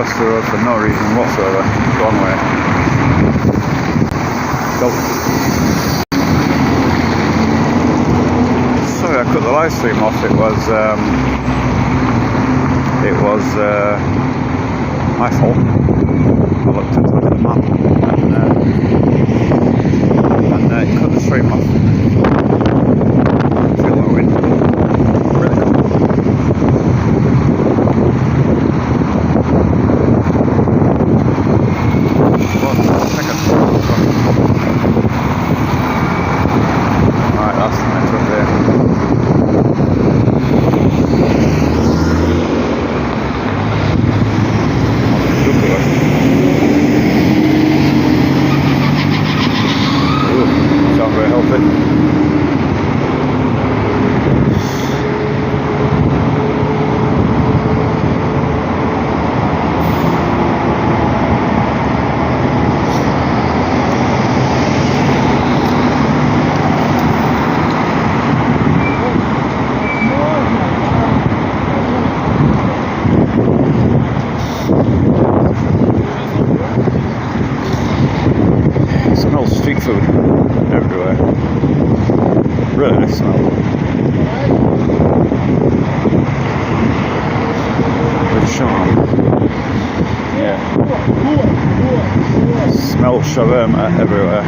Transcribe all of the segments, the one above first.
across the road for no reason whatsoever. Wrong way. Go. Sorry, I cut the live stream off. It was my fault. I looked at the map and cut the stream off. Feel that wind. Really cool. Alright, that's the metro there. Sounds very healthy. Street food everywhere. Really nice smell. With charm. Yeah. Smell shawarma everywhere.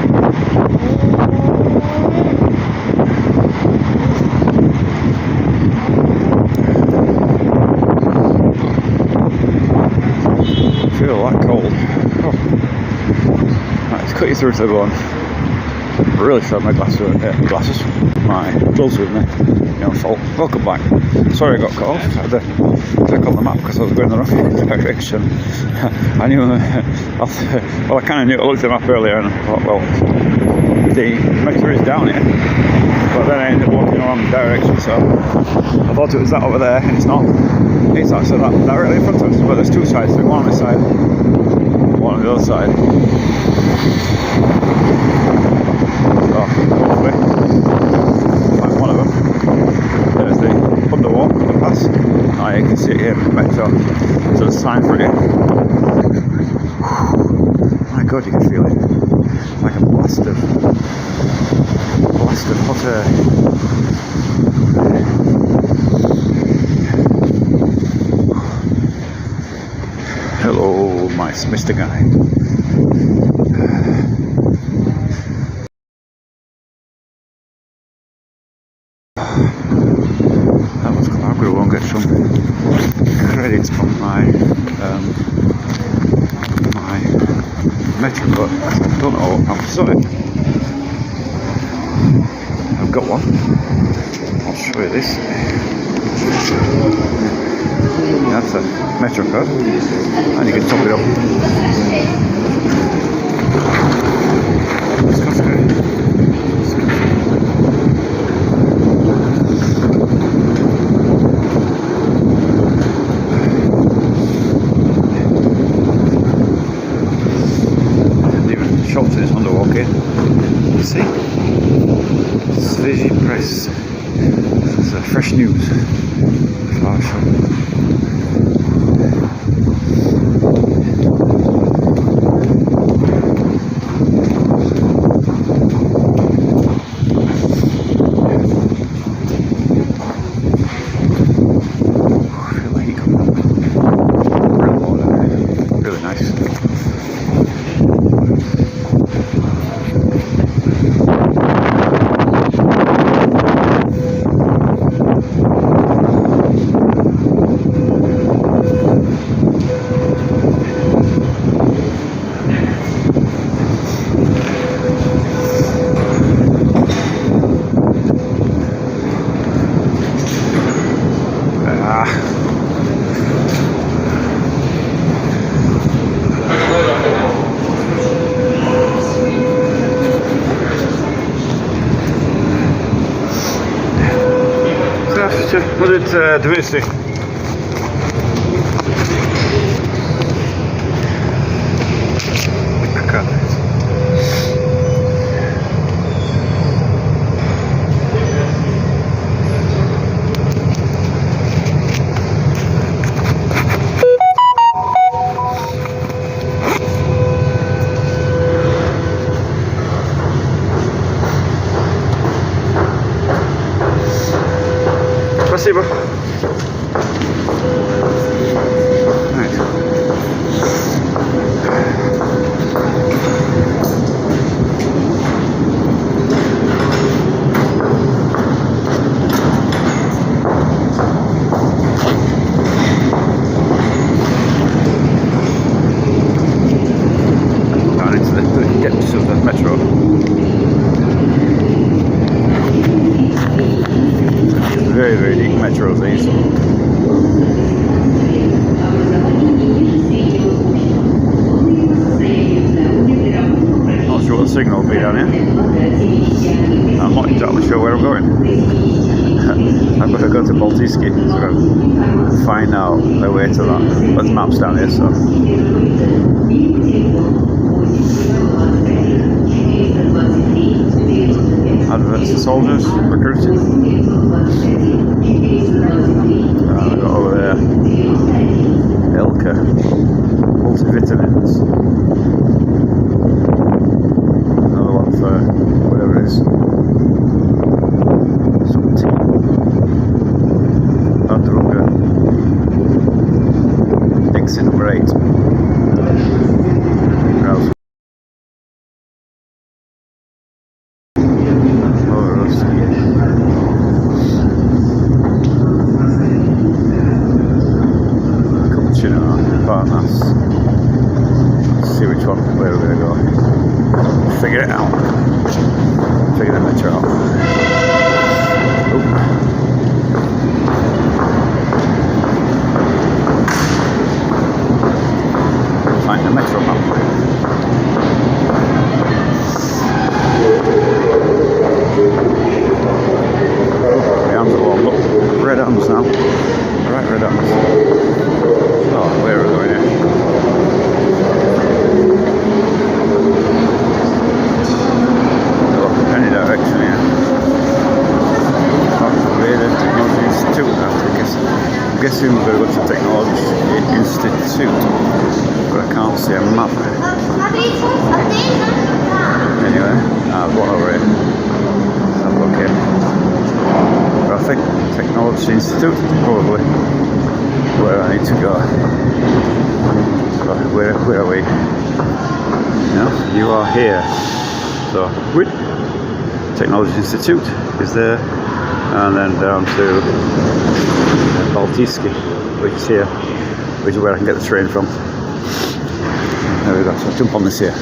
I feel that cold. Oh. Let's cut you through to the bone. I really should have my glasses, my gloves with me. No fault. Welcome back. Sorry I got cut off. I had to check on the map because I was going the wrong direction. I knew, well I kind of knew, I looked at the map earlier and I thought, well, the metro is down here. But then I ended up walking along the direction, so I thought it was that over there, and it's not. It's actually that directly in front of us, but there's two sides to it, one on this side, one on the other side. So hopefully find one of them. There's the underwalk, underpass. Now you can see it here in the metro. So there's a sign for it. My god, you can feel it. It's like a blast of hot air. Hello, my Mr. Guy. That was cool. I won't get some credits from my metro, but I don't know what I'm sorry. I've got one. I'll show you this. That's a metro card, and you can top it up. It's shops in this underwalk here. See? Sveji Press. This is fresh news. Flower shop. Здравствуйте, будет 200. Спасибо. Right. Down into the depths of the metro. Very, very deep metros these. Not sure what the signal will be down here. I'm not exactly sure where I'm going. I've got to go to Baltiski, so I've got to find out the way to that. But the map's down here, so. Adverts for soldiers, recruiting. I got over there. Elka, multivitamins. Another one for whatever it is. Some tea. Adruga. Dixie number 8. Browse. Let's see which one, where we're going to go. Figure it out. Figure the metro out. Find the metro map. My hands are warm. Look, red hands now. Right, red hands. Oh, where are we going here? Oh, any direction here. Technology Institute, I'm guessing we're going to go to Technology Institute, but I can't see a map. Anyway, I've got over here. Have a look here. But I think Technology Institute is probably where I need to go. But where are we? No, you are here. So, Technology Institute is there, and then down to Baltiski, which is here, which is where I can get the train from. There we go. So jump on this here.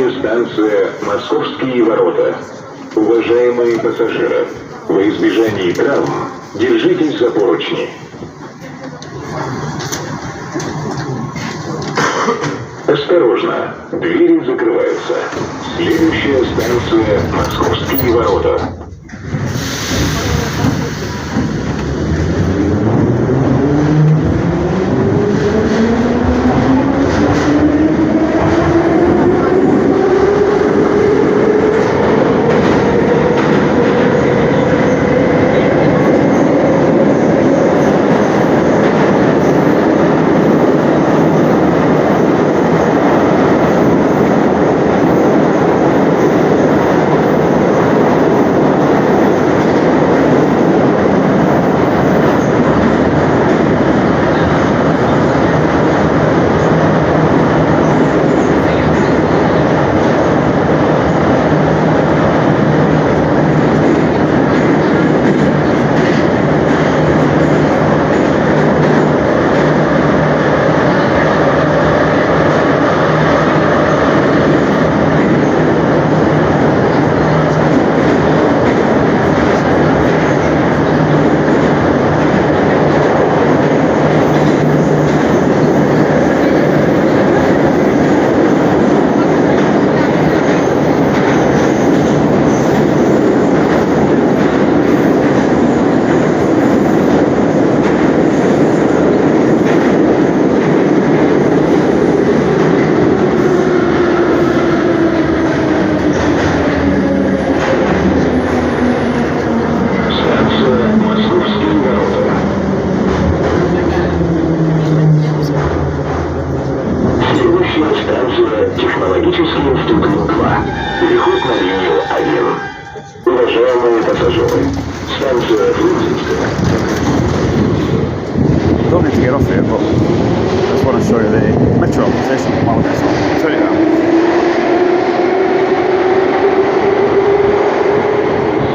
Следующая станция «Московские ворота». Уважаемые пассажиры, во избежание травм держитесь за поручни. Осторожно, двери закрываются. Следующая станция «Московские ворота». Don't need to get off here, but I just want to show you the metro station while it's on. Turn it down.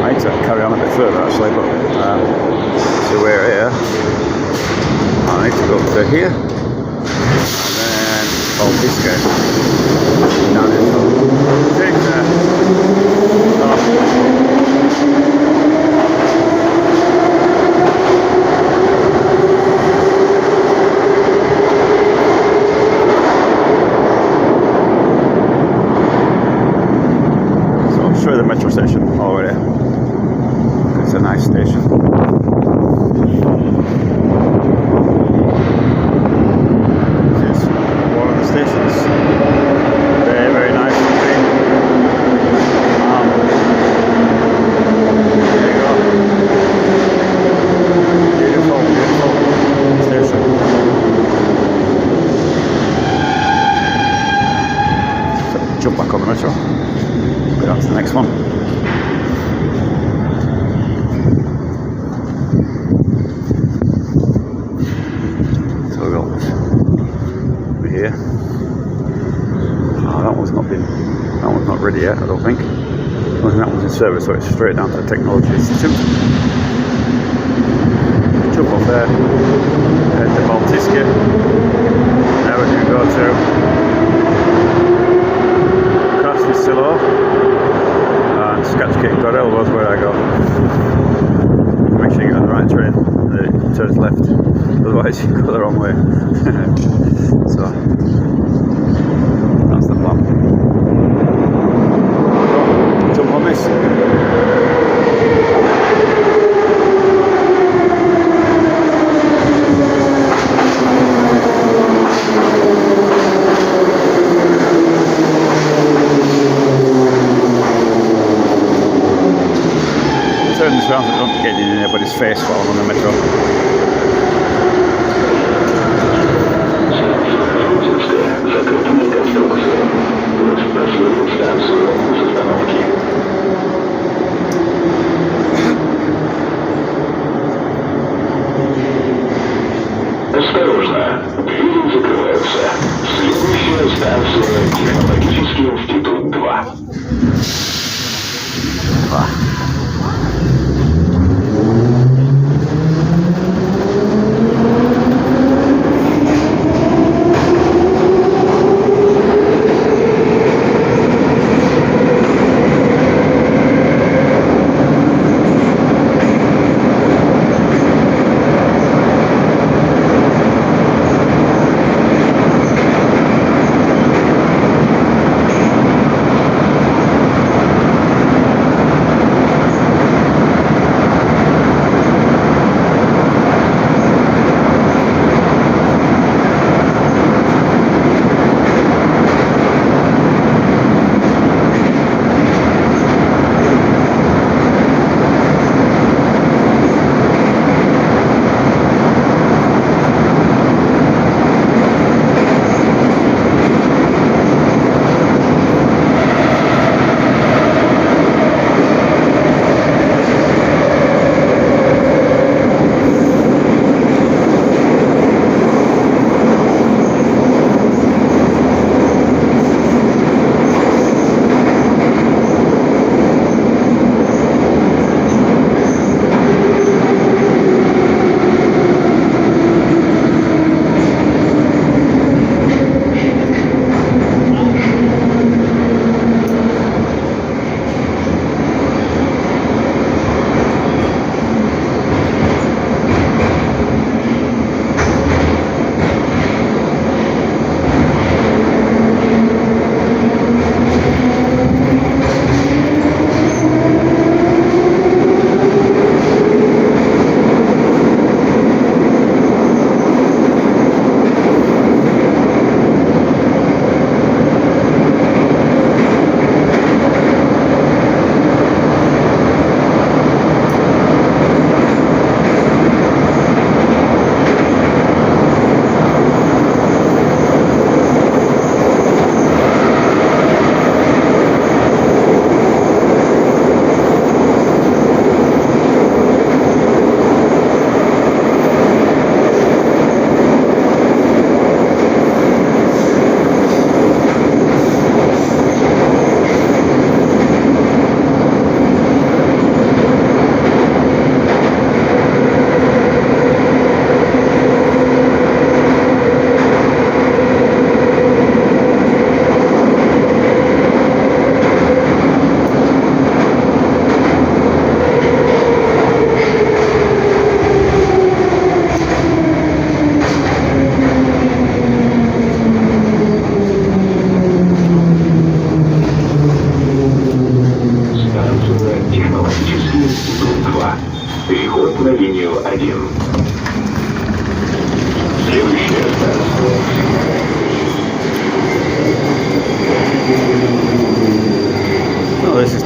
I need to carry on a bit further actually, but so we're here. I need to go to here, and then hold this gate down here. So take show you the metro station all over there. It's a nice station. This is one of the stations. Very, very nice and clean. There you go. Beautiful, beautiful station. So, jump back on the metro. Go down to the next one. So we've got over here. Oh, that one's not ready yet, I don't think. I don't think that one's in service, so it's straight down to the Technology Institute. Jump off there, head to Baltiski. There we can go to Krasny Selo. Sketch Gorel was where I go. Make sure you get on the right train and it turns left, otherwise you go the wrong way. So that's the plan. So, jump on this. Turn this around so don't get in anybody's face while I'm on the metro. Осторожно, двери закрываются. Следующая станция Технологический институт 2.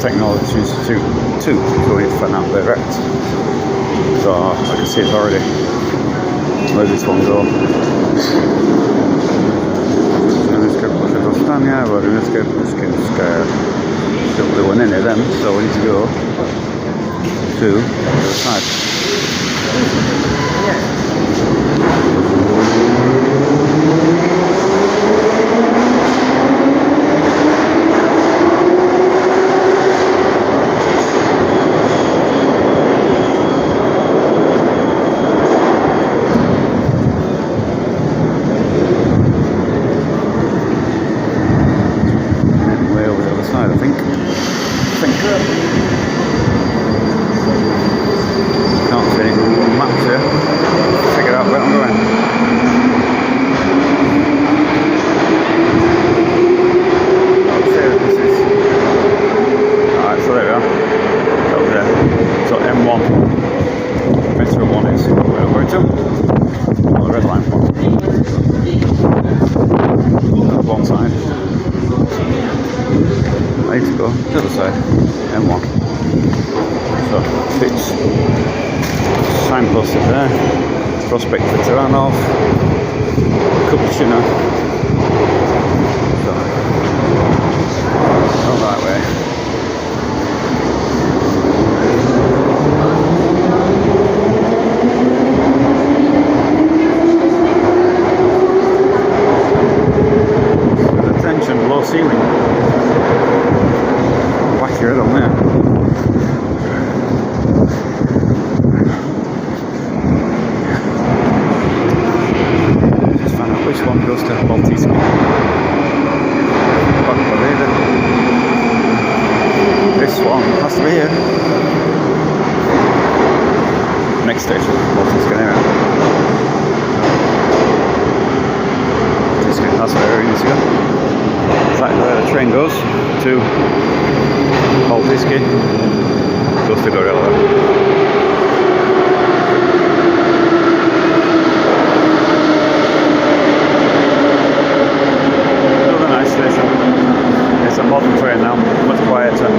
technologies to go in out direct. So I can see it's already. Where's this one go? Don't really want any of them, so we need to go to the other side. Can't see any maps here. Figure out where I'm going. I'll say that this is. Alright, so there we are. Up there. So M1. Metro 1 is where I'm going to. On the red line one. That's one side. I need to go to the other side. M1. So, it's signposted there, prospect for Taranov, Cappuccino, so, not that way. There's a tension, low ceiling, whack your head on there. Which one goes to Baltiski? This one has to be here. Next station, Baltiski anyway. Baltiski, that's where we need to go. Exactly where the train goes to Baltiski, goes to Gorilla. It's a modern train now, much quieter.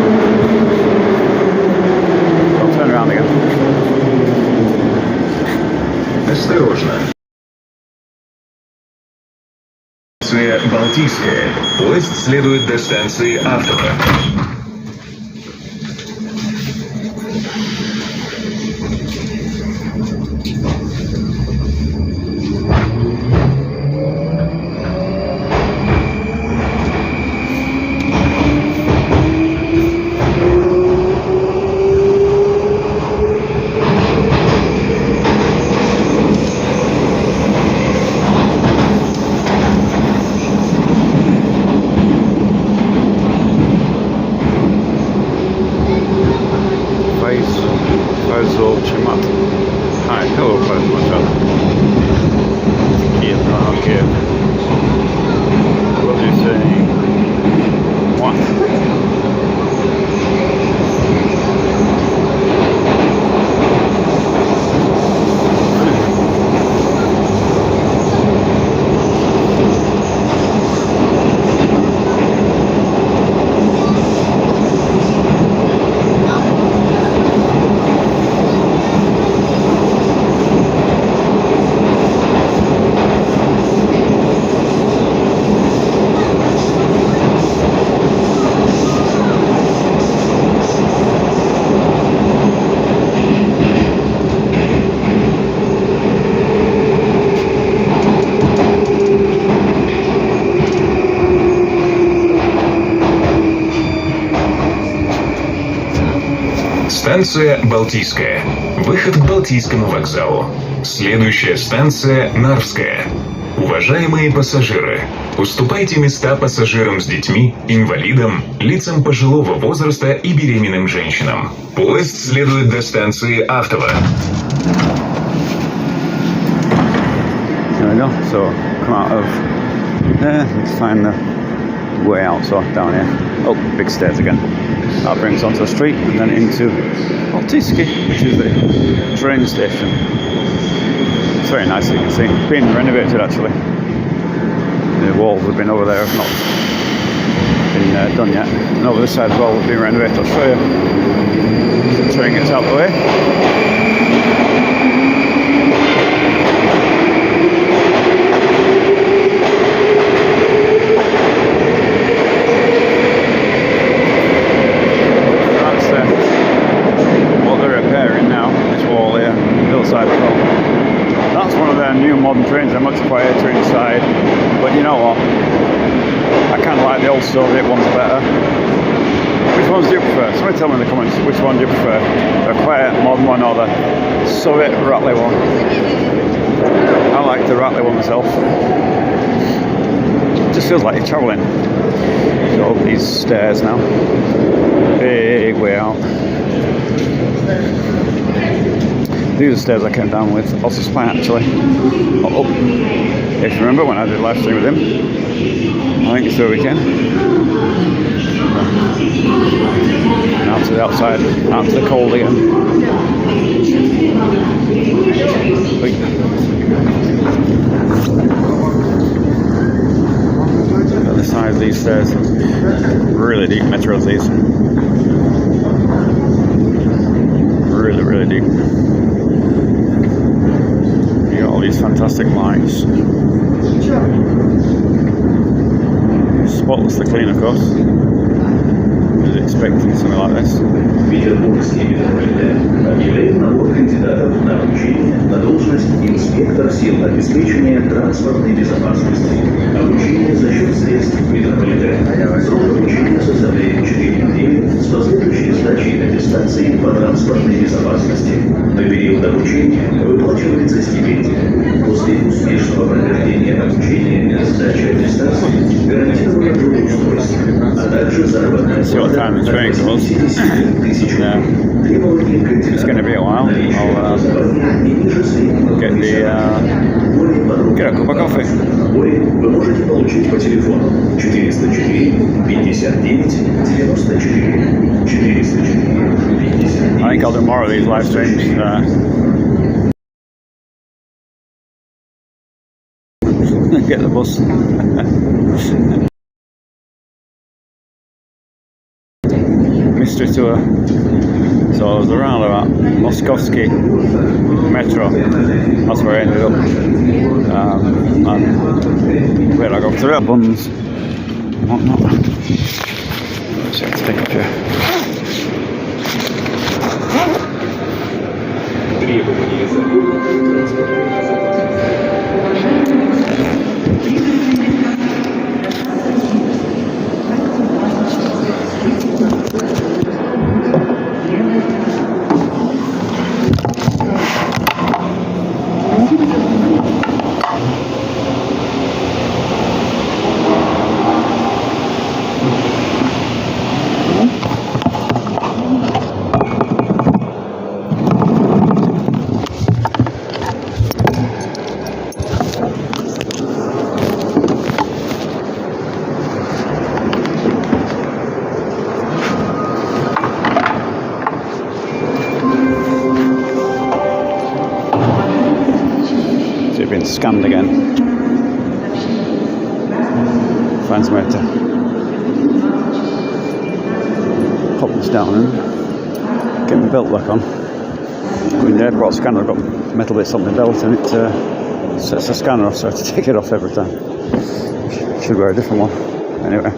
I'll turn around again. Осторожно. Станция Балтийская. Поезд следует до станции Автова. Станция Балтийская. Выход к Балтийскому вокзалу. Следующая станция Нарвская. Уважаемые пассажиры, уступайте места пассажирам с детьми, инвалидам, лицам пожилого возраста и беременным женщинам. Поезд следует до станции Автова. There we go. So come out of there and find the way out. So down here. Oh, big stairs again. That brings us onto the street and then into Baltiski, which is the train station. It's very nice, you can see. It's been renovated actually. The walls have been over there, if not been done yet. And over this side as well, being renovated. I'll show you. The train gets out of the way. New modern trains are much quieter inside, but you know what, I kind of like the old Soviet ones better. Which ones do you prefer? Somebody tell me in the comments, which one do you prefer? The quiet modern one or the Soviet rattly one? I like the rattly one myself. It just feels like you're travelling. So up these stairs now, big way out. These are the stairs I came down with Oscar Spine actually. Up. If you remember when I did a live stream with him. I think it's the weekend. Out to the outside, out to the cold again. At the side of these stairs, really deep metros these. Really, really deep. All these fantastic lights. Spotlessly clean, of course. I was expecting something like this. Петербургский метрополитен объявляет набор кандидатов на обучение на должность инспектор сил обеспечения транспортной безопасности. Обучение за счет средств метрополитена. Срок обучения составляет 4 недели с последующей сдачей аттестации по транспортной безопасности. На период обучения выплачивается стипендия. После успешного прохождения обучения, сдачи аттестации, гарантированное трудоустройство, а также заработная плата It's going to be a while. I'll get a cup of coffee. Вы можете получить по телефону 404 59 94 404 59. I think I'll do more of these live streams. Get the bus. Mystery tour. So I was around about Moskovsky metro. That's where I ended up. And where I got to the buns. Whatnot. Let's have to take up here. Been scanned again. Find somewhere to pop this down and get my belt back on. I mean, the airport scanner, I've got metal bits on my belt and it sets the scanner off, so I have to take it off every time. Should wear a different one. Anyway.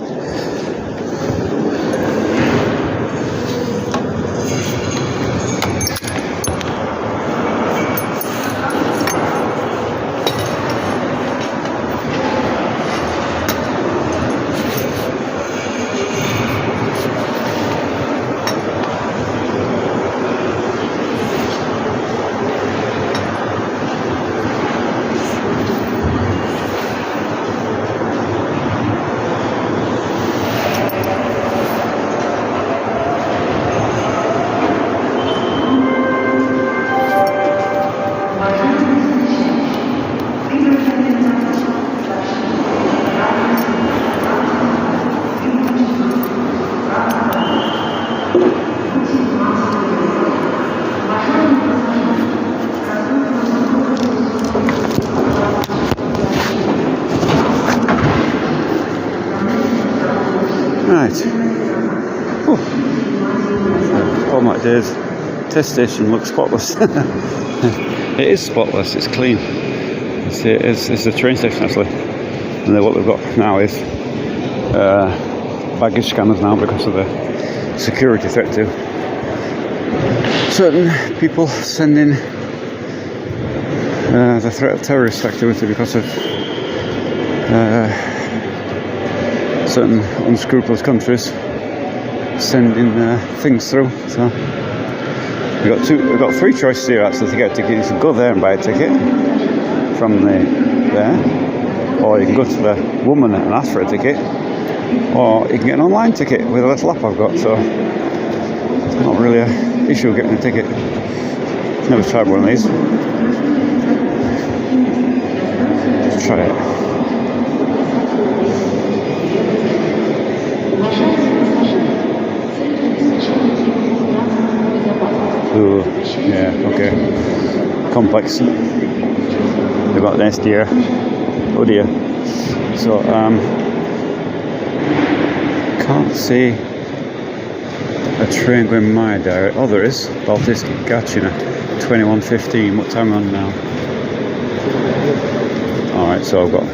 Right. All my days. Test station looks spotless. It is spotless, it's clean. It's a train station actually. And then what they've got now is baggage scanners now because of the security threat to certain people sending the threat of terrorist activity because of certain unscrupulous countries sending things through. So we've got three choices here actually to get a ticket. You can go there and buy a ticket from there, or you can go to the woman and ask for a ticket, or you can get an online ticket with a little app I've got. So it's not really an issue getting a ticket. Never tried one of these. Let's try it. Ooh, yeah, okay. Complex. They've got this deer. Oh dear. So, can't see a train going my direction. Oh, there is. Baltic Gachina, 21:15. What time on now? Alright, so I've got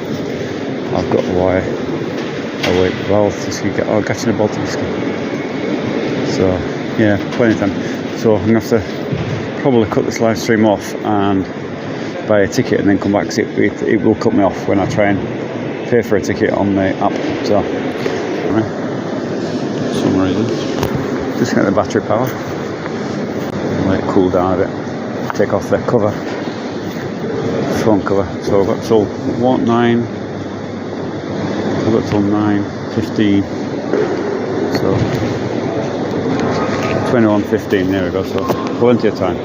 why. Oh wait, Gachina Baltic. So, yeah, plenty of time. So I'm going to have to probably cut this live stream off and buy a ticket and then come back, because it will cut me off when I try and pay for a ticket on the app. So, right. For some reason, just get the battery power, let it cool down a bit, take off the cover, phone cover. So I've got till 9:15. So 21:15, there we go, so plenty of time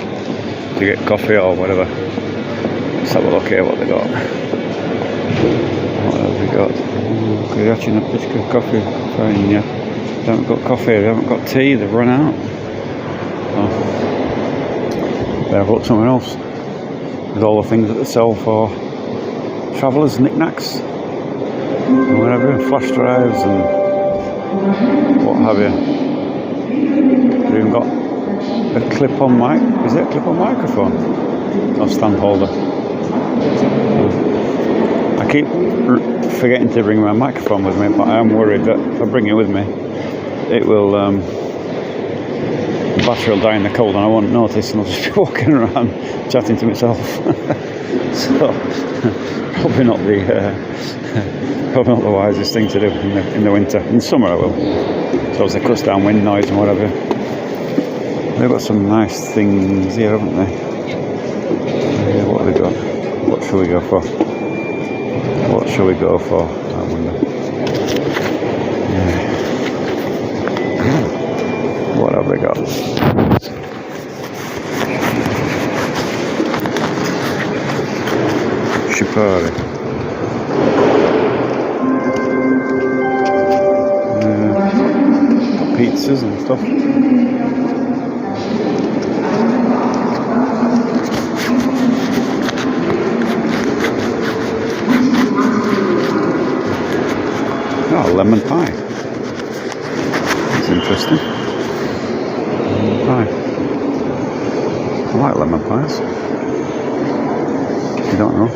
to get coffee or whatever. Let's have a look here what they got. What have we got? Okay, actually a bit of coffee. Fine, yeah. They haven't got coffee, they haven't got tea, they've run out. Oh. They've got somewhere else with all the things that they sell for travellers, knickknacks, and whatever, flash drives and what have you. They've even got a clip-on mic. Is it a clip-on microphone? Or stand holder? I keep forgetting to bring my microphone with me, but I am worried that if I bring it with me, it will the battery will die in the cold and I won't notice, and I'll just be walking around chatting to myself. So probably not the wisest thing to do in the winter. In summer I will. So as it cuts down wind noise and whatever. They've got some nice things here, haven't they? Yeah, what have they got? What shall we go for? What shall we go for? I wonder. Yeah. What have they got? Shipari. Pizzas and stuff. Oh, lemon pie. That's interesting. Lemon pie. I like lemon pies. You don't know.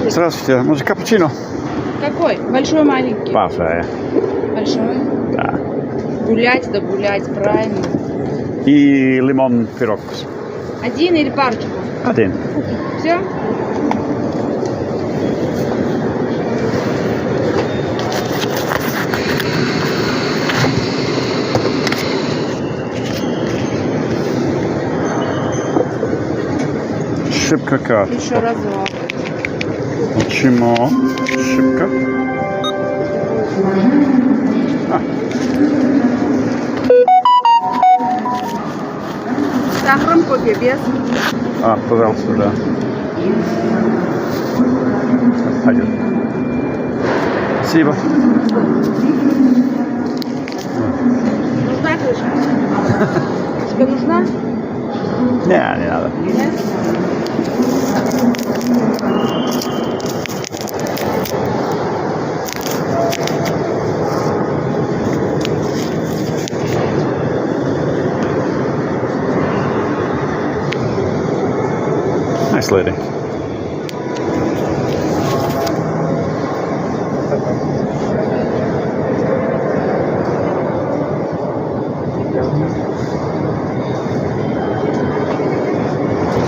Здравствуйте. Может, капучино? Какой? Большой, маленький? Большая. Большой? Да. Гулять, да гулять, правильно. И лимон пирог. Один или парочку? Один. Все? Шибка карта. Еще разок. Почему? Шибка. Сахаром, кофе без? Пожалуйста, да. Пойдем. Спасибо. Нужна крышка? Тебе нужна? Не надо. Нет? Nice lady.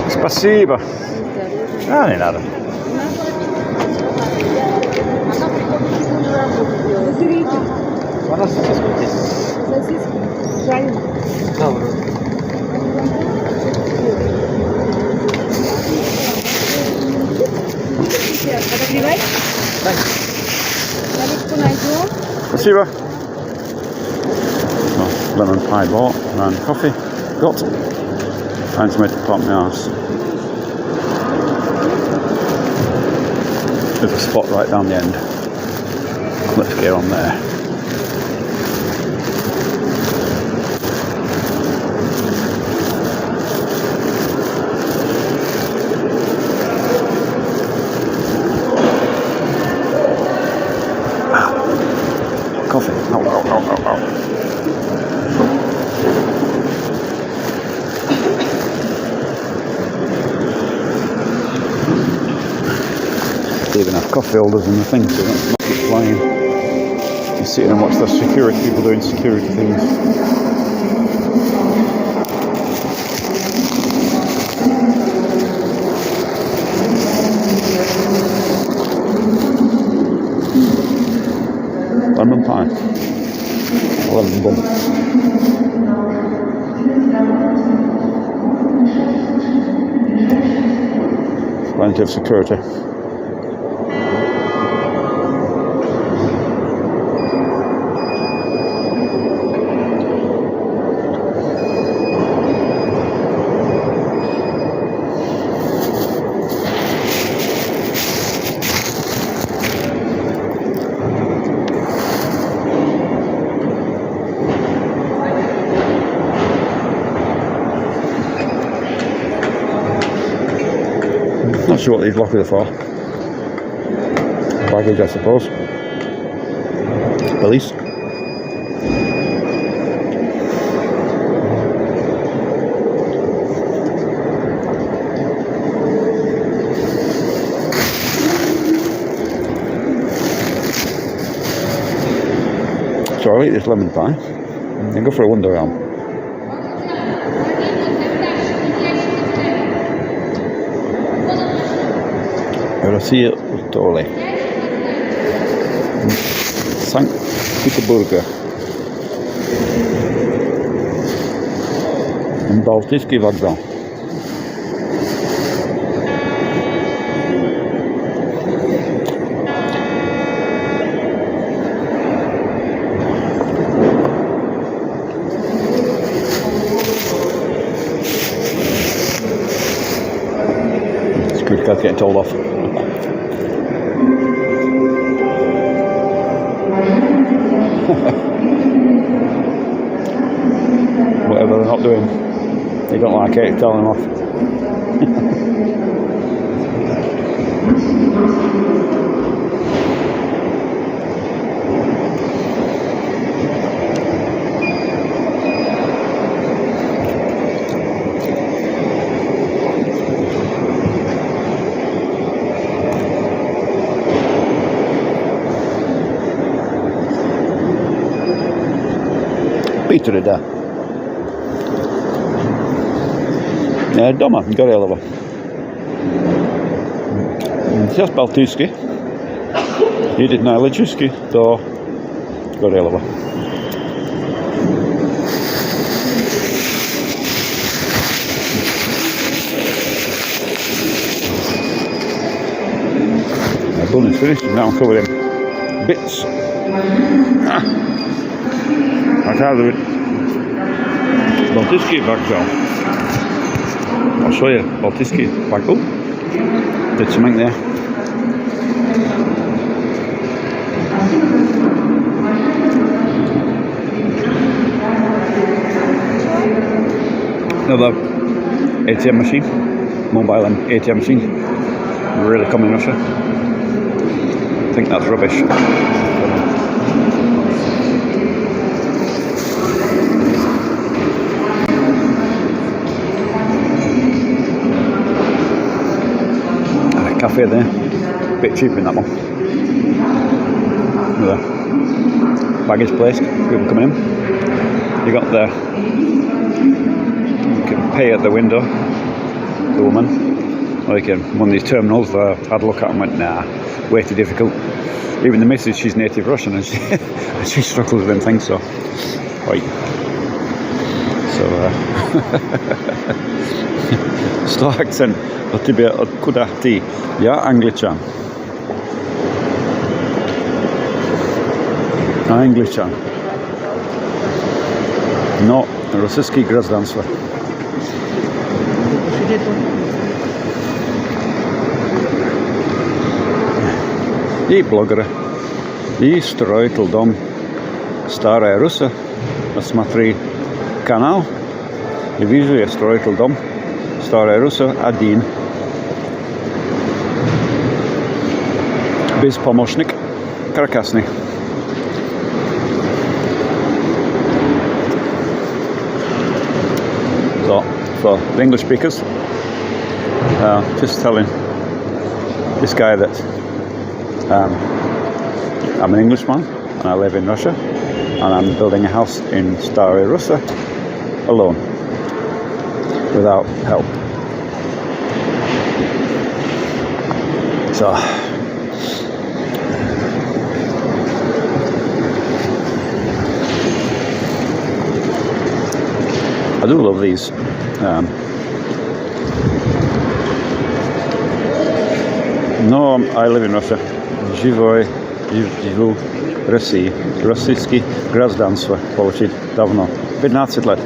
Спасибо. А, не надо. Подогревать? Наличку найдем. Спасибо. Oh, lemon pie bought and coffee got. Time to make a pop my arse. There's a spot right down the end. Let's get on there. Coffee. Oh. They even have coffee holders in the thing so don't knock it flying. You sit and watch the security people doing security things. Lemon pie. Lemon bun. Plenty of security. Not sure what these lockers are for. Baggage, I suppose. Police. So I'll eat this lemon pie and go for a wander around. Россия Толе. Санкт-Петербурга. Балтийский вокзал. Security card's getting told off. Whatever they're not doing, they don't like it, tell them off. Peter da. Дома, Горелого. Сейчас Балтийский. Едет на электрический до Горелого. My bun is finished and now I'm covered in bits. That's how do it. Балтийский вокзал. I'll show you Балтийский вокзал. Did something there. Another ATM machine, mobile and ATM machine. Really common in Russia. I think that's rubbish. cafe there. Bit cheap in that one. The baggage place, people coming in. You got the, you can pay at the window, the woman. Or you can, one of these terminals, I had a look at and went, nah, way too difficult. Even the missus, she's native Russian and she struggles with them things, so. Right. So, 100 акцент от тебе, откуда ты? Я англичан. Англичан. Но российское гражданство. И блогеры. И строитель дом Старая Русса. Посмотри канал. И вижу, я строитель дом Старая Русса 1. Без помощник. Каркасный. So, for the English speakers, just telling this guy that I'm an Englishman and I live in Russia and I'm building a house in Staraya Russa alone, without help. So, I do love these. No, I live in Russia. Живу в России. Российское гражданство получить давно. 15 лет.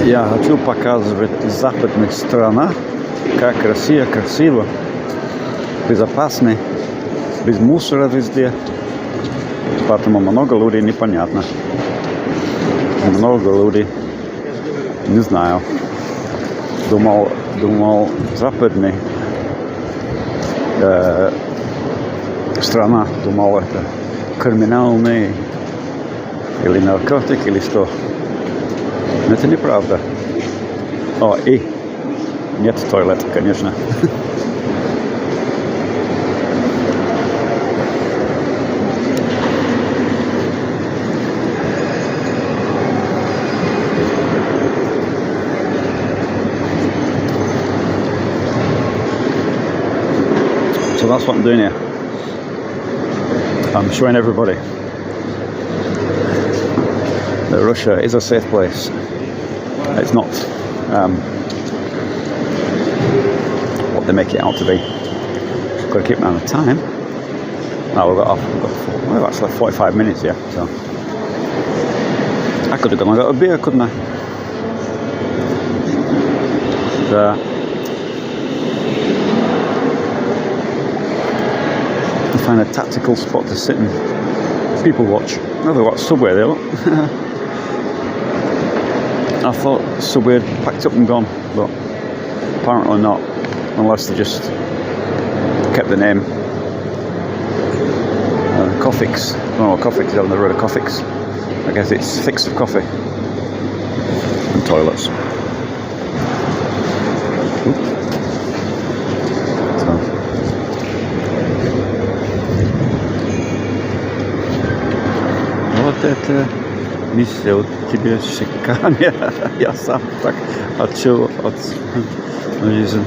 Я хочу показывать западных странах, как Россия красиво, безопасно, без мусора везде. Поэтому много людей непонятно. Много людей, не знаю. Думал западная страна, думал это криминальный или наркотик, или что. Но это неправда. О, и нет туалета, конечно. So that's what I'm doing here. I'm showing everybody that Russia is a safe place. It's not what they make it out to be. Just got to keep an eye on the time. Now we've actually 45 minutes here, so I could have gone and got a beer, couldn't I? To find a tactical spot to sit and people watch. Another what subway there, look. I thought subway had packed up and gone, but apparently not, unless they just kept the name. Coffix. I don't know what Coffix is. I've never heard of Coffix. I guess it's fix of coffee and toilets. Вот это несет тебе шикарно. Я сам так отчел от жизни.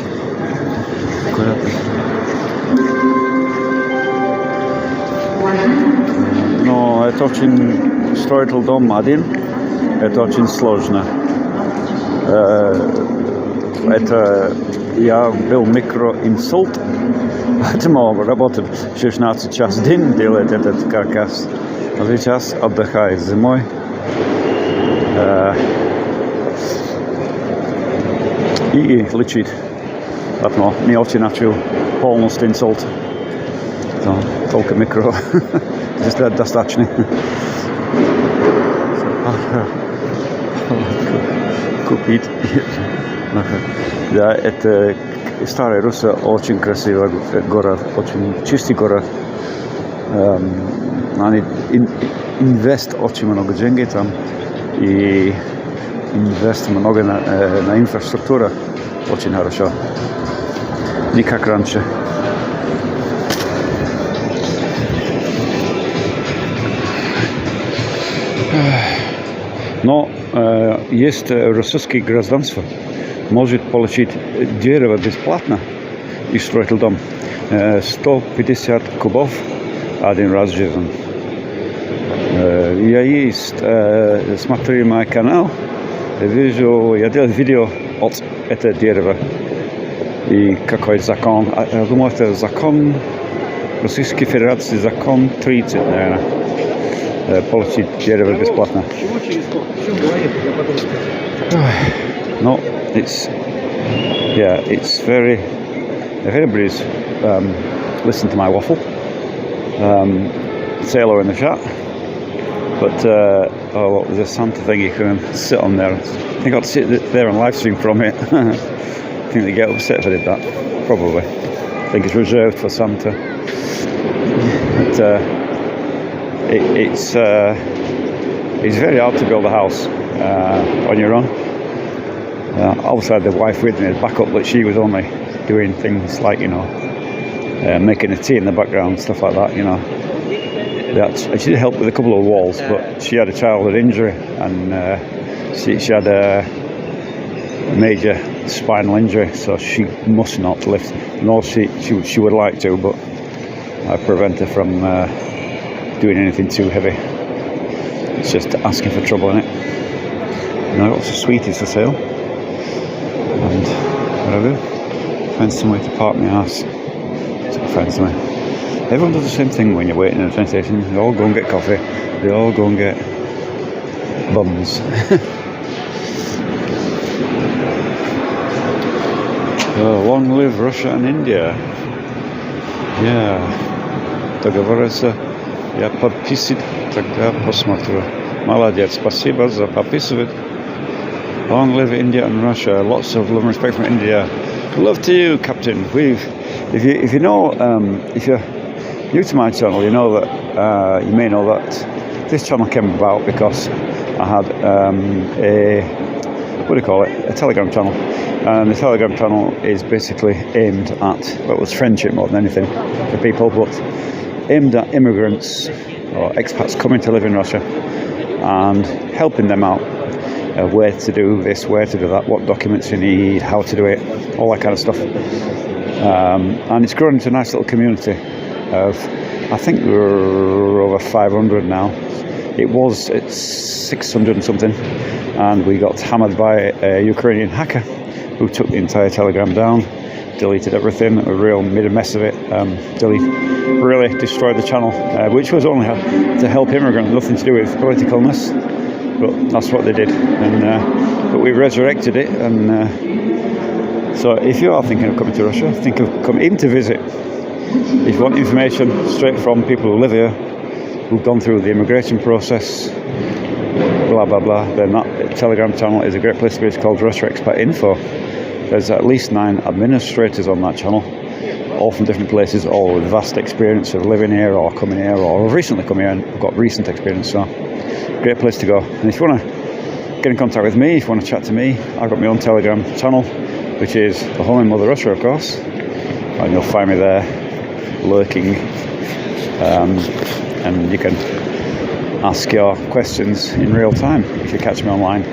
Но это очень строитель дом один. Это очень сложно. Это я был микроинсульт. Поэтому работал 16 часов в день, делает этот каркас. А сейчас отдыхает зимой. И лечит. Поэтому не очень начал полностью инсульт. Только микро. Здесь достаточно. Купить. Да, это старая Руссия, очень красивый город, очень чистый город. Они инвест очень много денег там и инвест много на инфраструктуру, очень хорошо, не как раньше. Но есть российское гражданство, может получить дерево бесплатно и строить дом. 150 кубов один раз в жизни. Я смотрю мой канал, вижу, я делаю видео от этого дерева и какой закон. Я думаю, это закон Российской Федерации, закон 30, наверное. Получить дерево бесплатно. No, it's very. If anybody's listened to my waffle, say hello in the chat. But what was a Santa thing you can sit on there? I think I'd sit there and live stream from it. I think they get upset if I did that. Probably. I think it's reserved for Santa. But it's very hard to build a house on your own. Obviously I had the wife with me as backup, but she was only doing things like, making a tea in the background, stuff like that, She did help with a couple of walls, but she had a childhood injury and she had a major spinal injury, so she must not lift. No, she would like to, but I prevent her from doing anything too heavy. It's just asking for trouble, innit? Lots of sweeties for sale. And whatever. Find somewhere to park my ass. Find somewhere. Everyone does the same thing when you're waiting at a train station. They all go and get coffee. They all go and get buns. Long live Russia and India. Yeah. Договориться. Я подписываю, тогда посмотрю. Молодец, спасибо за подписывать. Long live India and Russia. Lots of love and respect from India. Love to you, Captain. If you know, if you're new to my channel, you know that you may know that this channel came about because I had a Telegram channel, and the Telegram channel is basically aimed at, well, it was friendship more than anything for people, but aimed at immigrants or expats coming to live in Russia and helping them out. Where to do this, where to do that, what documents you need, how to do it, all that kind of stuff. And it's grown into a nice little community of, I think we're over 500 now. It's 600 and something, and we got hammered by a Ukrainian hacker who took the entire Telegram down, deleted everything, made a mess of it, really destroyed the channel, which was only to help immigrants, nothing to do with politicalness. But that's what they did, and but we resurrected it. And so, if you are thinking of coming to Russia, think of coming even to visit. If you want information straight from people who live here, who've gone through the immigration process, blah blah blah, then that Telegram channel is a great place to be. It's called Russia Expat Info. There's at least 9 administrators on that channel, all from different places, all with vast experience of living here or coming here or recently come here and got recent experience. So. Great place to go. And if you want to get in contact with me, if you want to chat to me, I've got my own Telegram channel, which is the Home in Mother Russia, of course, and you'll find me there lurking, and you can ask your questions in real time if you catch me online.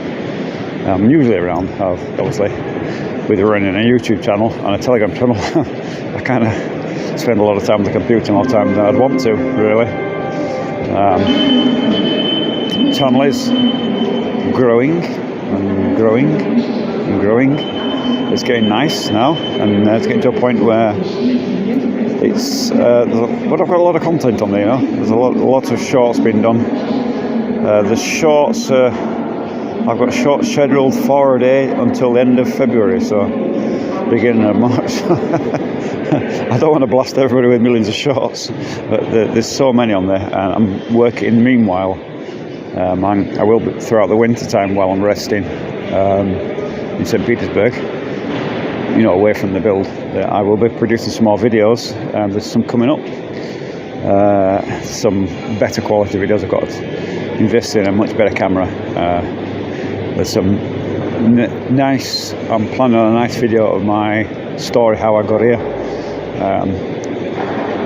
I'm usually around, obviously, with running a YouTube channel and a Telegram channel. I kind of spend a lot of time on the computer, more time than I'd want to, really. Channel is growing and growing and growing. It's getting nice now, and it's getting to a point where it's but I've got a lot of content on there. There's a lot of shorts being done. The shorts, I've got shorts scheduled for a day until the end of February, so beginning of March. I don't want to blast everybody with millions of shorts, but there's so many on there, and I'm working meanwhile. I will be throughout the winter time while I'm resting in St. Petersburg. you know, away from the build. I will be producing some more videos. There's some coming up. Some better quality videos. I've got to invest in a much better camera. There's some nice. I'm planning on a nice video of my story, how I got here.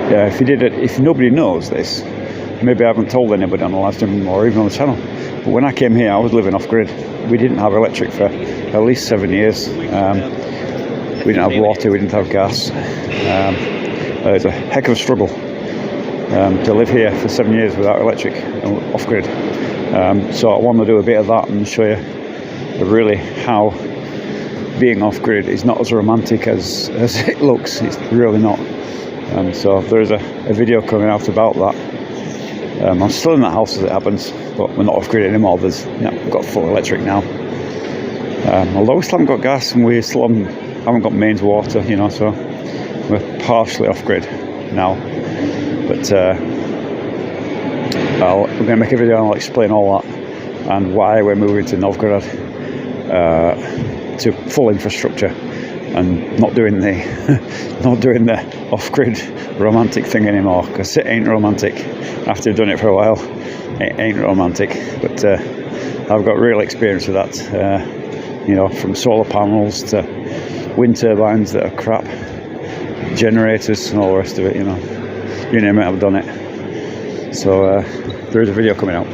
Yeah, if nobody knows this, maybe I haven't told anybody on the live stream or even on the channel. But when I came here, I was living off grid. We didn't have electric for at least 7 years. We didn't have water. We didn't have gas. It was a heck of a struggle to live here for 7 years without electric and off grid. So I want to do a bit of that and show you really how being off grid is not as romantic as it looks. It's really not. So there's a video coming out about that. I'm still in that house as it happens, but we're not off grid anymore. We've got full electric now. Although we still haven't got gas and we still haven't got mains water, you know, so we're partially off grid now. But we're going to make a video and I'll explain all that and why we're moving to Novgorod to full infrastructure and not doing the off-grid romantic thing anymore, because it ain't romantic. After I've done it for a while, it ain't romantic. But I've got real experience with that. You know, from solar panels to wind turbines that are crap, generators and all the rest of it. You know, you name it, I've done it. So there is a video coming out.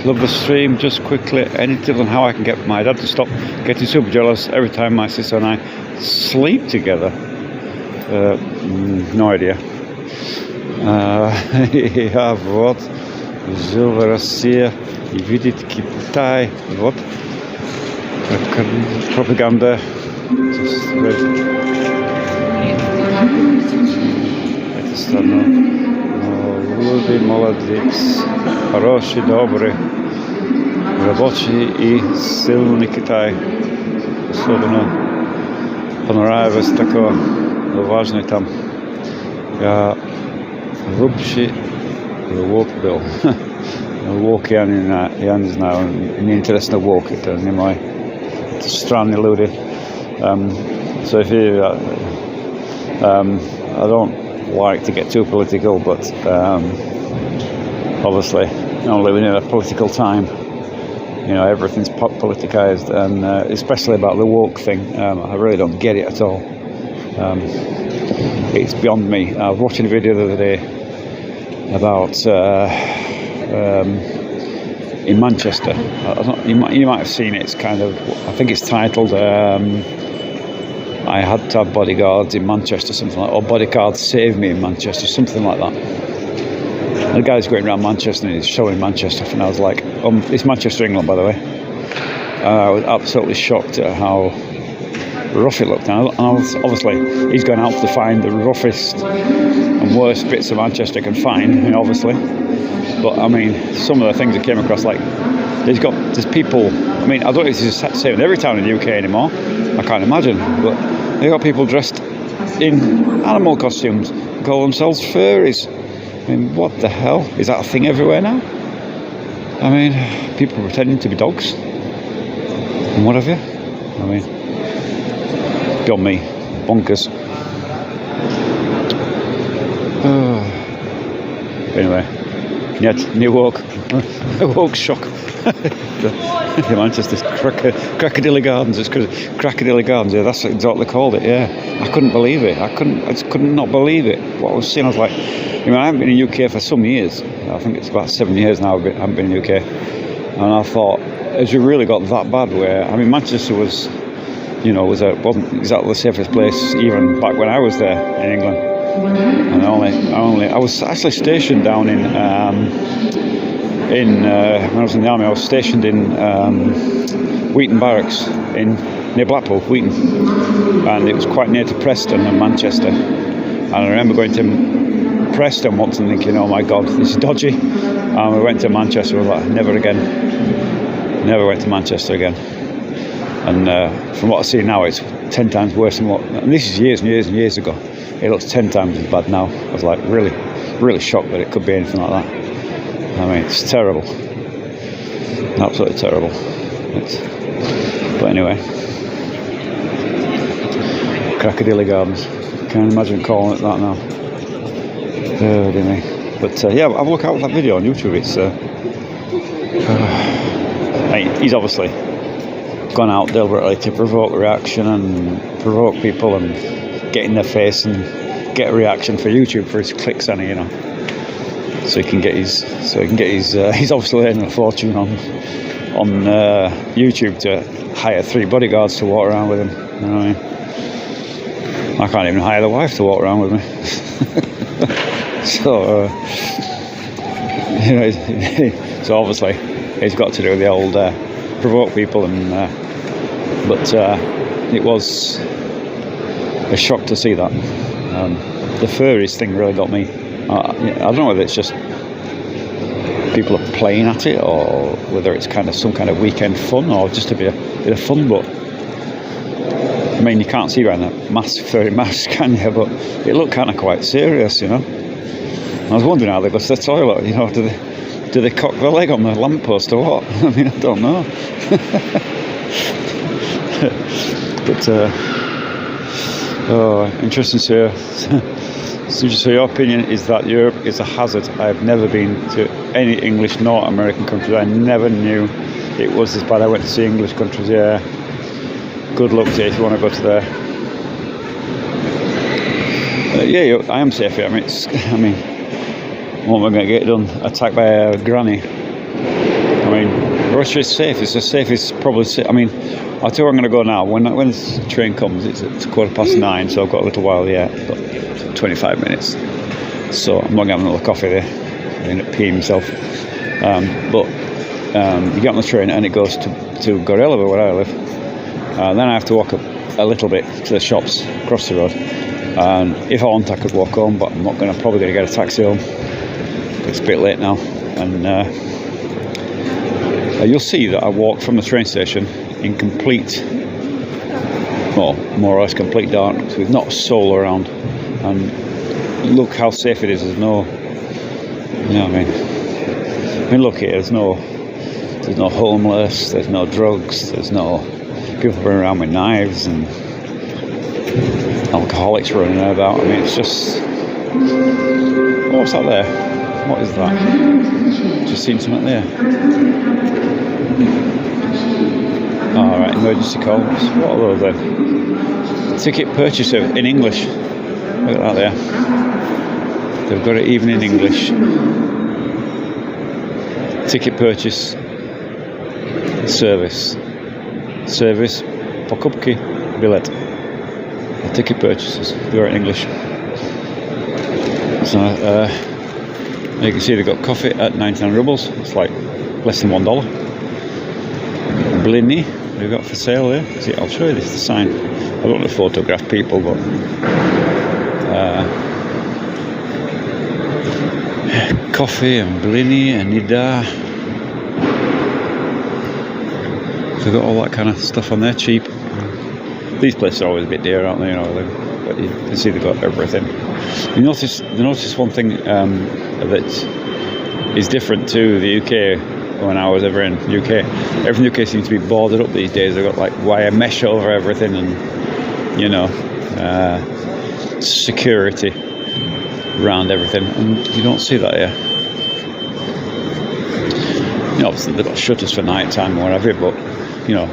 Love the stream. Just quickly, any tips on how I can get my dad to stop getting super jealous every time my sister and I sleep together? No idea. Ja, вот. Жил в России и видит Китай. Вот. Пропаганда. Это странно. Люди, молодец, хороший, добрый, рабочий и сильный Китай. Особенно понравилось такое, важный там. Я лучший волк был. Волк я не знаю, мне интересно волк, это не мой. Это странные люди. So if you, I don't like to get too political, but obviously, you know, living in a political time, you know, everything's politicized, and especially about the woke thing. I really don't get it at all. It's beyond me. I was watching a video the other day about in Manchester. You might have seen it. It's kind of, I think it's titled I had to have bodyguards in Manchester, something like that, or bodyguards save me in Manchester, something like that. And the guy's going around Manchester and he's showing Manchester, and I was like, it's Manchester, England, by the way. I was absolutely shocked at how rough it looked. And I was, obviously, he's going out to find the roughest and worst bits of Manchester can find, you know, obviously. But I mean, some of the things I came across, like there's people. I mean, I don't know if this is the same in every town in the UK anymore. I can't imagine, but they got people dressed in animal costumes, call themselves furries. I mean, what the hell? Is that a thing everywhere now? I mean, people pretending to be dogs and what have you. I mean, got me bonkers. Anyway, yet new walk, shock. Manchester's Crocodile Gardens. It's because Crocodile Gardens. Yeah, that's what they called it. Yeah, I couldn't believe it. I just could not believe it. What I was seeing, I was like, you know, I haven't been in the UK for some years. I think it's about 7 years now. I haven't been in the UK, and I thought, has it really got that bad? Where, I mean, Manchester was, you know, wasn't exactly the safest place even back when I was there in England. And I was actually stationed down in when I was in the army. I was stationed in Wheaton Barracks near Blackpool, Wheaton, and it was quite near to Preston and Manchester. And I remember going to Preston once and thinking, oh my God, this is dodgy. And we went to Manchester. I was like, never again. Never went to Manchester again. And from what I see now, it's 10 times worse than what. And this is years and years and years ago. It looks 10 times as bad now. I was like really, really shocked that it could be anything like that. I mean, it's terrible. Absolutely terrible. But anyway, Crocodile Gardens. Can't imagine calling it that now. Oh dear me. But yeah, have a look out for that video on YouTube. It's he's obviously gone out deliberately to provoke reaction and provoke people and get in their face and get a reaction for YouTube for his clicks, and you know, so he can get his he's obviously earning a fortune on YouTube to hire 3 bodyguards to walk around with him. You know what I mean? I can't even hire the wife to walk around with me. So you know, so obviously he's got to do the old provoke people, and but it was a shock to see that. The furries thing really got me. I don't know whether it's just people are playing at it, or whether it's kind of some kind of weekend fun, or just a bit of fun. But I mean, you can't see behind that furry mask, can you? But it looked kind of quite serious, you know. I was wondering how they go to the toilet. You know, do they cock their leg on the lamppost or what? I mean, I don't know. But interesting to hear. So your opinion is that Europe is a hazard. I've never been to any English nor American countries. I never knew it was this bad. I went to see English countries. Yeah, good luck to you if you want to go to there. Yeah, I am safe here. I mean, what am I going to get done? Attacked by a granny? I mean, Russia is safe. It's the safest, probably. I mean, I'll tell you where I'm going to go now. When the train comes, it's 9:15, so I've got a little while yet. But 25 minutes. So I'm not going to have another coffee there. I end up peeing myself. But you get on the train and it goes to Gorelova, where I live. Then I have to walk up a little bit to the shops across the road. And if I want, I could walk home, but I'm not probably going to get a taxi home. It's a bit late now. And you'll see that I walk from the train station in complete, well, more or less complete darkness, with not a soul around. And look how safe it is. There's no, you know what I mean, look here, there's no homeless, there's no drugs, there's no people running around with knives and alcoholics running about. I mean, it's just, oh, what's that there? What is that? Just seen something there. Alright, emergency calls. What are those then? Ticket purchaser in English. Look at that there. They've got it even in English. Ticket purchase service. Service покупки билет. Ticket purchases. They're in English. So you can see they've got coffee at 99 rubles. It's like less than $1. Blini we've got for sale there. See, I'll show you this, the sign. I don't want to photograph people, but coffee and blini and nida. They've got all that kind of stuff on there, cheap. These places are always a bit dear, aren't they? You know, but you can see they've got everything. You notice one thing that is different to the UK. When I was ever in UK, everything in the UK seems to be boarded up these days. They've got like wire mesh over everything, and you know, security around everything, and you don't see that here. You know, obviously they've got shutters for night time or whatever, but you know,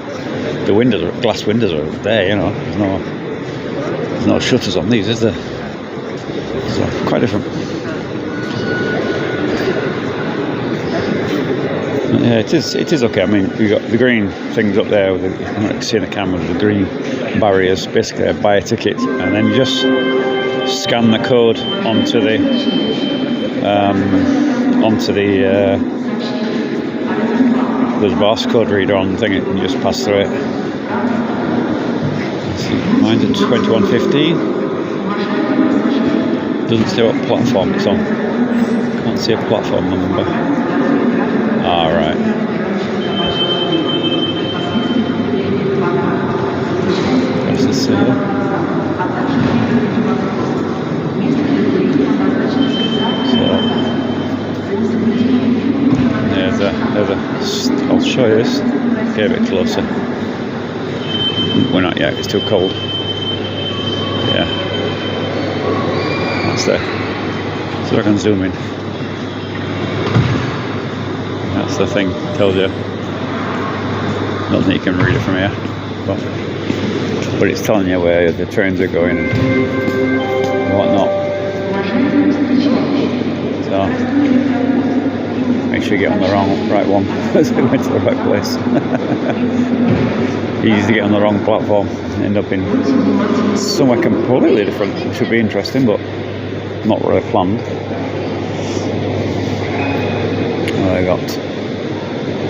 the glass windows are there. You know, there's no shutters on these, is there? So quite different. Yeah, it is okay. I mean, we've got the green things up there, you can see in the camera, the green barriers. Basically, I buy a ticket and then you just scan the code onto the there's a barcode reader on the thing, and you just pass through it. See, mine's at 21:15. Doesn't say what platform it's on. Can't see a platform number. Alright. What's this here? So, there's a, I'll show you this, get a bit closer. we're not yet, it's too cold. Yeah. That's there. So I can zoom in. That's the thing, tells you. I don't think you can read it from here. But it's telling you where the trains are going and whatnot. So make sure you get on the right one as we went to the right place. Easy to get on the wrong platform and end up in somewhere completely different. It should be interesting, but not really planned. I got,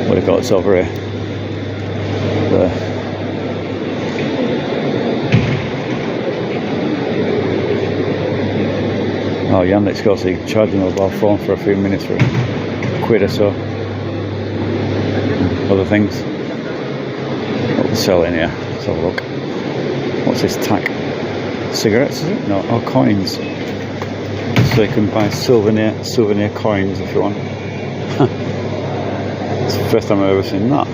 what do you call it, it's over here. Oh, Yandex goes, so you can charge your mobile phone for a few minutes for £1 or so. Other things. What they're selling here. Let's have a look. What's this tack? Cigarettes, is it? No, oh, coins. So you can buy souvenir coins if you want. It's the first time I've ever seen that.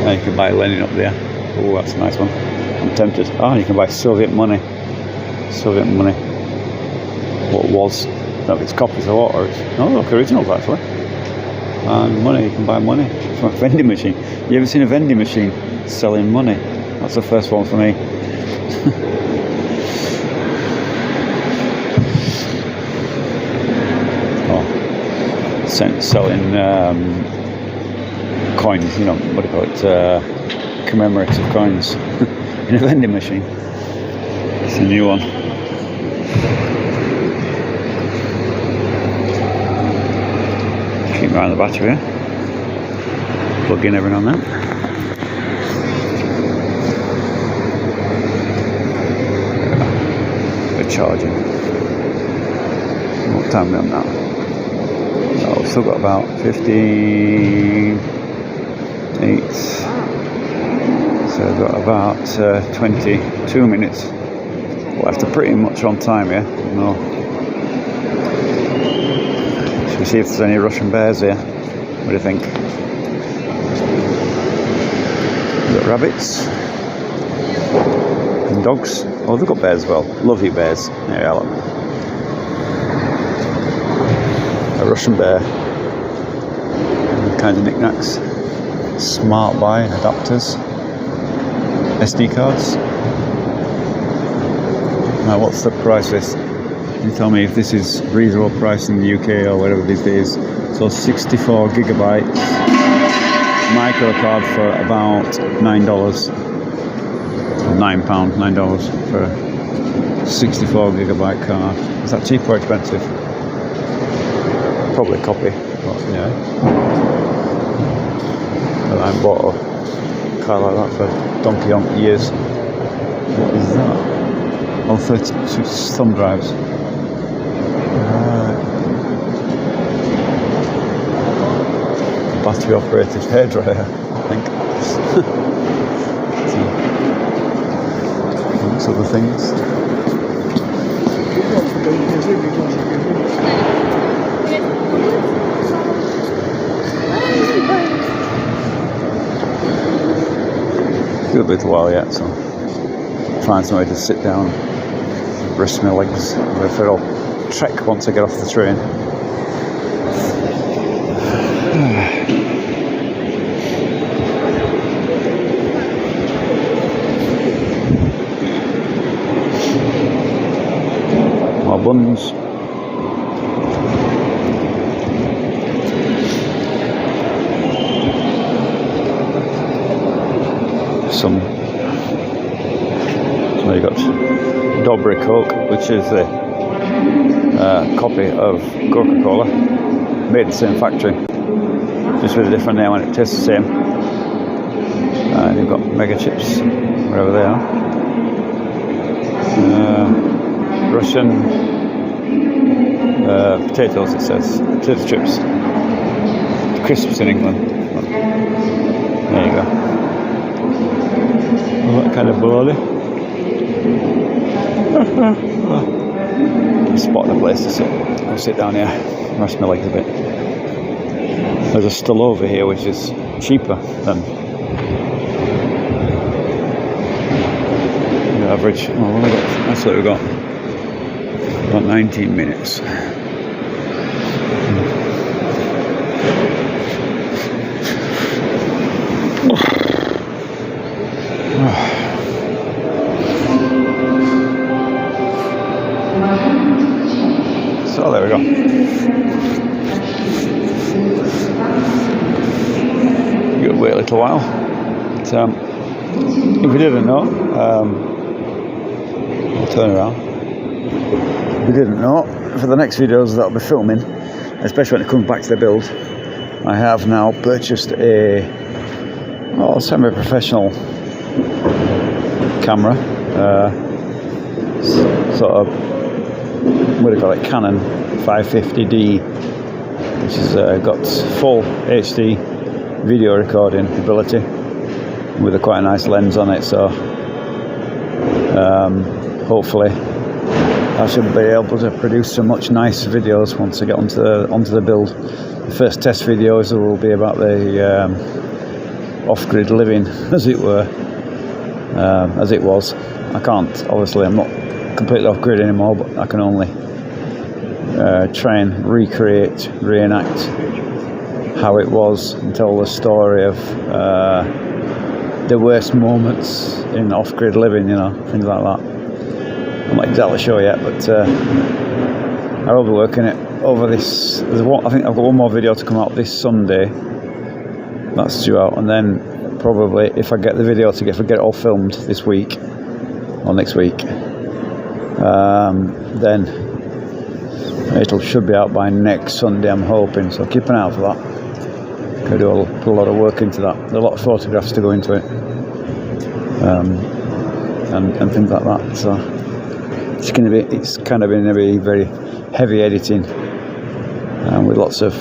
And you can buy Lenin up there. Oh, that's a nice one. I'm tempted. Oh, you can buy Soviet money. Soviet money. What was? No, it's copies of what? Or it's, no, look, originals actually. And money, you can buy money from a vending machine. You ever seen a vending machine selling money? That's the first one for me. Selling coins, you know, what do you call it, commemorative coins in a vending machine. It's a new one. Keep around the battery here. Plug in every now and then. We're charging. What time are we on now? Oh, still got about 15, 8, so I've got about 22 minutes left. Pretty much on time here. No. Should we see if there's any Russian bears here? What do you think? We've got rabbits and dogs. Oh, they've got bears as well. Lovely bears. There you are. A Russian bear, all kinds of knickknacks, smart buy adapters, SD cards. Now, what's the price of this? Can you tell me if this is reasonable price in the UK or whatever these days? So 64 gigabytes, micro card for about $9, or £9 for a 64 gigabyte card. Is that cheap or expensive? Probably a copy, but yeah. Well, I haven't bought a car like that for donkey years. What is that? Oh, 32 thumb drives. Battery operated hairdryer, I think. Lots of other things. Still a little while yet, so find somewhere to sit down, rest my legs, go for a little trek once I get off the train. More buns. So you got Dobry Coke, which is a copy of Coca-Cola, made in the same factory, just with a different name, and it tastes the same. You've got Mega Chips, wherever they are. Russian potatoes, it says, potato chips, crisps in England. There you go. Well, that kind of baloney. Spotted a place to sit. I'll sit down here, rest my legs a bit. There's a still over here which is cheaper than average. Well, we've got about 19 minutes. So there we go. You'll wait a little while. But, if you didn't know, I'll turn around. If you didn't know, for the next videos that I'll be filming, especially when it comes back to the build, I have now purchased a semi-professional camera, sort of, what do you call it, Canon 550D, which has got full HD video recording ability with a quite a nice lens on it, so hopefully I should be able to produce some much nice videos once I get onto the build. The first test videos will be about the off-grid living, as it were, as it was. I can't, obviously I'm not completely off-grid anymore, but I can only try and reenact how it was and tell the story of the worst moments in off-grid living, you know, things like that. I'm not exactly sure yet, but I will be working it over this. I think I've got one more video to come out this Sunday. That's due out, and then probably if I get the video if I get it all filmed this week or next week, then it should be out by next Sunday, I'm hoping. So keep an eye out for that. Put a lot of work into that. There's a lot of photographs to go into it, and things like that. So it's kind of going to be very heavy editing, with lots of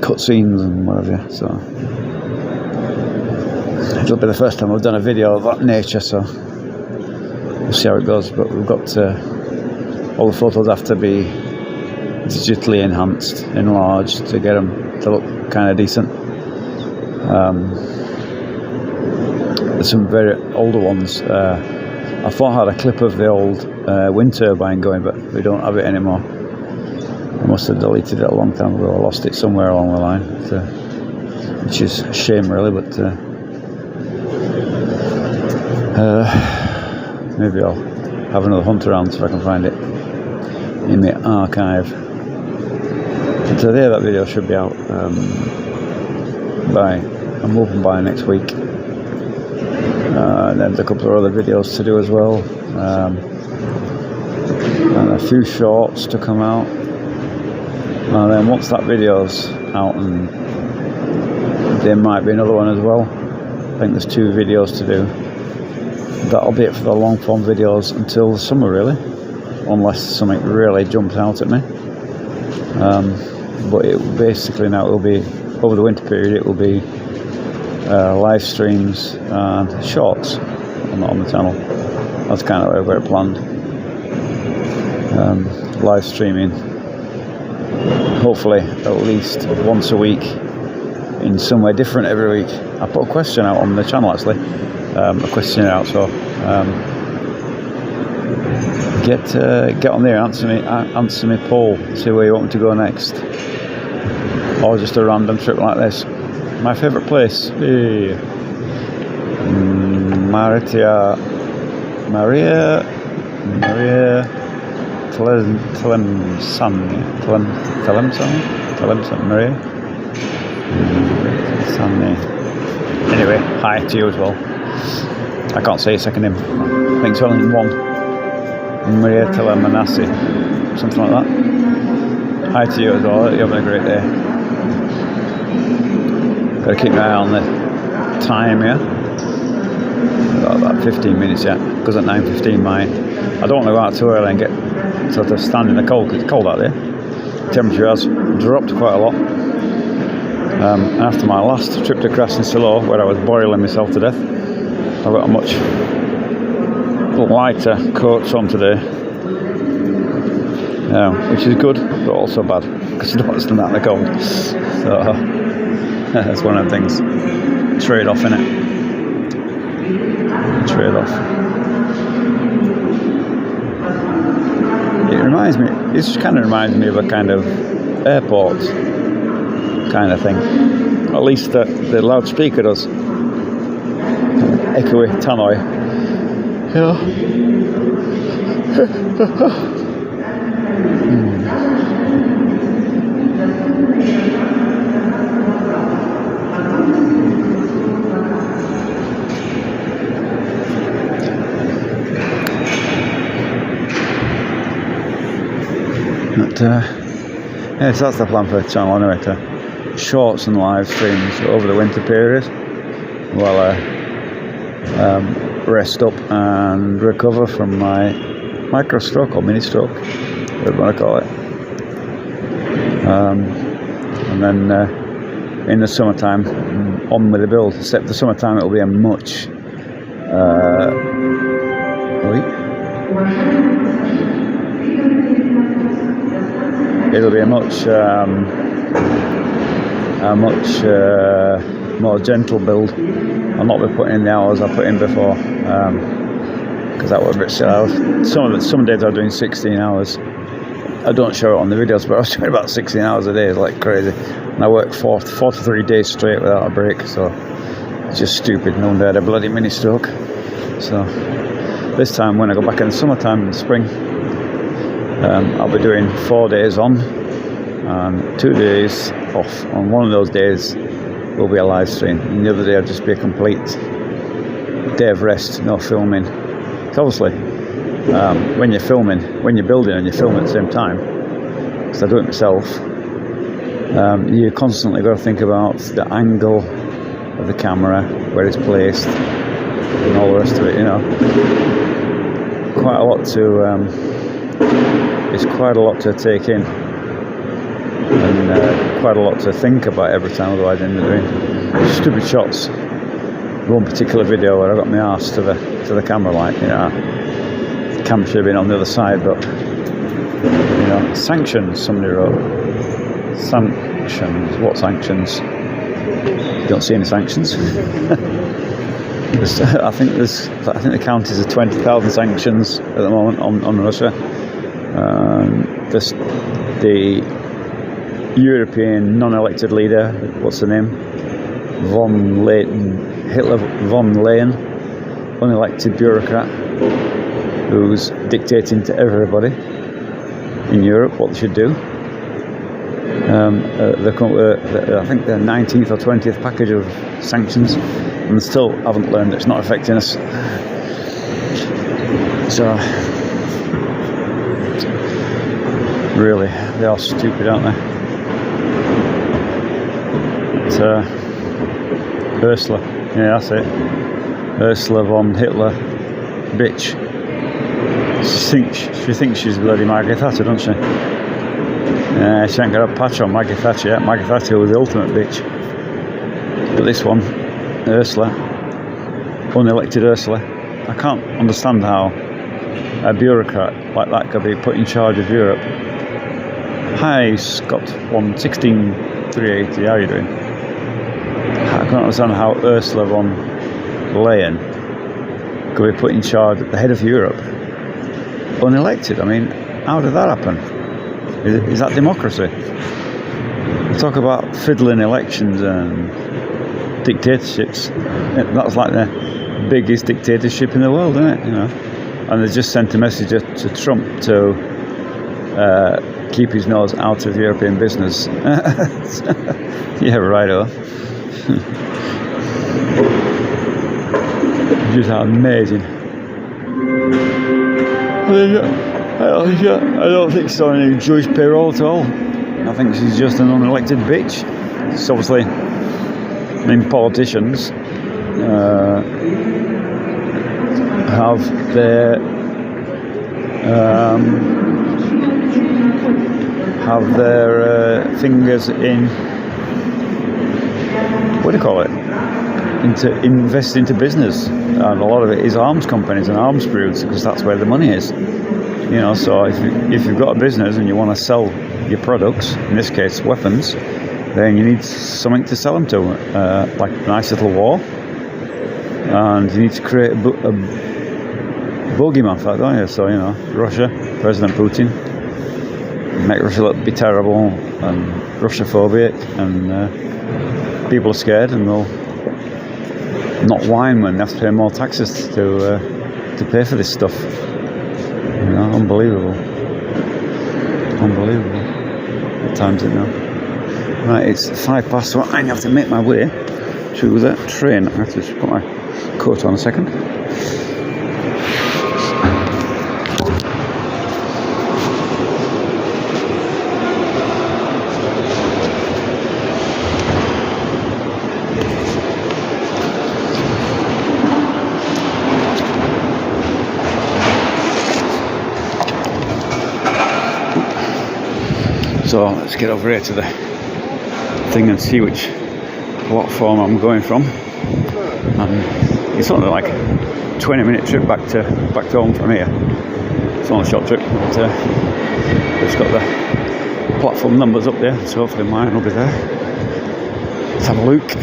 cutscenes and whatever. So it'll be the first time I've done a video of that nature. So we'll see how it goes. But we've got all the photos have to be digitally enhanced, enlarged to get them to look kind of decent. There's some very older ones. I thought I had a clip of the old wind turbine going, but we don't have it anymore. I must have deleted it a long time ago. I lost it somewhere along the line, which is a shame really, but maybe I'll have another hunt around so I can find it in the archive. So there, that video should be out I'm hoping by next week. And there's a couple of other videos to do as well, and a few shorts to come out. And then once that video's out, and there might be another one as well. I think there's 2 videos to do. That'll be it for the long form videos until the summer really, unless something really jumps out at me. But it basically now it will be over the winter period. It will be live streams and shorts on the channel. That's kind of where it planned. Live streaming, hopefully at least once a week in somewhere different every week. I put a question out on the channel actually, a question out, so get on there, answer me poll, see where you want me to go next, or just a random trip like this. My favourite place, Maria Tlemcen, Maria. Anyway, hi to you as well. I can't say a second name. I think it's only one. Maria Telemanasi, something like that. Hi to you as well. You're having a great day. Got to keep my eye on the time here. Got about 15 minutes yet. Because at 9:15 mine. I don't want to go out too early and get sort of stand in the cold, because it's cold out there. Temperature has dropped quite a lot. And after my last trip to Krasny-Selo, where I was boiling myself to death, I've got a much lighter coat on today, which is good, but also bad, because I don't want to stand out in the cold. So that's one of the things. Trade off, innit? Trade off. It kind of reminds me of a kind of airport kind of thing. At least the loudspeaker does. Echoey tannoy. Yeah. But yeah, so that's the plan for the channel anyway, to shorts and live streams over the winter period while I rest up and recover from my micro stroke or mini stroke, whatever you want to call it. And then in the summertime, on with the build. Except the summertime, it'll be a much more gentle build. I'll not be putting in the hours I put in before, because that would be a bit silly. Some days I'm doing 16 hours. I don't show it on the videos, but I was doing about 16 hours a day. It's like crazy. And I work 43 days straight without a break, so it's just stupid. No wonder I had a bloody mini stroke. So this time, when I go back in the summertime in the spring, I'll be doing 4 days on and 2 days off. On one of those days will be a live stream, and the other day will just be a complete day of rest, no filming. It's obviously, when you're building and you're filming at the same time, because I do it myself, you constantly got to think about the angle of the camera, where it's placed, and all the rest of it, you know. It's quite a lot to take in, and quite a lot to think about every time, otherwise I end up doing stupid shots. One particular video where I got my arse to the camera light, you know. The camera should have been on the other side, but you know, sanctions, somebody wrote. Sanctions, what sanctions? You don't see any sanctions. I think the count is 20,000 sanctions at the moment on Russia. The European non-elected leader, what's the name? Hitler von Leyen, unelected bureaucrat who's dictating to everybody in Europe what they should do. They come with, I think, the 19th or 20th package of sanctions, and they still haven't learned it's not affecting us. So, really, they are stupid, aren't they? But, Ursula, yeah, that's it. Ursula von Hitler, bitch. She thinks she's bloody Margaret Thatcher, doesn't she? She ain't got a patch on Maggie Thatcher yet. Maggie Thatcher was the ultimate bitch. But this one, Ursula, unelected Ursula, I can't understand how a bureaucrat like that could be put in charge of Europe. Hi, Scott, 116,380, how are you doing? I can't understand how Ursula von Leyen could be put in charge at the head of Europe. Unelected, I mean, how did that happen? Is that democracy? We talk about fiddling elections and dictatorships. That's like the biggest dictatorship in the world, isn't it? You know, and they just sent a message to Trump to keep his nose out of European business. Yeah, righto. Just amazing. I don't think she's on any Jewish payroll at all. I think she's just an unelected bitch. It's obviously, I mean, politicians have their fingers in, what do you call it? Invest into business, and a lot of it is arms companies and arms brews, because that's where the money is. You know, so if you've got a business and you want to sell your products, in this case weapons, then you need something to sell them to, like a nice little war, and you need to create a bogeyman for that, don't you? So, you know, Russia, President Putin, make Russia look be terrible and Russophobic, and people are scared and they'll not whine when they have to pay more taxes to pay for this stuff. You know, unbelievable. What time is it now? Right, it's 5 past, so I have to make my way to the train. I have to just put my coat on a second. So let's get over here to the thing and see which platform I'm going from. It's only like a 20-minute trip back to home from here. It's only a short trip, but it's got the platform numbers up there, so hopefully mine will be there. Let's have a look.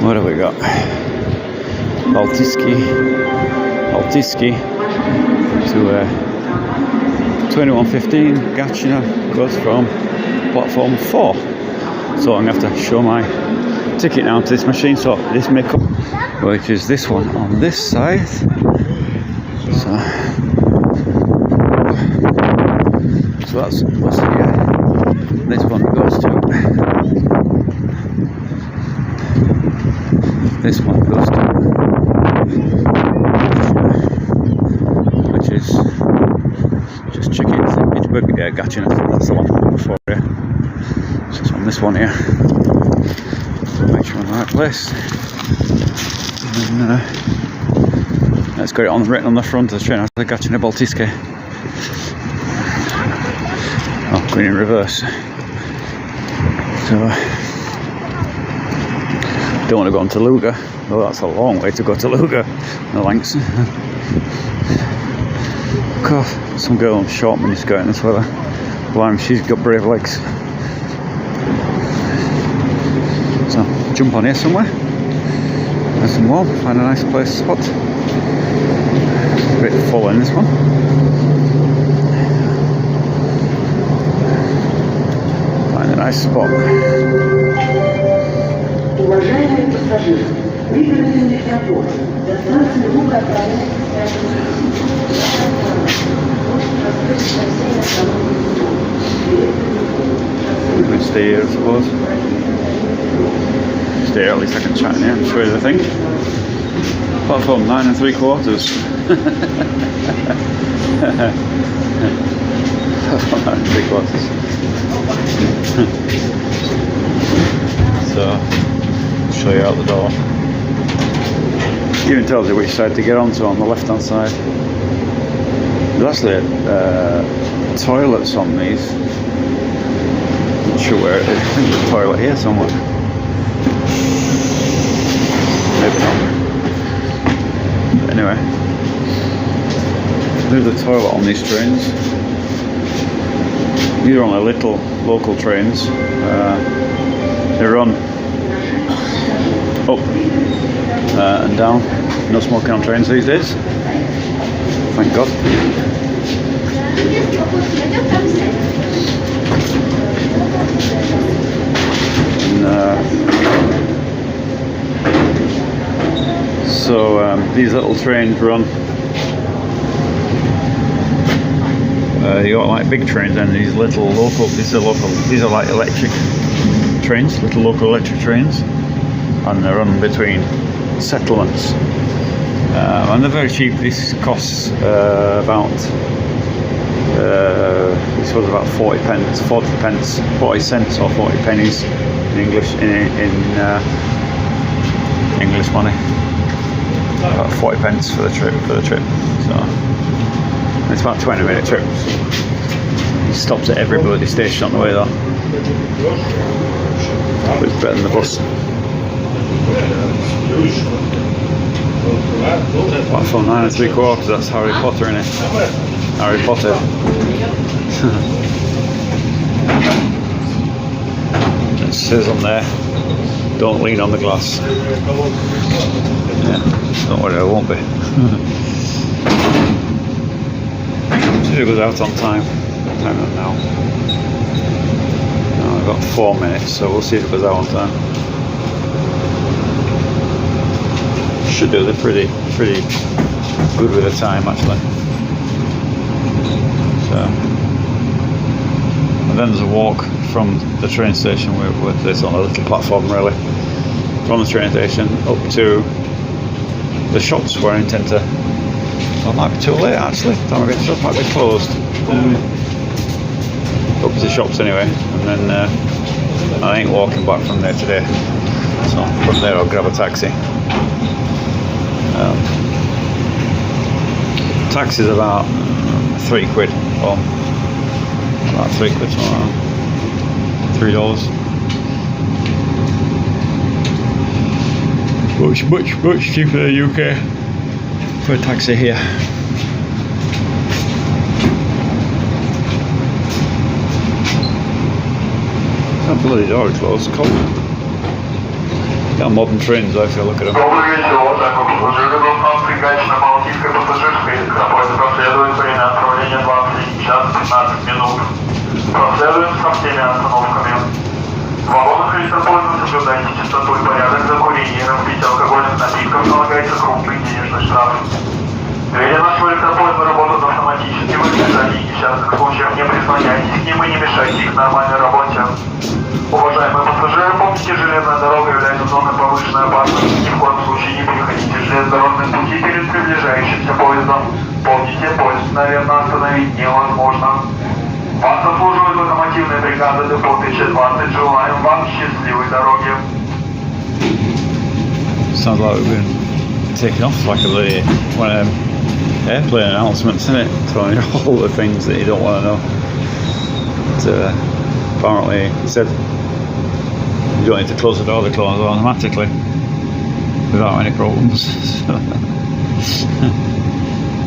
What have we got? Baltiski to 2115 Gachina goes from platform 4. So I'm going to have to show my ticket now to this machine. So this may come, which is this one on this side. So that's what's here. This one goes to. This one goes to. Which is just chickens in Petersburg. Yeah, Gachina. That's the one before here. So it's on this one here. Make sure I'm in the right place. And let's got it on written on the front of the train. Gachina Baltiske. Oh, going in reverse. So don't want to go on to Luga. Oh, that's a long way to go to Luga. No thanks. God, some girl on short miniskirt in this weather. Blimey, she's got brave legs. So, jump on here somewhere. Nice and warm. Find a nice place to spot. A bit full in this one. Find a nice spot. Уважаемые пассажиры, выбранный аэропорт до станции Луга отправляется We can stay here, I suppose. Stay here, at least I can chat in here and show you the thing. Platform 9 3/4. 9 3/4. So, show you out the door. Even tells you which side to get onto on the left hand side. There's actually toilets on these. Not sure where it is. I think there's a toilet here somewhere. Maybe not. But anyway, there's a toilet on these trains. These are only little local trains. They run up and down. No smoking on trains these days. Thank God. And, these little trains run. You got like big trains and these little local. These are like electric trains, little local electric trains, and they run between settlements. And they're very cheap. This costs this was about 40 cents or 40 pennies in English in English money. About 40 pence for the trip. So it's about a 20-minute trip. It stops at every bloody station on the way though. But it's better than the bus. Platform 9 3/4. That's Harry Potter in it. Harry Potter. It says on there, don't lean on the glass. Yeah, don't worry, I won't be. Should have got out on time. What time is it now? No, I've got 4 minutes, so we'll see if it goes out on time. Should do. They're pretty good with the time actually. So, and then there's a walk from the train station with this on a little platform really, from the train station up to the shops where I intend to. Well, it might be too late actually. Time I get the shops might be closed. Up to the shops anyway, and then I ain't walking back from there today. So from there I'll grab a taxi. Taxi's about £3 home. About £3 something like that. $3. Much cheaper than the UK for a taxi here. That bloody door is closed, it's cold. Got modern trains though, if you look at them. Добрый вечер, уважаемые пассажиры. Был вам прикачан на Балтийской пассажирской. Запой проследует время отправления 21 час 15 минут. Проследуем со всеми остановками. В вагонах электропоезда соблюдайте чистоту и порядок за курение. Распитие алкогольных напитков налагается крупный денежный штраф. Двери нашего электропоезда работают автоматически. В избежании несчастных случаев не прислоняйтесь к ним и не мешайте их нормальной работе. Уважаемые пассажиры, помните, железная дорога является зоной повышенной опасности. Ни в коем случае не переходите железнодорожные пути перед приближающимся поездом. Помните, поезд, наверное, остановить невозможно. Вас обслуживают локомотивные бригады депо 1020. Желаем вам счастливой дороги. Sounds like we've been taken off like a bloody one of them airplane announcements, isn't it? Telling you all the things that you don't want to know. But, apparently, he said you don't need to close the door; they close automatically without any problems.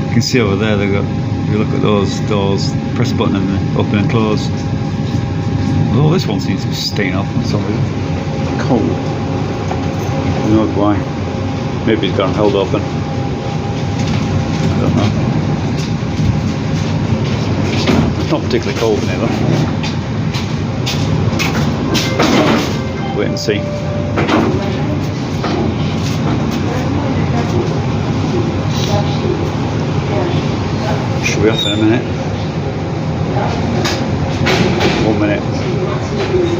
You can see over there they've got. If you look at those doors, press a button and they open and close. Although this one seems to be staying off for some reason. Cold. Who knows why? Maybe it's got them held open. I don't know. It's not particularly cold in here though. Wait and see. Should be off in a minute. 1 minute.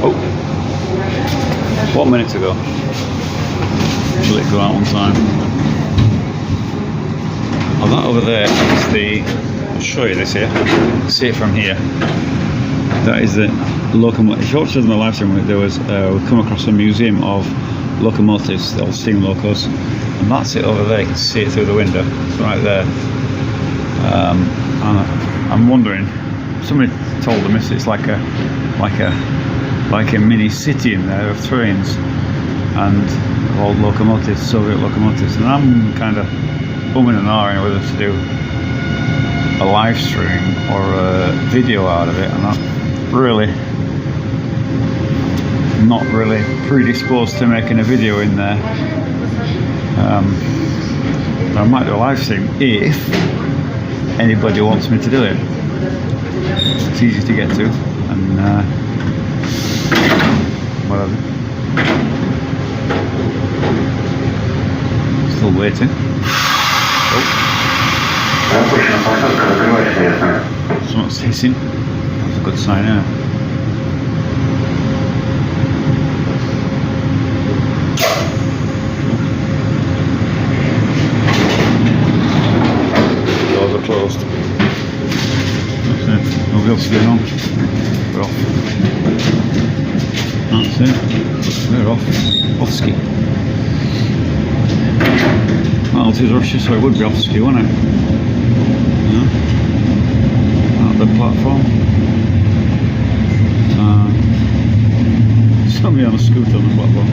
Oh, 1 minute to go. Should it go out on time? Oh, that over there is the. I'll show you this here. See it from here. That is the locomotive. If you watched us on the live stream, there was we come across a museum of locomotives, the old steam locos, and that's it over there. You can see it through the window. It's right there. And I'm wondering. Somebody told them it's like a mini city in there of trains and old locomotives, Soviet locomotives. And I'm kind of umming and ahhing whether to do a live stream or a video out of it. I'm not really predisposed to making a video in there. But I might do a live stream if anybody wants me to do it. It's easy to get to, and whatever. Still waiting. Oh. Someone's hissing. That's a good sign, isn't it? Doors are closed. Nobody else is getting on. We're off. That's it. We're off. Off-ski. Well, it is Russia, so it would be off-ski, wouldn't it? Yeah. At the platform. Somebody on a scooter on the platform.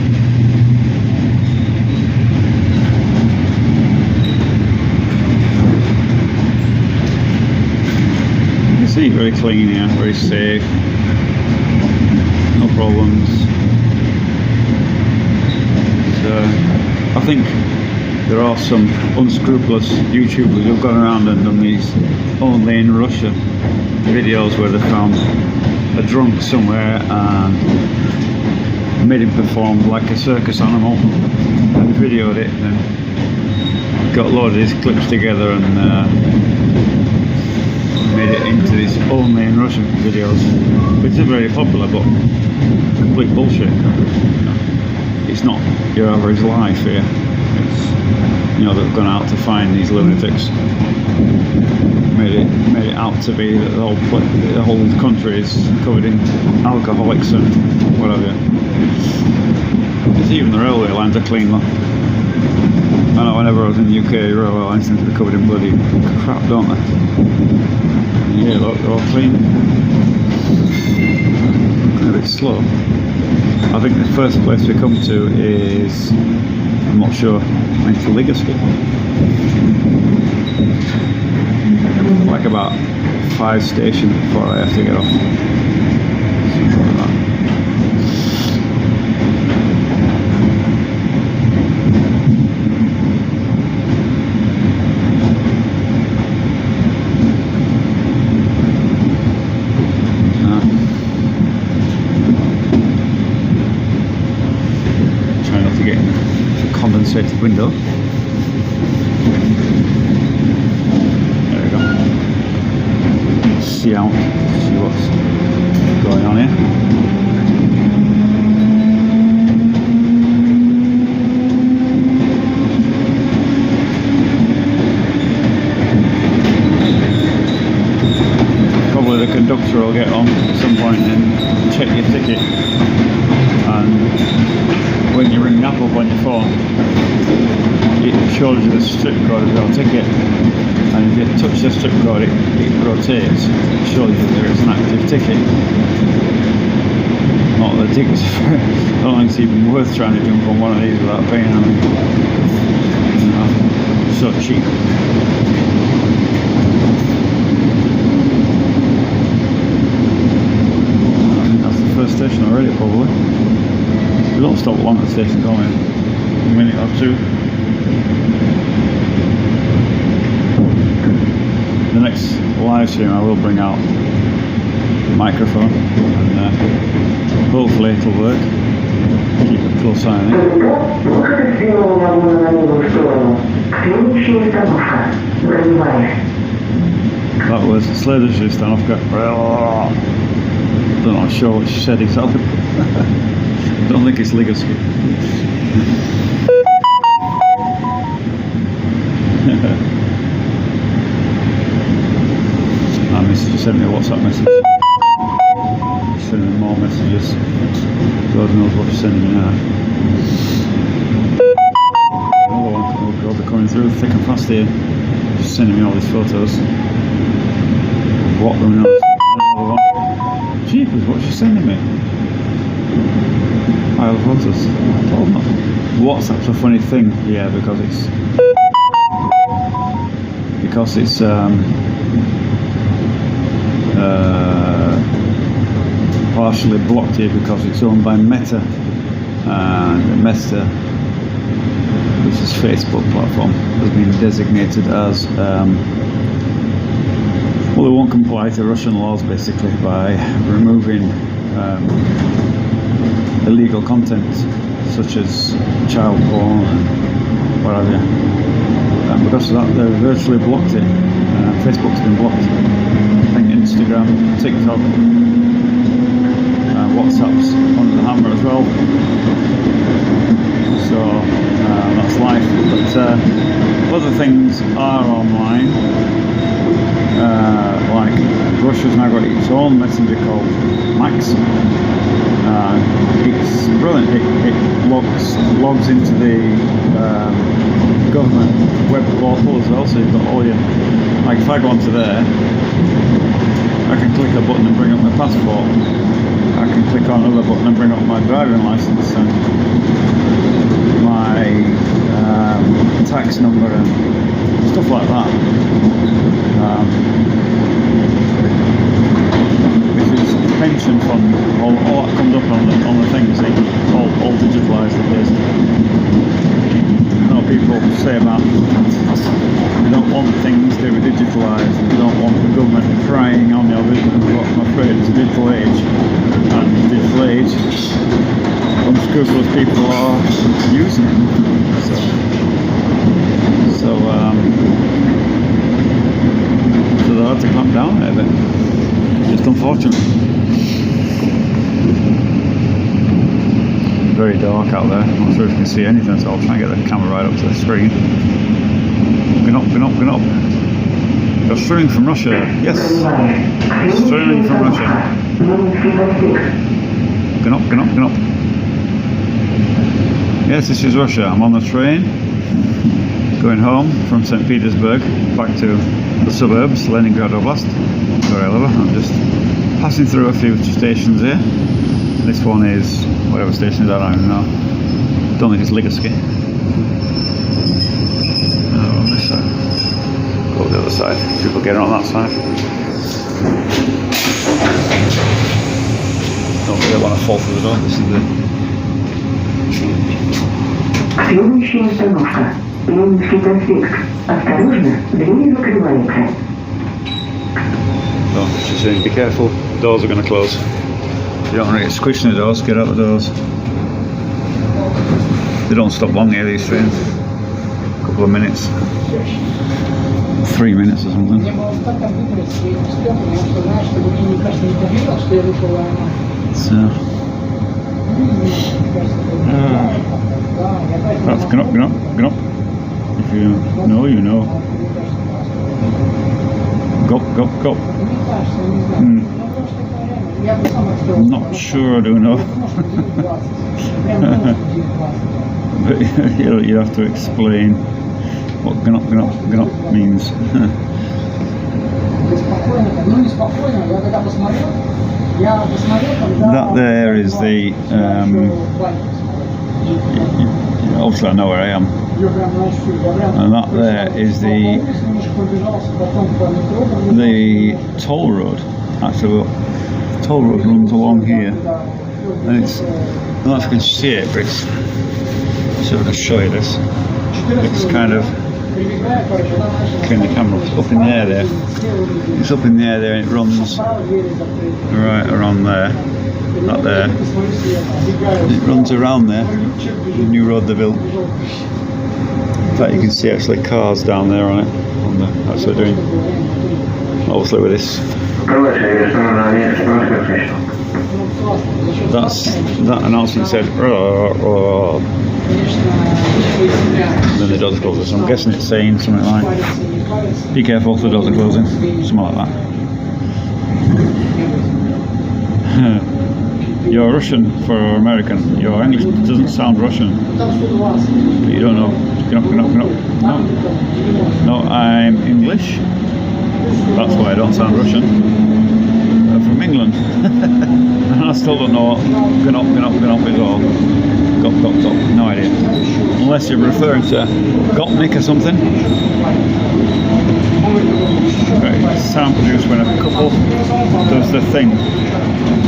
See, very clean here, very safe, no problems. So I think there are some unscrupulous YouTubers who've gone around and done these only in Russia videos where they found a drunk somewhere and made him perform like a circus animal and videoed it, and then got a load of these clips together and made it into these only in Russian videos, which are very popular but complete bullshit. It's not your average life here. It's, you know, they've gone out to find these lunatics, made it out to be that the whole country is covered in alcoholics and whatever. It's even the railway lines are clean. Look. I know whenever I was in the UK, railway lines seem to be covered in bloody crap, don't they? Yeah, look, they're all clean. A bit slow. I think the first place we come to is, I'm not sure, I think it's Ligasky. Like about 5 stations before I have to get off. Something like that. Try not to get in the condensated window. See out, see what's going on here. Probably the conductor will get on at some point and check your ticket, and when you ring up on your phone it shows you the strip code of your ticket, and if you touch the strip code it rotates, it shows you that it's an active ticket. Not the tickets. I don't think it's even worth trying to jump on one of these without paying anything. You know, so cheap. I think that's the first station already, probably. We don't stop long at the station, don't we? A minute or two. The next live stream I will bring out the microphone and hopefully it'll work. Keep a close eye on it. That was следующая остановка. I'm not sure what she said exactly. I don't think it's Ligasky. She sent me a WhatsApp message. She's sending me more messages. God knows what she's sending me now. Another one. Oh God, they're coming through thick and fast here. She's sending me all these photos. What them knows. Another one. Jeepers, what's she sending me? Pile of photos. Oh, no. WhatsApp's a funny thing, yeah, because it's partially blocked here because it's owned by Meta, and Meta, which is Facebook platform, has been designated as well, they won't comply to Russian laws basically by removing illegal content such as child porn and whatever. And because of that, they've virtually blocked it. Facebook's been blocked. I think Instagram, TikTok, WhatsApp's under the hammer as well. So that's life. But other things are online. Like Russia's now got its own messenger called Max. It's brilliant. It logs into the government web portal as well, so you've got all your, like if I go onto there, I can click a button and bring up my passport. I can click on another button and bring up my driving license and my tax number and stuff like that. Which is pension fund, all that comes up on the things, all digitalised these days. I know people say about we don't want things to be digitalised, and we don't want the government prying on your business. What I'm afraid is a digital age, and digital age, unscrupulous people are using it. So they'll have to clamp down a bit. Just unfortunate. Very dark out there. I'm not sure if you can see anything, so I'll try and get the camera right up to the screen. Going up, going up, going up. You're streaming from Russia. Yes. Streaming from Russia. Going up, going up, going up. Yes, this is Russia. I'm on the train going home from St. Petersburg back to the suburbs, Leningrad Oblast, where I live. I'm just passing through a few stations here. This one is whatever station is that, I don't know. Don't think it's Ligorsky. No, on this side. Go to the other side. People getting on that side. Don't really want to fall through the door. This is the. Следующая остановка. Ленинский проспект. Осторожно, дверь закрывается. So, she's saying, be careful, doors are going to close. You don't want to get squished in the doors, get out the doors. They don't stop long here, these trains. A couple of minutes. 3 minutes or something. So. That's going up, going up, going up. If you know, you know. Go, go, go. I'm not sure I do know. But you have to explain what going up means. That there is the obviously I know where I am, and that there is the toll road. Actually, the toll road runs along here, and it's, I don't know if you can see it, but it's, so I'm going to show you this. It's kind of, okay, the camera, it's up in the air there. It's up in the air there, and it runs right around there, not there. It runs around there, the new road they built. In fact, you can see actually cars down there on it, that's what they're doing. Obviously with this. That announcement said, then the doors are closing. So I'm guessing it's saying something like, be careful, the doors are closing. Something like that. You're Russian for American. Your English doesn't sound Russian. But you don't know. No, I'm English. That's why I don't sound Russian. I'm from England. And I still don't know what going up is all. Got. No idea. Unless you're referring to Gopnik or something. Right, sound produced when a couple does the thing.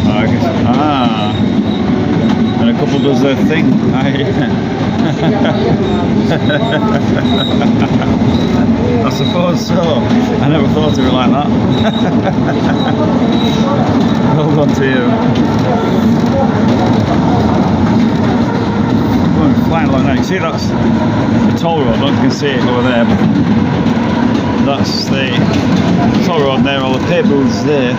I guess. And a couple does their thing. I suppose so. I never thought of it like that. Well done to you. Going flying along now. You see that's the toll road. I don't know if you can see it over there, but that's the toll road there. All the pay booths there.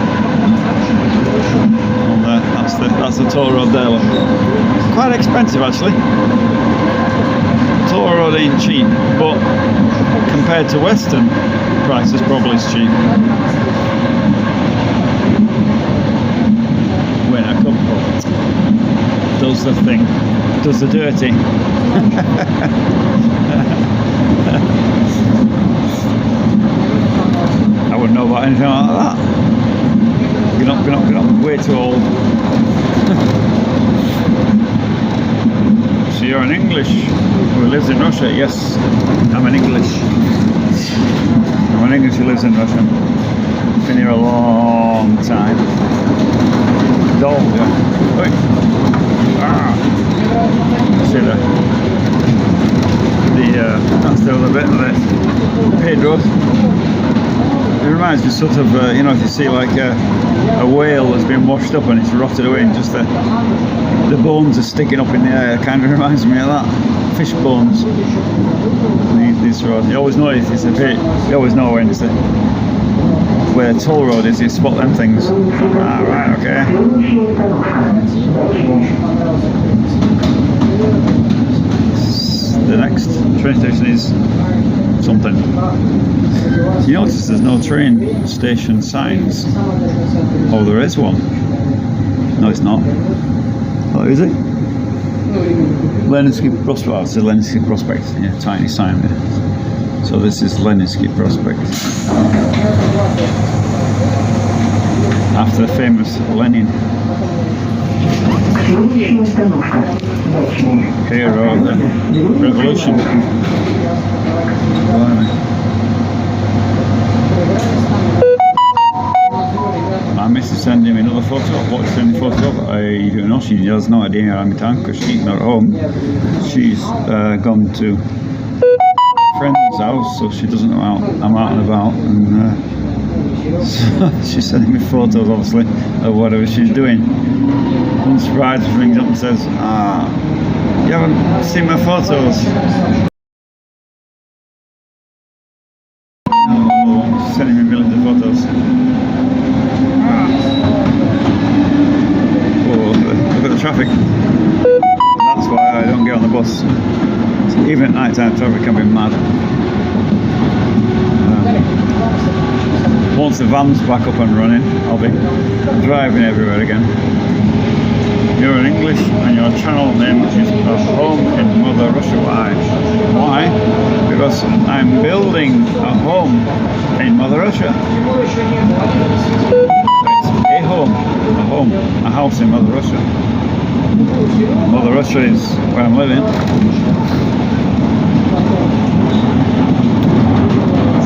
That's the toll road there. Look. Quite expensive actually. Toll road ain't cheap, but compared to Western prices, probably it's cheap. When a couple does the thing, does the dirty. I wouldn't know about anything like that. Get up, way too old. So you're an English who lives in Russia? Yes, I'm an English. I'm an English who lives in Russia. Been here a long time. Dog, yeah. Wait. See there. that's the other bit of the paved road. It reminds me sort of, you know, if you see like a whale that's been washed up and it's rotted away and just the bones are sticking up in the air, kind of reminds me of that. Fish bones. This road, you always know if it's a bit, you always know when it's where the toll road is, you spot them things. Ah, right, okay. The next train station is something. You notice there's no train station signs. Oh, there is one. No, it's not. Oh, is it? Leninsky Prospect. It's a Leninsky Prospect. Yeah, tiny sign there. So this is Leninsky Prospect. After the famous Lenin. Hero of the revolution. My missus sending me another photo. What's in the photo? I don't know. She has no idea I'm in town because she's not home. She's gone to a friend's house, so she doesn't know I'm out and about. And so she's sending me photos, obviously, of whatever she's doing. Unsurprised, rings up and says, you haven't seen my photos. She's sending me millions of photos. Oh, look at the traffic. That's why I don't get on the bus. Even at night time, traffic can be mad. Once the van's back up and running, I'll be driving everywhere again. You're in English and your channel name is A Home in Mother Russia. Why? Why? Because I'm building a home in Mother Russia. It's a house in Mother Russia. Mother Russia is where I'm living.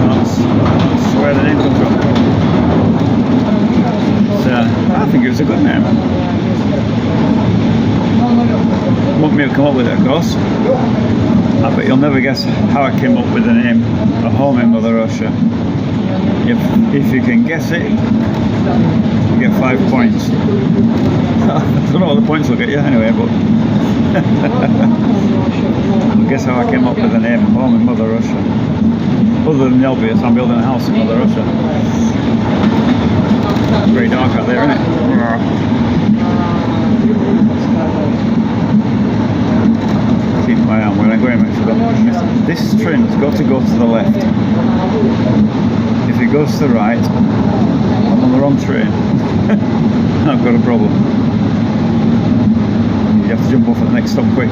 That's where the name comes from. So, I think it was a good name. Want me to come up with it, of course. I bet you'll never guess how I came up with the name A Home in Mother Russia. If you can guess it, you get 5 points. I don't know what the points will get you anyway, but guess how I came up with the name Home in Mother Russia. Other than the obvious, I'm building a house in Mother Russia. It's very dark out there, isn't it? Keep my arm when I go in. This train has got to go to the left. If it goes to the right, I'm on the wrong train. I've got a problem. You have to jump off at the next stop quick.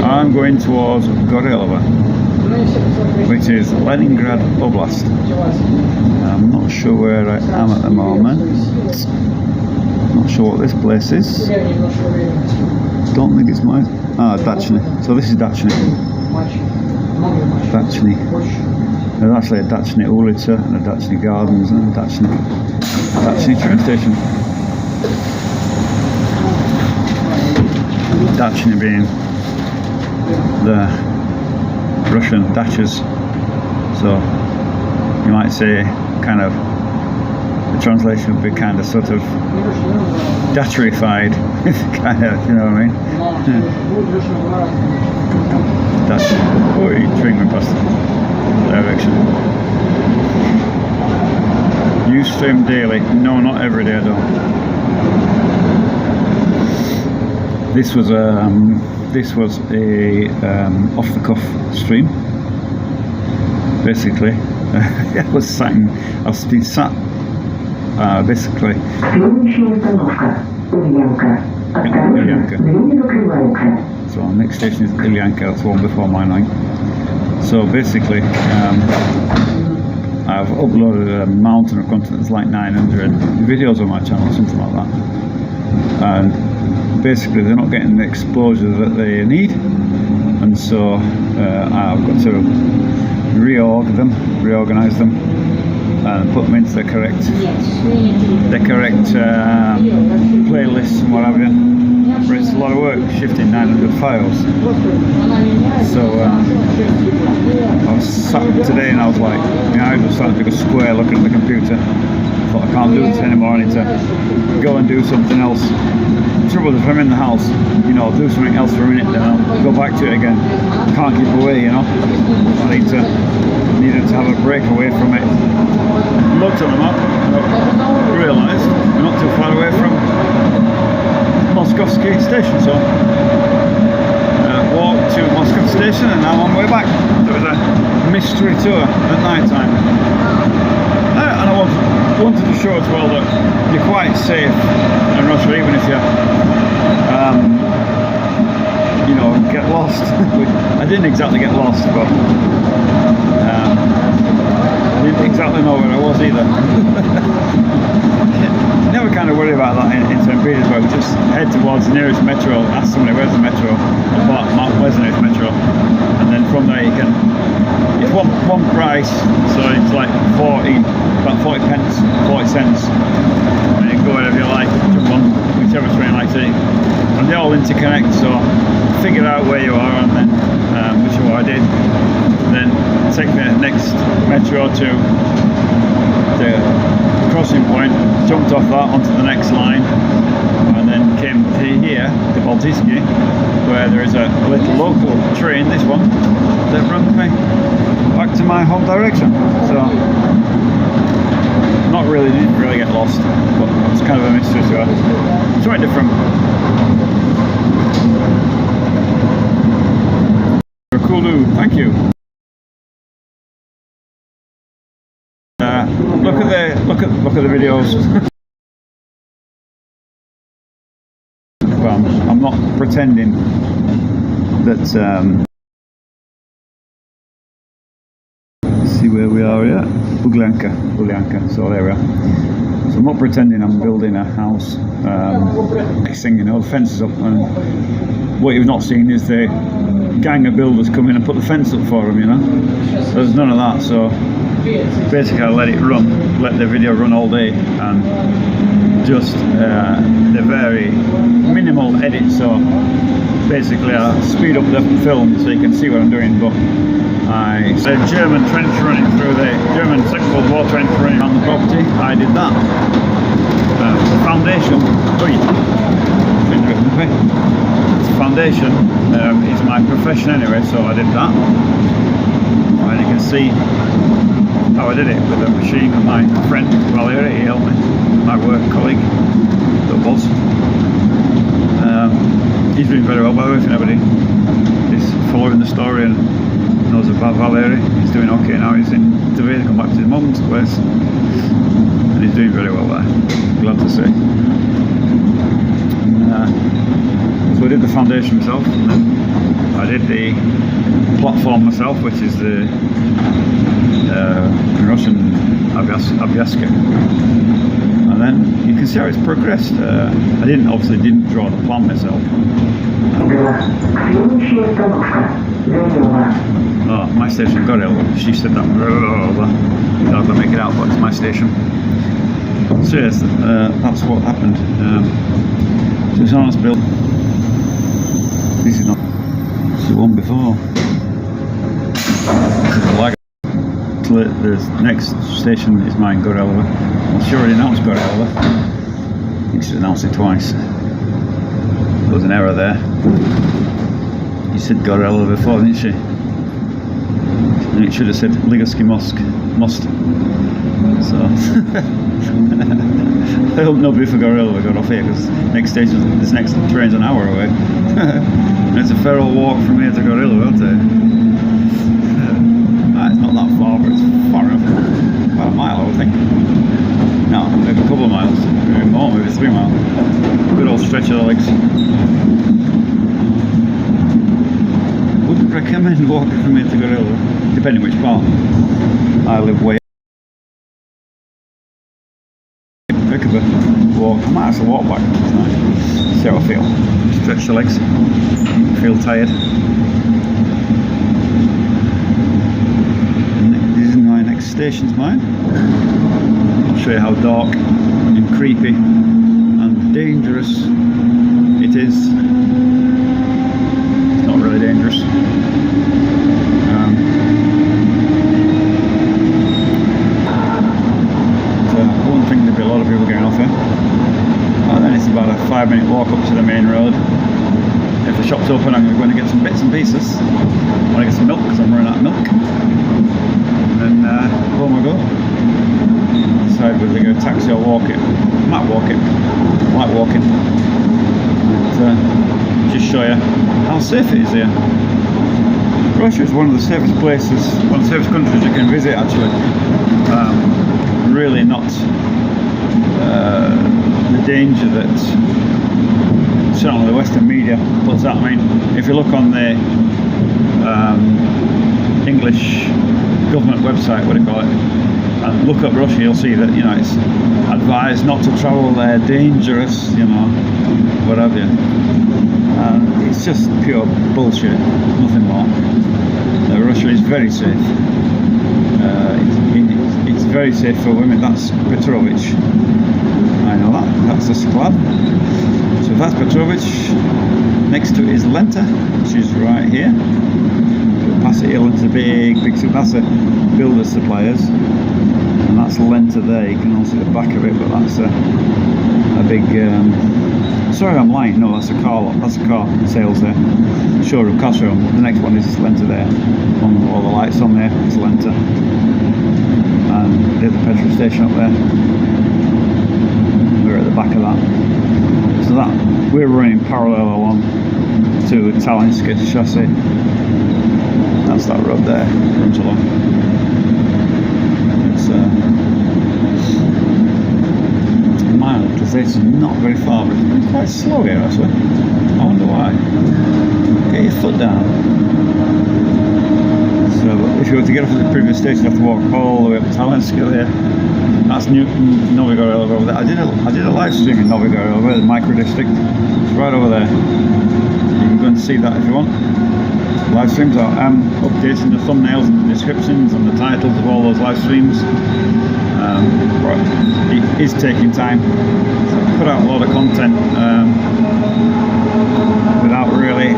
I'm going towards Gorylova, which is Leningrad Oblast. I'm not sure where I am at the moment. Not sure what this place is. Don't think it's mine. Dachny. So this is Dachny. Dachny. There's actually a Dachny Ulica and a Dachny Gardens and a Dachny train station. Dachny being the Russian dachas. So you might say kind of the translation would be kind of sort of Dacherified, kind of, you know what I mean? That's what you train went past direction. You stream daily? No, not every day though. This was a off the cuff stream. Basically, I was been sat basically. Ilyanka. So our next station is Ilyanka, that's one before my line. So basically, I've uploaded a mountain of content that's like 900 videos on my channel, something like that. And basically they're not getting the exposure that they need, and so I've got to reorganize them and put them into the correct playlists and what have you. But it's a lot of work shifting 900 files. So I was sat today and I was like, my eyes were starting to go square looking at the computer. I thought I can't do this anymore, I need to go and do something else. The trouble is if I'm in the house, you know, I'll do something else for a minute, then I'll go back to it again. Can't keep away, you know. I needed to have a break away from it. Looked on the map and realised we're not too far away from Moskovsky station, so walked to Moscow station and now I'm on my way back. There was a mystery tour at night time. And I wanted to show as well that you're quite safe in Russia, even if you know, get lost. I didn't exactly get lost, but I didn't exactly know where I was either. Never kind of worry about that in St. Petersburg. Just head towards the nearest metro, ask somebody where's the metro, where's the nearest metro, and then from there you can, it's one price, so it's like about 40 pence, 40 cents, and you can go wherever you like, jump on whichever train I take, and they all interconnect, so figure out where you are, and then, which is what I did, then take the next metro to the crossing point, jumped off that onto the next line, and then came to here, to Baltisky, where there is a little local train, this one, that runs me back to my home direction. So, didn't really get lost, but it's kind of a mystery to her. Something different. Cool, thank you. Look at the videos. I'm not pretending that. See where we are yet? Ulyanka. So there we are. So I'm not pretending I'm building a house. Next thing you know, the fence is up, and what you've not seen is the gang of builders come in and put the fence up for them. You know, so there's none of that. So basically, I let the video run all day, and just the very minimal edit. So basically, I speed up the film so you can see what I'm doing, but. The German trench running through the German Second World War trench running around the property, I did that. The foundation, foundation is my profession anyway, so I did that. And you can see how I did it with a machine, and my friend Valerie, he helped me, my work colleague, that was. He's doing very well, by the way, if anybody is following the story and knows about Valerie. He's doing okay now. He's in Tver, come back to his mum's place, and he's doing very well there. Glad to say. So I did the foundation myself, and then I did the platform myself, which is the Russian Abyaska. And then you can see how it's progressed. I obviously didn't draw the plan myself. Oh, my station, Gorilla. She said that. I don't make it out, but it's my station. So yes, that's what happened. So it's on built. This is not. It's the one before. The next station is mine, Gorilla. Well, she already announced Gorilla. I think she's announced it twice. There was an error there. You said Gorilla before, didn't she? And it should have said Ligovsky Most. So I hope nobody for Gorilla got off here, because next station, this next train's an hour away. And it's a feral walk from here to Gorilla, won't it? It's not that far, but it's far enough. About a mile, I would think. No, maybe a couple of miles. Maybe more, maybe 3 miles. Good old stretch of the legs. Wouldn't recommend walking from here to Gorilla, depending which part. I live way. Heck of a walk. I might have to walk back. It's nice. See how I feel. Stretch the legs. Feel tired. This is my next station's mine. I'll show you how dark and creepy and dangerous it is. It's not really dangerous. One thing, there'll be a lot of people getting off here. And then it's about a 5-minute walk up to the main road. If the shop's open, I'm going to get some bits and pieces. I want to get some milk because I'm running out of milk. And then home I go. Decide whether to go taxi or walk it. Might walk it. Might walk it. But, just show you how safe it is here. Russia is one of the safest places, one of the safest countries you can visit actually. Really not the danger that certainly the Western media puts out. I mean, if you look on the English government website, what do you call it, and look up Russia, you'll see that, you know, it's advised not to travel there, dangerous, you know, what have you. It's just pure bullshit, nothing more. Russia is very safe. It's very safe for women. That's Petrovich. I know that. That's the squad. So that's Petrovich. Next to it is Lenta, which is right here. We'll pass it here into big. That's a builder suppliers, and that's Lenta there. You can also see the back of it, but that's a big. Sorry, I'm lying. No, that's a car lot. That's a car sales there. Showroom, car showroom. The next one is Lenta there. On all the lights on there is Lenta. And there's the petrol station up there. We're at the back of that. So that we're running parallel along to Tallinska chassis. That's that road there. Runs along. It's mild because it's not very far, but it's quite slow here actually. I wonder why. Get your foot down. So if you were to get off at the previous station, you have to walk all the way up to Tallinska there. That's Novigorod over there. I did a live stream in Novigorod over there, the micro district. It's right over there. You can go and see that if you want. Live streams are updating the thumbnails and the descriptions and the titles of all those live streams. But it is taking time. So I put out a lot of content without really.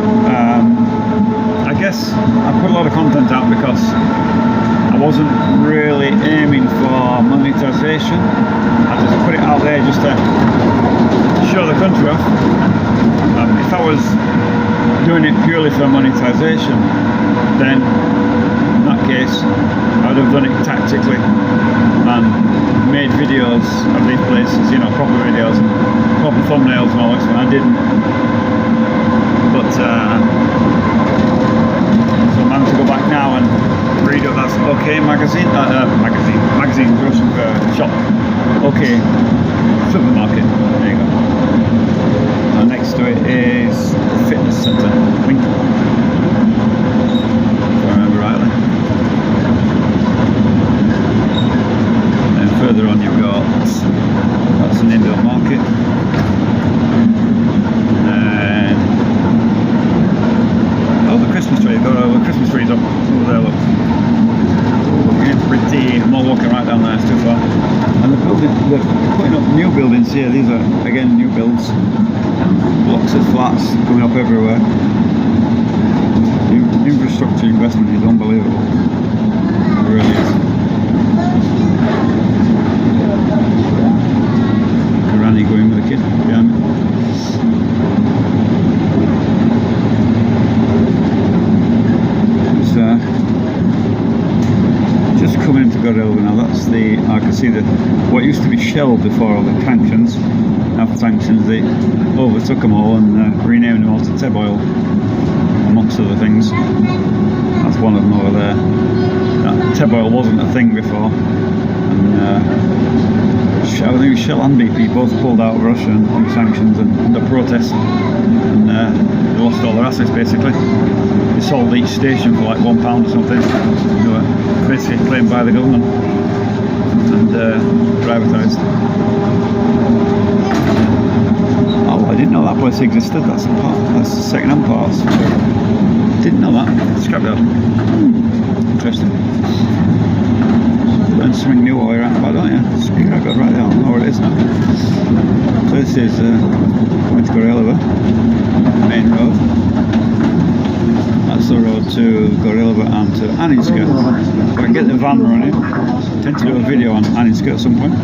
I guess I put a lot of content out because I wasn't really aiming for monetization. I just put it out there just to show the country off. If I was doing it purely for monetization, then in that case I would have done it tactically and made videos of these places, you know, proper videos and proper thumbnails and all that stuff. I didn't. But so I'm having to go back now and read up that OK magazine, Russian shop, OK supermarket. There you go. And next to it is the fitness centre, Wink. If I remember rightly. And then further on you've got that's an indoor market. And oh, the Christmas tree. The Christmas tree's up over there. Look. I'm not walking right down there, it's too far. And they're putting up new buildings here. These are again new builds, blocks of flats coming up everywhere. The infrastructure investment is unbelievable. It really is. Granny going with a kid behind me. Just coming into Gorelva now. That's the, I can see what used to be Shell before all the sanctions. After sanctions they overtook them all and renamed them all to Teb Oil, amongst other things. That's one of them over there. That Teb Oil wasn't a thing before, and I think Shell and BP both pulled out of Russia under sanctions and under protest, and they lost all their assets basically. They sold each station for like £1 or something. They were basically claimed by the government and privatised. Oh, I didn't know that place existed. That's second-hand parts. Didn't know that. Scrapyard. Interesting. learn something new while you're out and about, don't you? Speaking of, I got right there, I don't know where it is now. So this is going to Gorelova, main road. That's the road to Gorelova and to Aninska. So I can get the van running. I tend to do a video on Aninska at some point.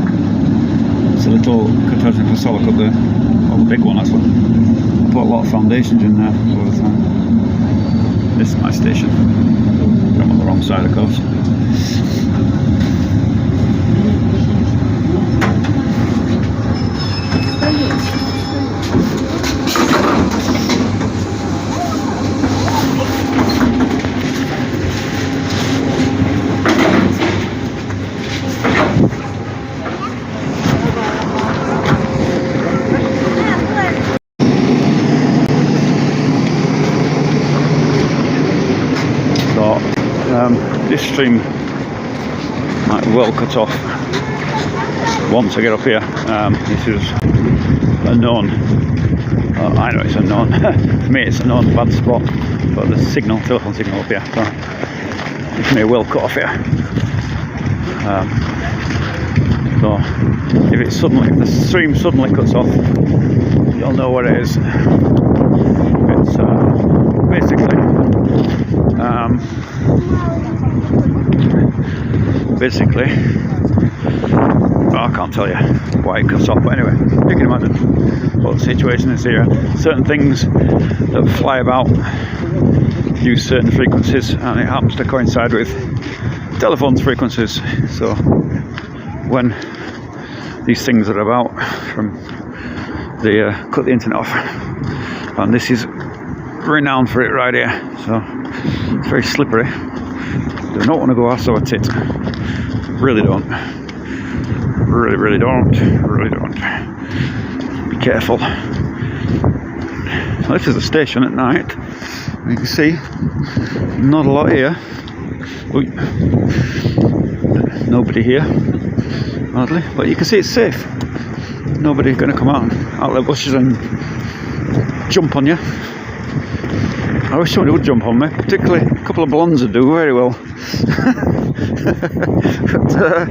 It's a little cottage poselek up there. Well, the big one actually. I put a lot of foundations in there over the time. This is my station. I'm on the wrong side of course. This stream might well cut off once I get up here. This is a known, I know it's a known, for me it's a known bad spot, but there's a telephone signal up here, so it may well cut off here. So if the stream suddenly cuts off, you'll know what it is. It's basically, I can't tell you why it cuts off, but anyway, you can imagine what the situation is here. Certain things that fly about use certain frequencies, and it happens to coincide with telephone's frequencies. So when these things are about, they cut the internet off, and this is renowned for it right here. So it's very slippery. Do not want to go ass over tit. Really don't. Really don't. Be careful. So this is the station at night. You can see not a lot here. Ooh. Nobody here, hardly. But you can see it's safe. Nobody's going to come out of the bushes and jump on you. I wish somebody would jump on me, particularly a couple of blondes would do very well. But,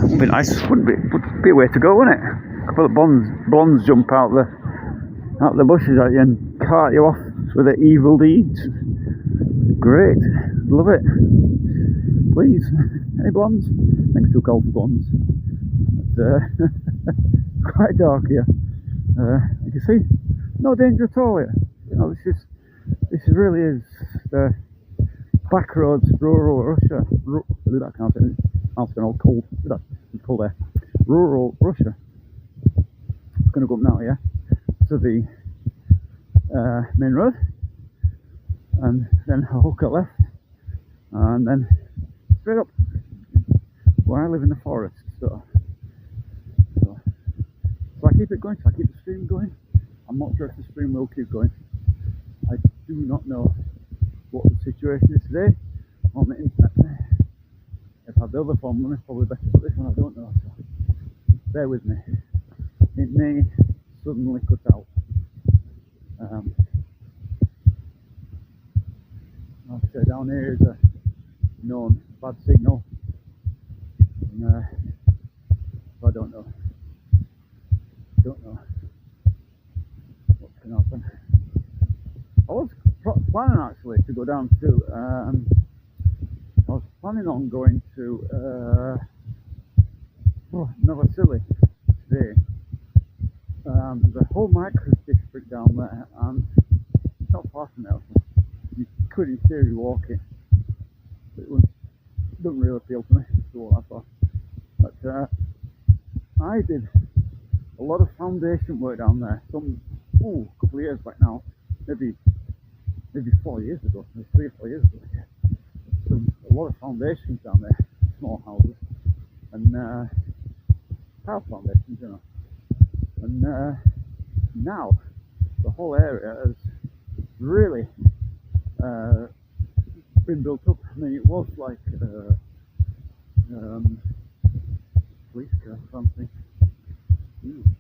would be nice, would be a way to go, wouldn't it? A couple of blondes jump out the bushes at you and cart you off with their evil deeds. Great, love it. Please, any blondes? I think it's too cold for blondes. But, it's quite dark here. You can see, no danger at all here. You know, this really is the backroads, rural Russia. I can't say it. It's been all cold. It's cold there. Rural Russia. It's going to go up now, yeah, to the main road, and then a hook left, and then straight up. Where I live in the forest, so I keep it going. So I keep the stream going. I'm not sure if the stream will keep going. I do not know what the situation is today on the internet. If I had the other phone running, probably better, but this one I don't know. So bear with me. It may suddenly cut out. Like I say, down here is a known bad signal. And, I don't know. What's going to happen. I was planning actually to go down to, I was planning on going to Novosili today. There's a whole micro district down there, and it's not far from there. You could in theory walk it, but it doesn't really appeal to me to walk that far. But I did a lot of foundation work down there a couple of years back now, maybe 4 years ago, maybe 3 or 4 years ago. A lot of foundations down there, small houses, and house foundations, you know. And now the whole area has really been built up. I mean, it was like police car or something.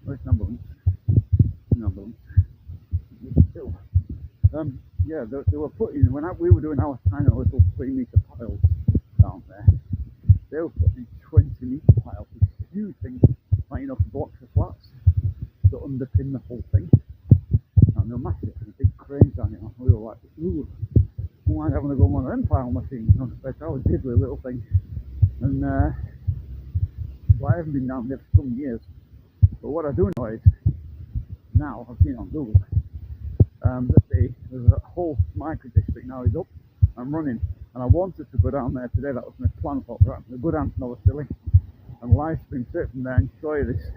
Where's an ambulance? An ambulance. Still. yeah, they were putting, we were doing our tiny little 3-metre piles down there, they were putting 20-metre piles, huge things, like, you know, blocks of flats to underpin the whole thing. And they're massive, and big cranes on it. And we were like, ooh, why having to go on one of them pile machines? And I was did with a little thing. And well, I haven't been down there for some years. But what I do know is, now, I've seen it on Google, that there's a whole micro district now is up and running. And I wanted to go down there today, that was my plan for it. I'll go down to Novosilly and live stream straight from there and show you this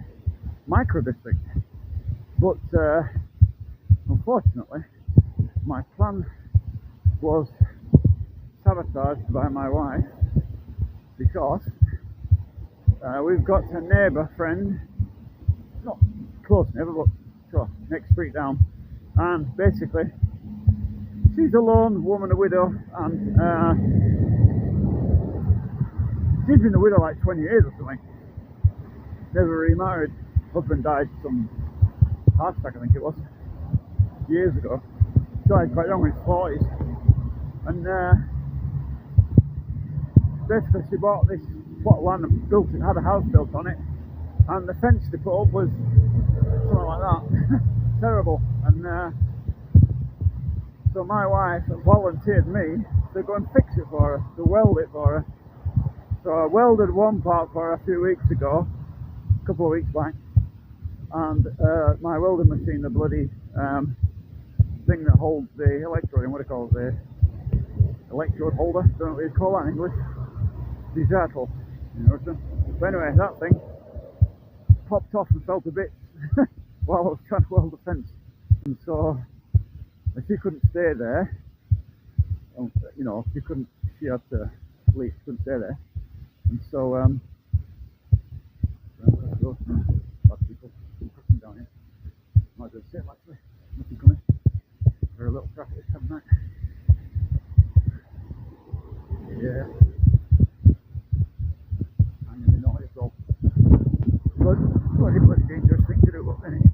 micro district. But unfortunately, my plan was sabotaged by my wife because we've got a neighbour friend, not close neighbour, but sure, next street down, and basically she's a lone woman, a widow, and she's been a widow like 20 years or something, never remarried. Husband died some heart attack, I think it was, years ago. Died quite young, in his 40s. And basically she bought this plot of land and built it, had a house built on it, and the fence they put up was something like that. Terrible. And so my wife volunteered me to go and fix it for her, to weld it for her. So I welded one part for her a few weeks ago, a couple of weeks back. And my welding machine, the bloody thing that holds the electrode in, what do you call it, the electrode holder, don't know what you call that in English, desertal, you know. But anyway, that thing popped off and fell to bits while I was trying to weld the fence. And so she couldn't stay there, you know, she had to leave, she couldn't stay there. And so down here. Might go sit actually. Nothing coming. Very little traffic this time of night. Yeah. I'm gonna be naughty as well. Bloody dangerous thing to do, but anyway.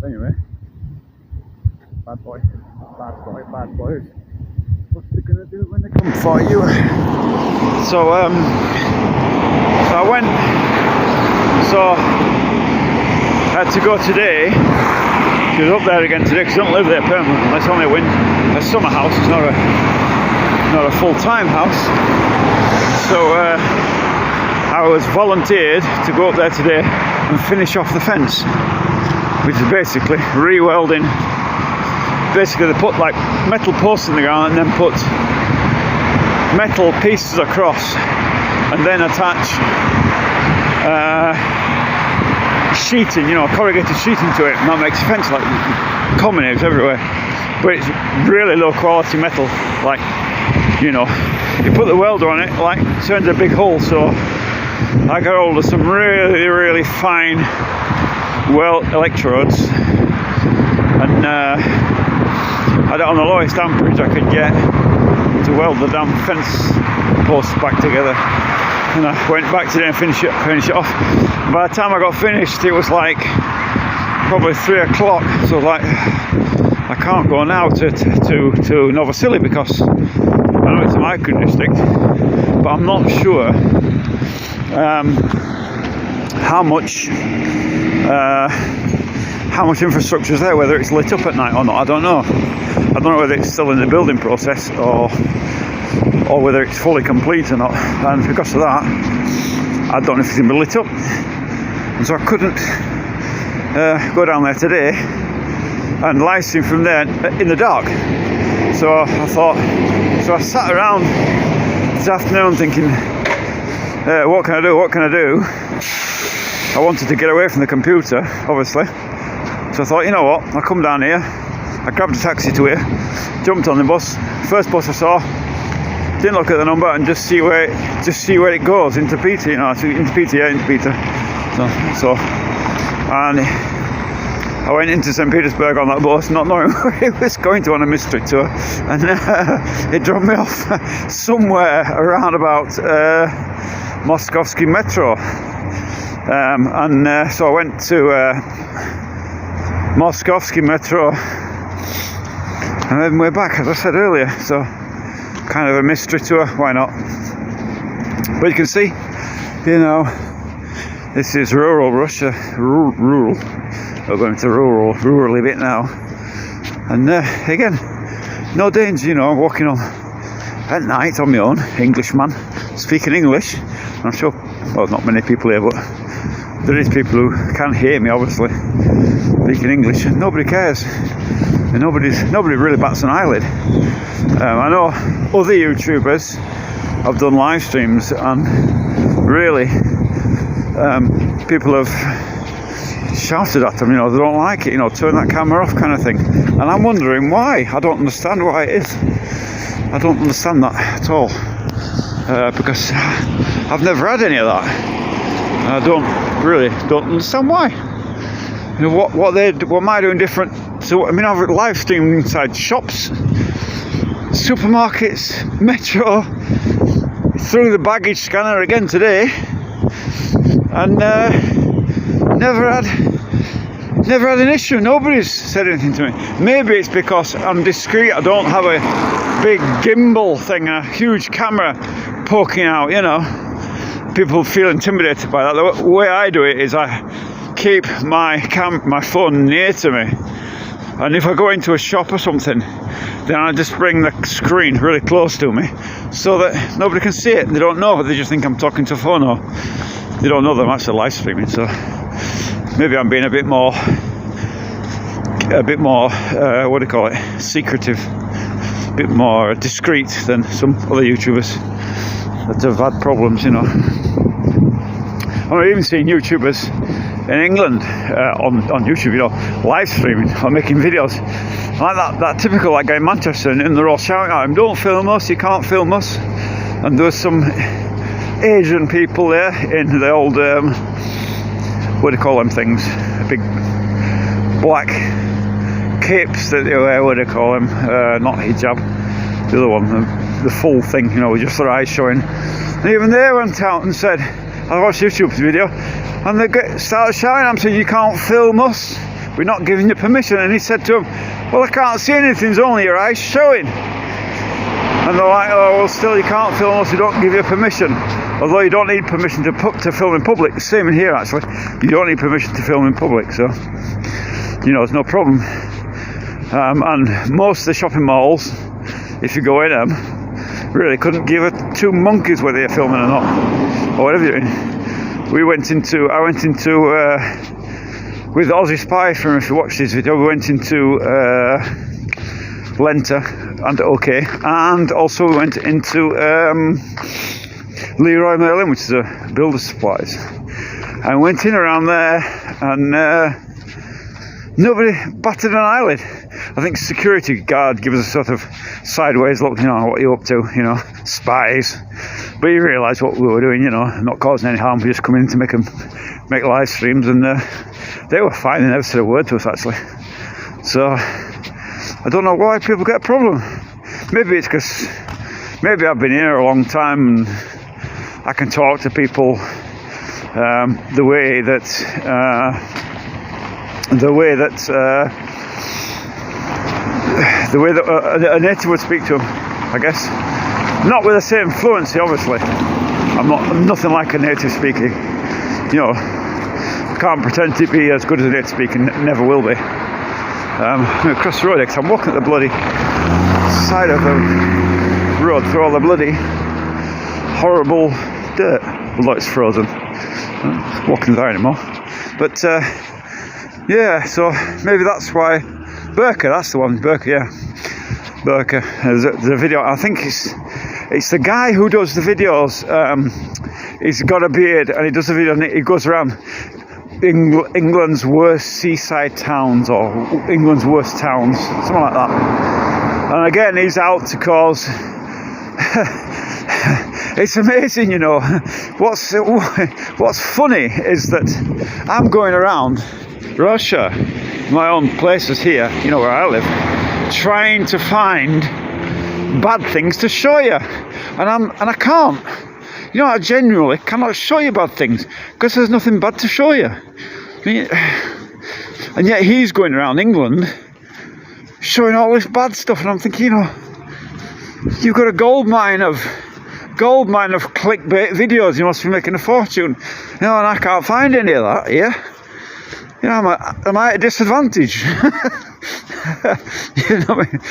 Anyway. Bad boys. What's they gonna do when they come for you? So I went. So I had to go today. She was up there again today because she don't live there permanently. It's only a summer house. It's not a full-time house. So I was volunteered to go up there today and finish off the fence, which is basically re-welding. Basically, they put like metal posts in the ground and then put metal pieces across and then attach sheeting, you know, corrugated sheeting to it, and that makes a fence like common is everywhere. But it's really low quality metal, like, you know, you put the welder on it, like, turns a big hole. So I got hold of some really fine electrodes, and I had it on the lowest amperage I could get to weld the damn fence posts back together. And I went back today and finish it off. By the time I got finished, it was like probably 3 o'clock. So like, I can't go now to Novosilly because I know it's a micro district, but I'm not sure how much infrastructure is there, whether it's lit up at night or not. I don't know whether it's still in the building process or whether it's fully complete or not. And because of that, I don't know if it's going to be lit up. And so I couldn't go down there today and live stream from there in the dark. So I sat around this afternoon thinking, what can I do? I wanted to get away from the computer, obviously. So I thought, you know what, I'll come down here. I grabbed a taxi to here, jumped on the bus. First bus I saw, didn't look at the number and just see where it goes into Peter, you know, into Peter. So and I went into St. Petersburg on that bus, not knowing where it was going to on a mystery tour, and it dropped me off somewhere around about Moskovsky metro. So I went to Moskovsky metro, and then we're back, as I said earlier. So kind of a mystery tour, why not? But you can see, you know, this is rural Russia, rural. We're going to rurally bit now, and again, no danger. You know, I'm walking on at night on my own, Englishman, speaking English. I'm sure, well, not many people here, but there is people who can hear me, obviously, speaking English, and nobody cares. And nobody really bats an eyelid. I know other YouTubers have done live streams, and really, people have shouted at them, you know, they don't like it, you know, turn that camera off kind of thing. And I'm wondering why. I don't understand why it is. I don't understand that at all. Because I've never had any of that. I don't understand why. You know, what am I doing different? So I mean, I've live streamed inside shops, supermarkets, metro, through the baggage scanner again today, and never had an issue. Nobody's said anything to me. Maybe it's because I'm discreet. I don't have a big gimbal thing, a huge camera poking out. You know, people feel intimidated by that. The way I do it is I keep my phone near to me, and if I go into a shop or something, then I just bring the screen really close to me so that nobody can see it. They don't know, they just think I'm talking to a phone, or they don't know that I'm actually live streaming. So maybe I'm being a bit more what do you call it, secretive, a bit more discreet than some other YouTubers that have had problems, you know. I've even seen YouTubers in England on YouTube, you know, live streaming or making videos like that typical like guy in Manchester, and they're all shouting at him, "Don't film us, you can't film us." And there's some Asian people there in the old what do you call them things, big black capes that they wear, what do you call them, not hijab, the other one, the full thing, you know, with just their eyes showing. And even they went out and said, I watched YouTube's video, and they started shouting at him, saying, "You can't film us, we're not giving you permission." And he said to him, "Well, I can't see anything, it's only your eyes showing." And they're like, "Oh, well, still you can't film us, we don't give you permission." Although you don't need permission to film in public. The same in here, actually. You don't need permission to film in public, so, you know, there's no problem. And most of the shopping malls, if you go in them, really couldn't give two monkeys whether you're filming or not, or whatever you're doing. I went into with Aussie Spy from, if you watched this video, we went into Lenta and OK, and also we went into Leroy Merlin, which is a builder supplies, and went in around there, and nobody batted an eyelid. I think security guard gave us a sort of sideways look, you know, what are you up to, you know, spies. But you realise what we were doing, you know, not causing any harm, we just coming in to make live streams, and they were fine, they never said a word to us actually. So I don't know why people get a problem. Maybe it's because maybe I've been here a long time and I can talk to people the way that a native would speak to them, I guess. Not with the same fluency, obviously. I'm nothing like a native speaking. You know, I can't pretend to be as good as a native speaking, never will be. I'm going to cross the road because I'm walking at the bloody side of the road through all the bloody horrible dirt. Although it's frozen. I'm not walking there anymore. But yeah, so maybe that's why. Burka, that's the one. Burka, yeah. Burka. There's a video. I think it's the guy who does the videos. He's got a beard and he does the video, and he goes around England's worst seaside towns, or England's worst towns, something like that. And again, he's out to cause. It's amazing, you know. What's funny is that I'm going around Russia, my own places here, you know, where I live, trying to find bad things to show you, and I can't. You know, I genuinely cannot show you bad things because there's nothing bad to show you. And yet he's going around England showing all this bad stuff, and I'm thinking, you know, you've got a gold mine of clickbait videos. You must be making a fortune. You know, and I can't find any of that here. You know, am I at a disadvantage? You know what I mean?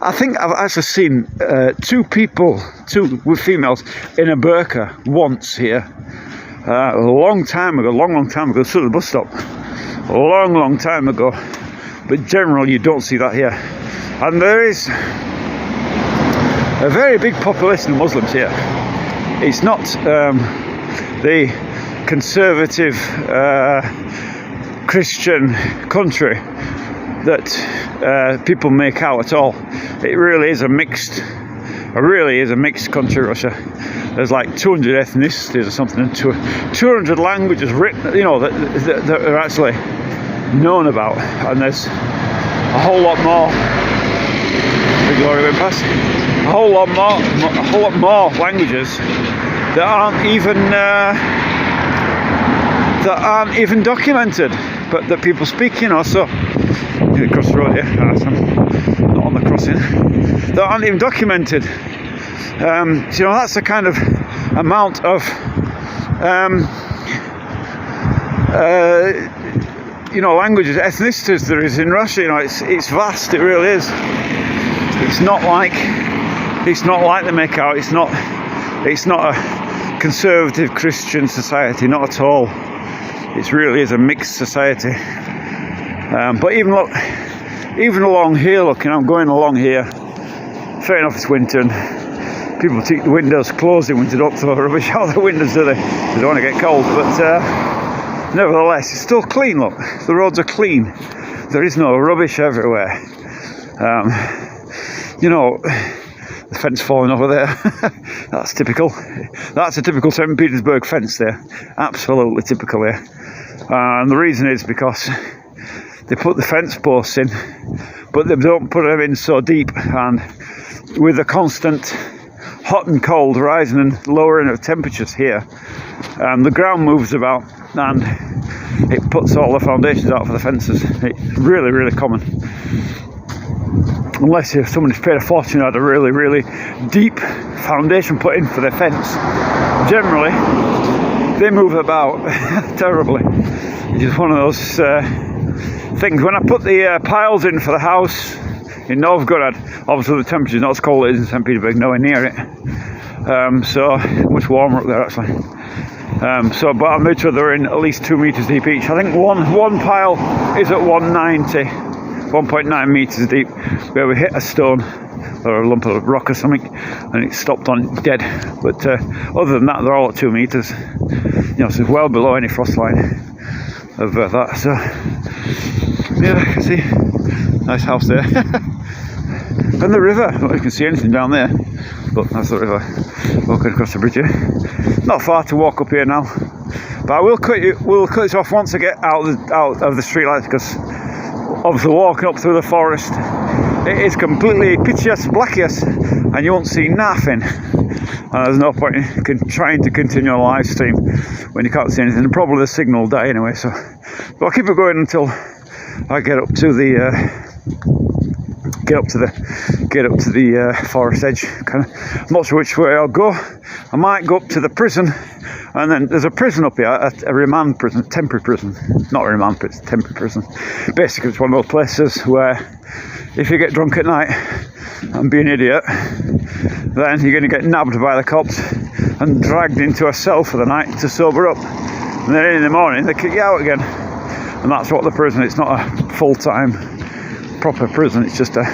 I think I've actually seen two females in a burqa once here. A long time ago, stood at the bus stop. A long time ago. But generally, you don't see that here. And there is a very big population of Muslims here. It's not the conservative Christian country that people make out at all. It really is a mixed country, Russia. There's like 200 ethnicities or something, and 200 languages written, you know, that are actually known about, and there's a whole lot more. Big lorry went past. A whole lot more languages that aren't even documented, but that people speak, you know. So across the road here, I'm not on the crossing, that aren't even documented. So, you know, that's the kind of amount of you know, languages, ethnicities there is in Russia. You know, it's vast. It really is. It's not like they make out. It's not a conservative Christian society, not at all. It really is a mixed society. But even along here, look, you know, I'm going along here. Fair enough, it's winter, and people keep the windows closed in winter. Don't throw rubbish out the windows, do they? They don't want to get cold. But nevertheless, it's still clean. Look, the roads are clean. There is no rubbish everywhere. You know, the fence falling over there. That's typical. That's a typical St. Petersburg fence there. Absolutely typical there. And the reason is because they put the fence posts in, but they don't put them in so deep, and with the constant hot and cold rising and lowering of temperatures here, the ground moves about and it puts all the foundations out for the fences. It's really common. Unless if somebody's paid a fortune, had a really deep foundation put in for their fence, generally they move about terribly. It's just one of those things. When I put the piles in for the house in Novgorod, obviously the temperature's not as cold as it is in St. Petersburg, nowhere near it. So much warmer up there actually. But I made sure they're in at least 2 meters deep each. I think one pile is at 1.9 meters deep, where we hit a stone or a lump of rock or something, and it stopped on dead. But other than that, they're all at 2 meters. You know, so it's well below any frost line of that. So yeah, I can see nice house there, and the river. I don't know if you can see anything down there, but that's the river. Walking across the bridge here. Not far to walk up here now, but I will we'll cut this off once I get out of the street lights, because obviously walking up through the forest, it is completely pitchiest, blackiest, and you won't see nothing. And there's no point in trying to continue a live stream when you can't see anything. And probably the signal will die anyway. So, but I'll keep it going until I get up to the forest edge. I'm not sure which way I'll go. I might go up to the prison, and then there's a prison up here, a remand prison, temporary prison. Not a remand prison, temporary prison. Basically, it's one of those places where if you get drunk at night and be an idiot, then you're going to get nabbed by the cops and dragged into a cell for the night to sober up. And then in the morning, they kick you out again. And that's what the prison, it's not a full-time proper prison, it's just a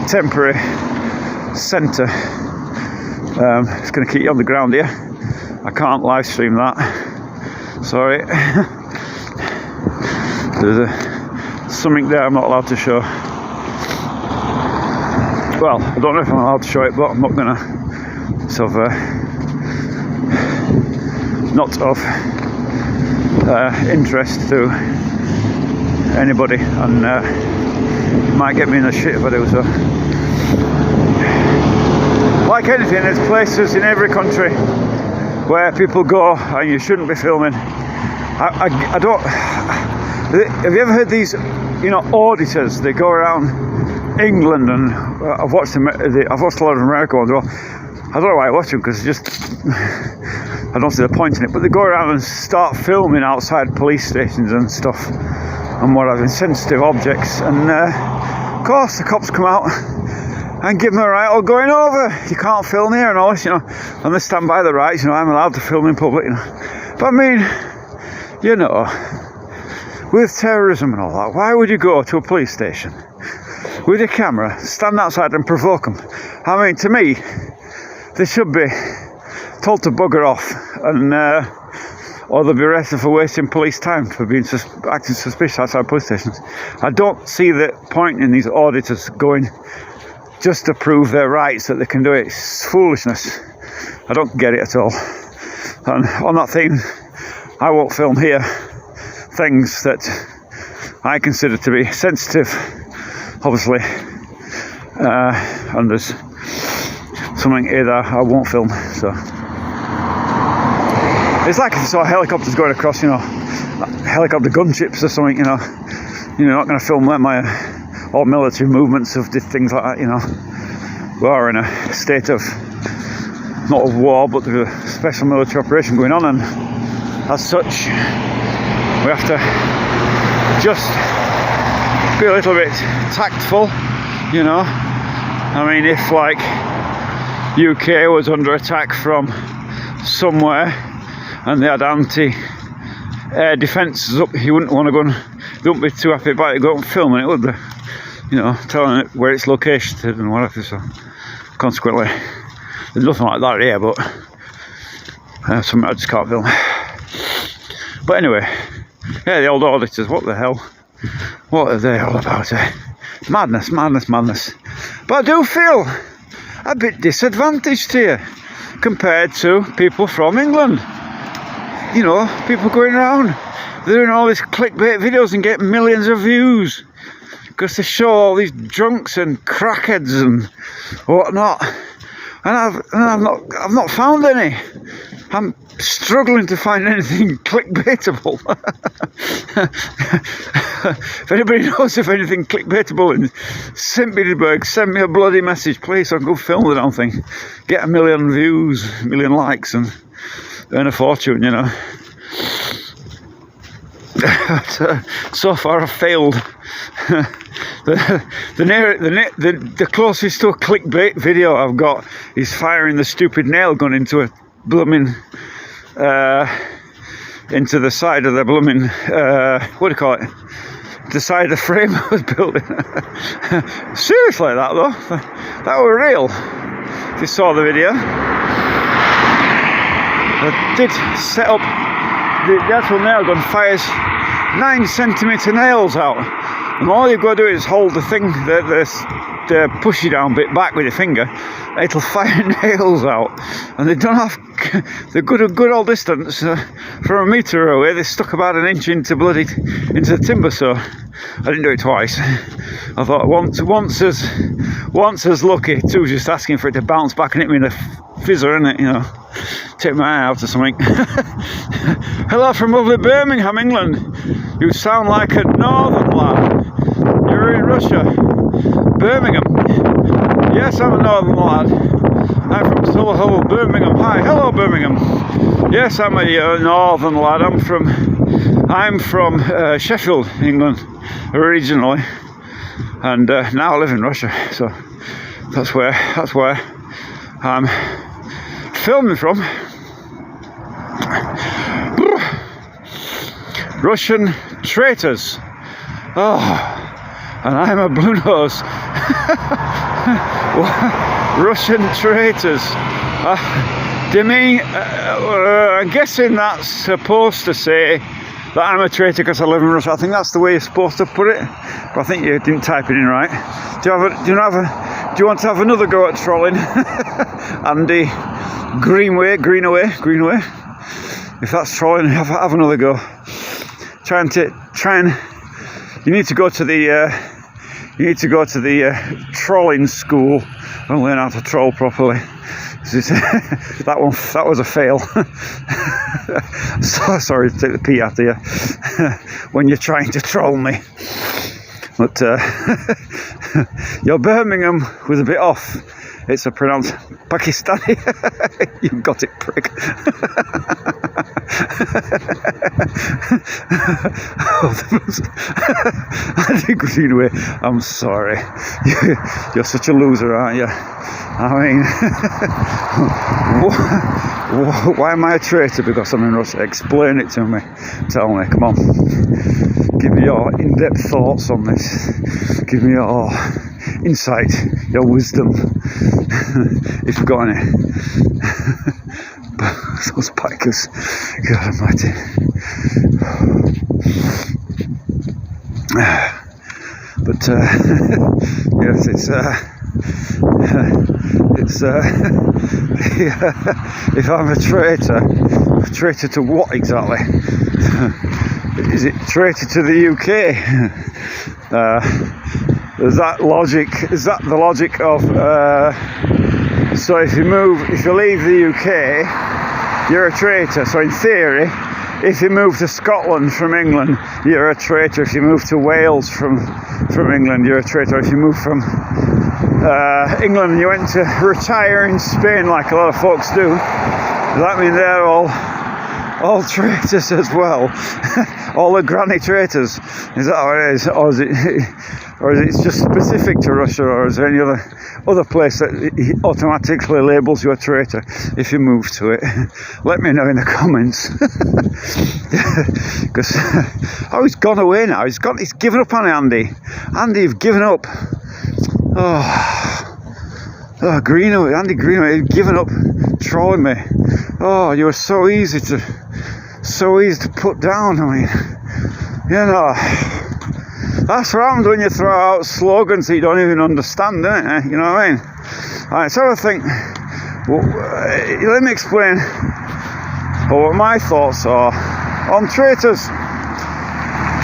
temporary centre. It's going to keep you on the ground here. I can't live stream that, sorry. There's something there I'm not allowed to show. Well, I don't know if I'm allowed to show it, but I'm not going to sort of not of interest to anybody, and it might get me in the shit if I do so. like anything, there's places in every country where people go and you shouldn't be filming. I don't. Have you ever heard these, auditors? They go around England, and I've watched them. I've watched a lot of American ones. Well, I don't know why I watch them, because it's just I don't see the point in it. But they go around and start filming outside police stations and stuff, and what have you, sensitive objects. And of course, the cops come out and give them a right all going over. You can't film here and all this, and they stand by the rights. I'm allowed to film in public, But I mean, with terrorism and all that, why would you go to a police station with your camera, stand outside and provoke them? I mean, to me, they should be told to bugger off, and or they'll be arrested for wasting police time for being acting suspicious outside police stations. I don't see the point in these auditors going just to prove their rights that they can do it. It's foolishness. I don't get it at all. And on that theme, I won't film here things that I consider to be sensitive, obviously, and there's something here that I won't film. So it's like if you saw helicopters going across, helicopter gunships or something, you're not going to film them, or military movements of things like that, We are in a state of, not of war, but there's a special military operation going on, and as such, we have to just be a little bit tactful, I mean, if like UK was under attack from somewhere and they had anti-air defences up, you wouldn't want to go and, you wouldn't be too happy about it, go and film it, would they? Telling it where it's located and whatever. So consequently, there's nothing like that here, but something I just can't film. But anyway, yeah, the old auditors, what the hell? What are they all about? Madness. But I do feel a bit disadvantaged here compared to people from England. People going around, they're doing all these clickbait videos and getting millions of views because they show all these drunks and crackheads and whatnot. And I've not found any. I'm struggling to find anything clickbaitable. If anybody knows of anything clickbaitable in St. Petersburg, send me a bloody message, please, so I can go film the damn thing, get 1 million views, 1 million likes, and earn a fortune, But, so far I've failed. The closest to a clickbait video I've got is firing the stupid nail gun into a blooming into the side of the blooming what do you call it? The side of the frame I was building. Seriously, that though, that were real. If you saw the video, I did set up the actual nail gun, fires 9cm nails out, and all you've got to do is hold the thing, the pushy down bit back with your finger. It'll fire nails out, and they don't have, they're good old distance from a metre away. They stuck about 1 inch into the timber, so I didn't do it twice. I thought once as lucky, two just asking for it to bounce back and hit me in the fizzer, innit, take my eye out or something. Hello from lovely Birmingham, England. You sound like a northern lad. You're in Russia. Birmingham. Yes, I'm a northern lad. I'm from Solihull, Birmingham. Hi, hello Birmingham. Yes, I'm a northern lad. I'm from Sheffield, England, originally, and now I live in Russia. So that's where I'm filming from. Russian traitors. Oh, and I'm a blue nose. Russian traitors. I'm guessing that's supposed to say that I'm a traitor because I live in Russia. I think that's the way you're supposed to put it, but I think you didn't type it in right. Do you want to have another go at trolling? Andy Greenaway. If that's trolling, have another go. You need to go to the You need to go to the trolling school and learn how to troll properly. That was a fail. So sorry to take the pee out of you when you're trying to troll me. But your Birmingham was a bit off. It's a pronounced Pakistani. You got it, prick. I think anyway, I'm sorry. You're such a loser, aren't you? I mean, why am I a traitor? Because I'm in Russia. Explain it to me. Tell me, come on. Give me your in-depth thoughts on this. Give me your insight, your wisdom, if you've got any. Those bikers, God almighty. But yes, it's if I'm a traitor to what exactly? Is it traitor to the UK? Is that the logic of so if you leave the UK, you're a traitor. So in theory, if you move to Scotland from England, you're a traitor. If you move to Wales from England, you're a traitor. If you move from England and you went to retire in Spain, like a lot of folks do, does that mean they're all traitors as well? All the granny traitors? Is that how it is? Or is it just specific to Russia, or is there any other place that automatically labels you a traitor if you move to it? Let me know in the comments. Because he's gone away now. He's given up on Andy. Andy, you've given up. Andy Greenaway, you've given up trolling me. Oh, you were so easy to put down. I mean, you know, that's what happens when you throw out slogans that you don't even understand, isn't it? You know what I mean? Alright, so I think, let me explain what my thoughts are on traitors.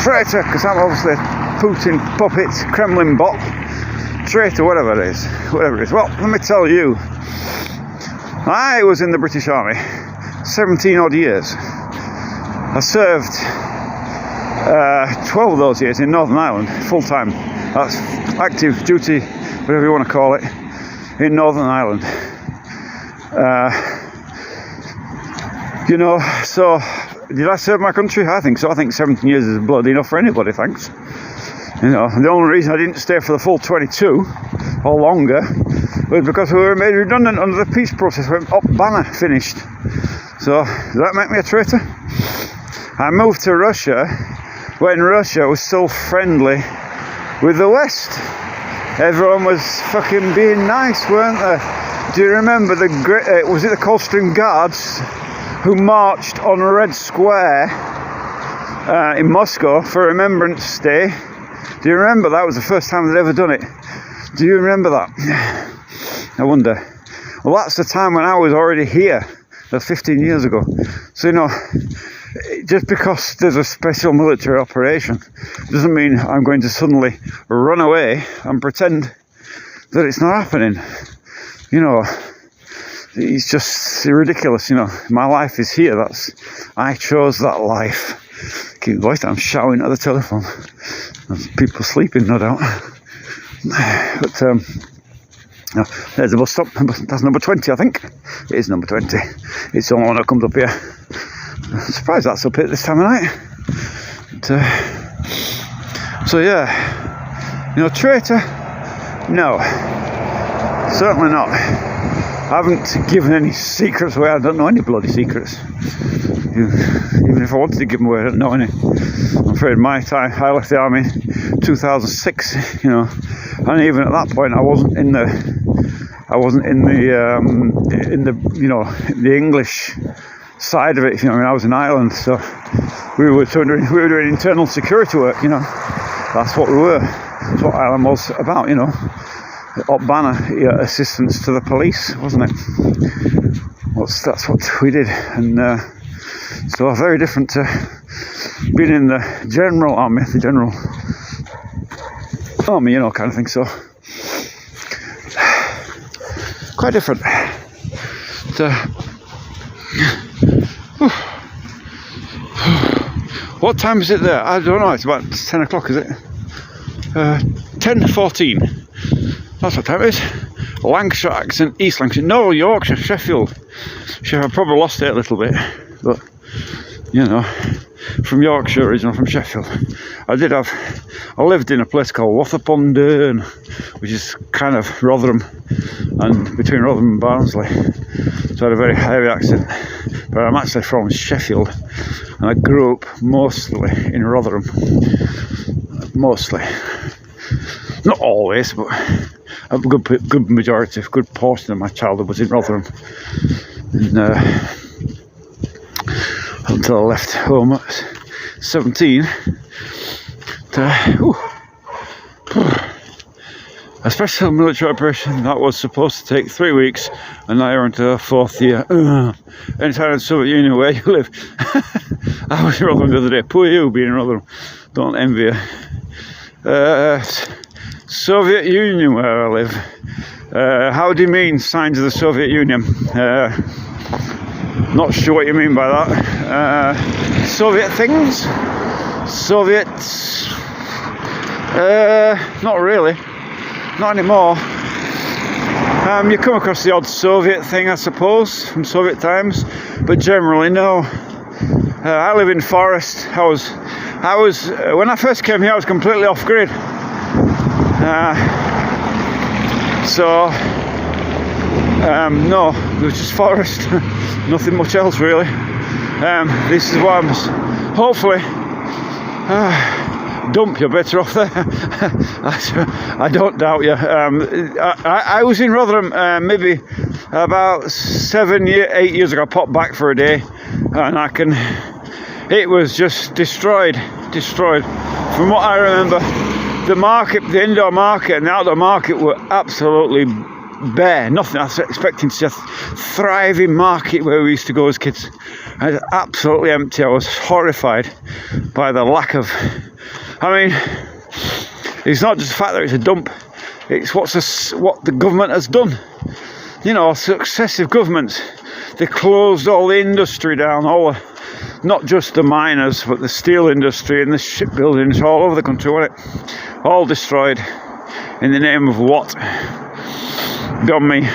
Traitor, because I'm obviously a Putin puppet, Kremlin bot, traitor, whatever it is. Well, let me tell you, I was in the British Army 17 odd years. I served 12 of those years in Northern Ireland, full time. That's active duty, whatever you want to call it, in Northern Ireland. So did I serve my country? I think so. I think 17 years is bloody enough for anybody, thanks. And the only reason I didn't stay for the full 22 or longer was because we were made redundant under the peace process when Op Banner finished. So does that make me a traitor? I moved to Russia when Russia was still friendly with the West. Everyone was fucking being nice, weren't they? Do you remember was it the Coldstream Guards who marched on Red Square in Moscow for Remembrance Day? Do you remember that? Was the first time they'd ever done it. Do you remember that? I wonder. Well, that's the time when I was already here. That's 15 years ago. So, just because there's a special military operation doesn't mean I'm going to suddenly run away and pretend that it's not happening. It's just ridiculous. My life is here. I chose that life. Keep voice, I'm shouting at the telephone. There's people sleeping, no doubt. But there's the bus stop. That's number 20, I think. It is number 20. It's the only one that comes up here. I'm surprised that's up here this time of night. But, so yeah, traitor? No, certainly not. I haven't given any secrets away. I don't know any bloody secrets. Even if I wanted to give them away, I don't know any. I'm afraid my time, I left the army in 2006, and even at that point I wasn't in the English side of it. I was in Ireland, so we were doing internal security work. That's what we were. That's what Ireland was about. Op Banner, assistance to the police, wasn't it? That's what we did, and so very different to being in the general army, the general me, you know, kind of thing. So quite different. What time is it there? I don't know. It's about 10 o'clock, is it? 10:14. That's what time it is. Lancashire accent, East Lancashire. No, Yorkshire, Sheffield. I probably lost it a little bit, but you know, from Yorkshire, original from Sheffield. I lived in a place called Watherpondern, which is kind of Rotherham, and between Rotherham and Barnsley. So I had a very heavy accent, but I'm actually from Sheffield, and I grew up mostly in Rotherham. Mostly, not always, but a good majority, good portion of my childhood was in Rotherham. And, until I left home at 17. A special military operation that was supposed to take 3 weeks, and now you're into the 4th year. Anytime in the Soviet Union, where you live. I was in Rotherham the other day. Poor you being in Rotherham. Don't envy you. Soviet Union, where I live. How do you mean signs of the Soviet Union? Not sure what you mean by that. Soviet things? Soviets? Not really. Not anymore. You come across the odd Soviet thing, I suppose, from Soviet times, but generally no. I live in Forest. I was when I first came here, I was completely off grid. No, it was just forest, nothing much else really. This is what I'm hopefully dump you better off there. I don't doubt you. I was in Rotherham maybe about 8 years ago. I popped back for a day, and it was just destroyed. From what I remember, the indoor market and the outdoor market were absolutely bare. Nothing. I was expecting to see a thriving market where we used to go as kids. And it's absolutely empty. I was horrified by the lack of. I mean, it's not just the fact that it's a dump. It's what the government has done. You know, successive governments. They closed all the industry down. Not just the miners, but the steel industry and the shipbuildings all over the country. All destroyed in the name of what? Beyond me.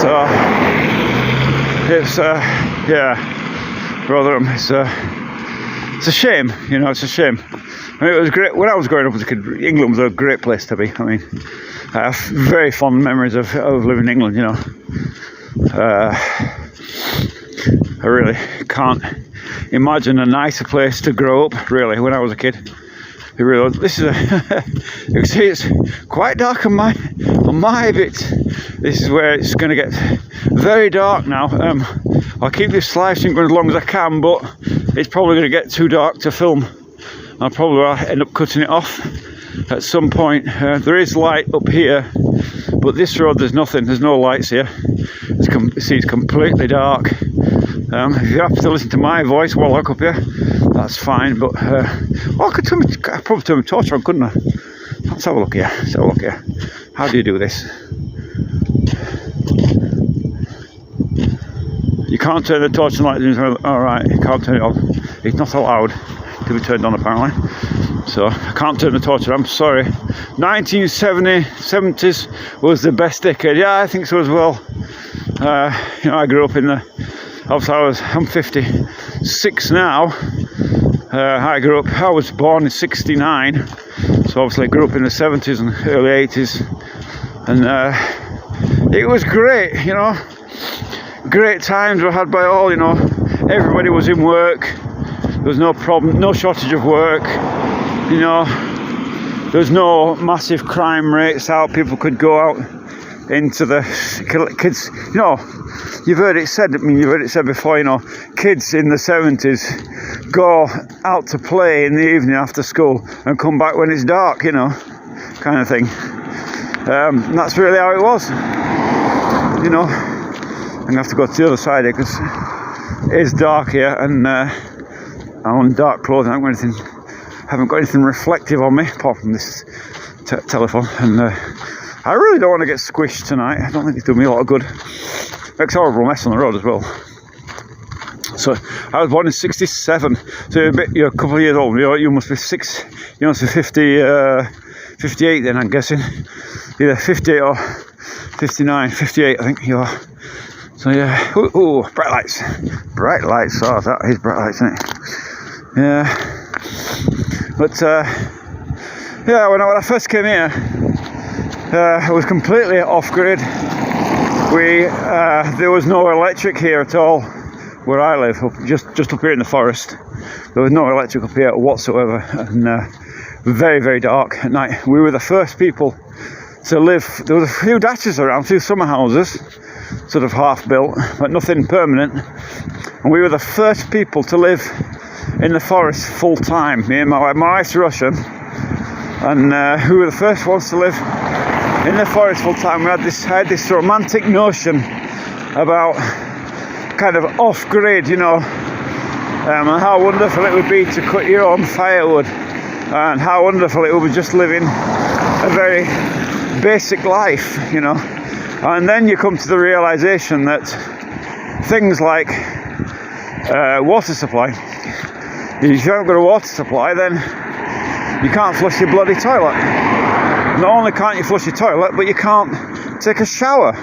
So it's Rotherham. It's a shame, you know. It's a shame. I mean, it was great when I was growing up as a kid. England was a great place to be. I mean, I have very fond memories of living in England. You know, I really can't imagine a nicer place to grow up. Really, when I was a kid. This is you can see it's quite dark on my bit. This is where it's going to get very dark now. I'll keep this live stream going as long as I can, but it's probably going to get too dark to film. I'll probably end up cutting it off at some point. There is light up here, but this road there's nothing. There's no lights here. It's completely dark. If you have to listen to my voice while I look up here, that's fine. But I could probably turn my torch on, couldn't I? Let's have a look here. How do you do this? You can't turn the torch on like this. Alright, you can't turn it on. It's not allowed to be turned on apparently. So I can't turn the torch on. I'm sorry. 1970s was the best decade. Yeah, I think so as well. You know, I grew up in the. Obviously, I'm 56 now. I was born in 69, so obviously I grew up in the 70s and early 80s, and it was great, you know. Great times were had by all, you know. Everybody was in work. There was no problem, no shortage of work, you know. There was no massive crime rates out. People could go out into the kids, you know. You've heard it said before, you know, kids in the 70s go out to play in the evening after school and come back when it's dark, you know, kind of thing. And that's really how it was, you know. I'm going to have to go to the other side here because it is dark here, and I'm on dark clothing. I haven't got anything haven't got anything reflective on me apart from this telephone, and I really don't want to get squished tonight. I don't think it's doing me a lot of good. Makes a horrible mess on the road as well. So I was born in '67, so you're a couple of years old. You must be 58 then, I'm guessing. Either 58 or 59, 58 I think you are. So yeah, ooh, bright lights. Bright lights, oh that is bright lights, isn't it? Yeah. But yeah, when I first came here, it was completely off-grid. There was no electric here at all where I live, just up here in the forest. There was no electric up here whatsoever, and very, very dark at night. We were the first people to live. There was a few datchas around, a few summer houses, sort of half built, but nothing permanent. And we were the first people to live in the forest full time. Me and my wife's Russian, and we were the first ones to live in the forest full time. We had this romantic notion about kind of off-grid, you know, and how wonderful it would be to cut your own firewood, and how wonderful it would be just living a very basic life, you know. And then you come to the realization that things like water supply, if you haven't got a water supply, then you can't flush your bloody toilet. Not only can't you flush your toilet, but you can't take a shower.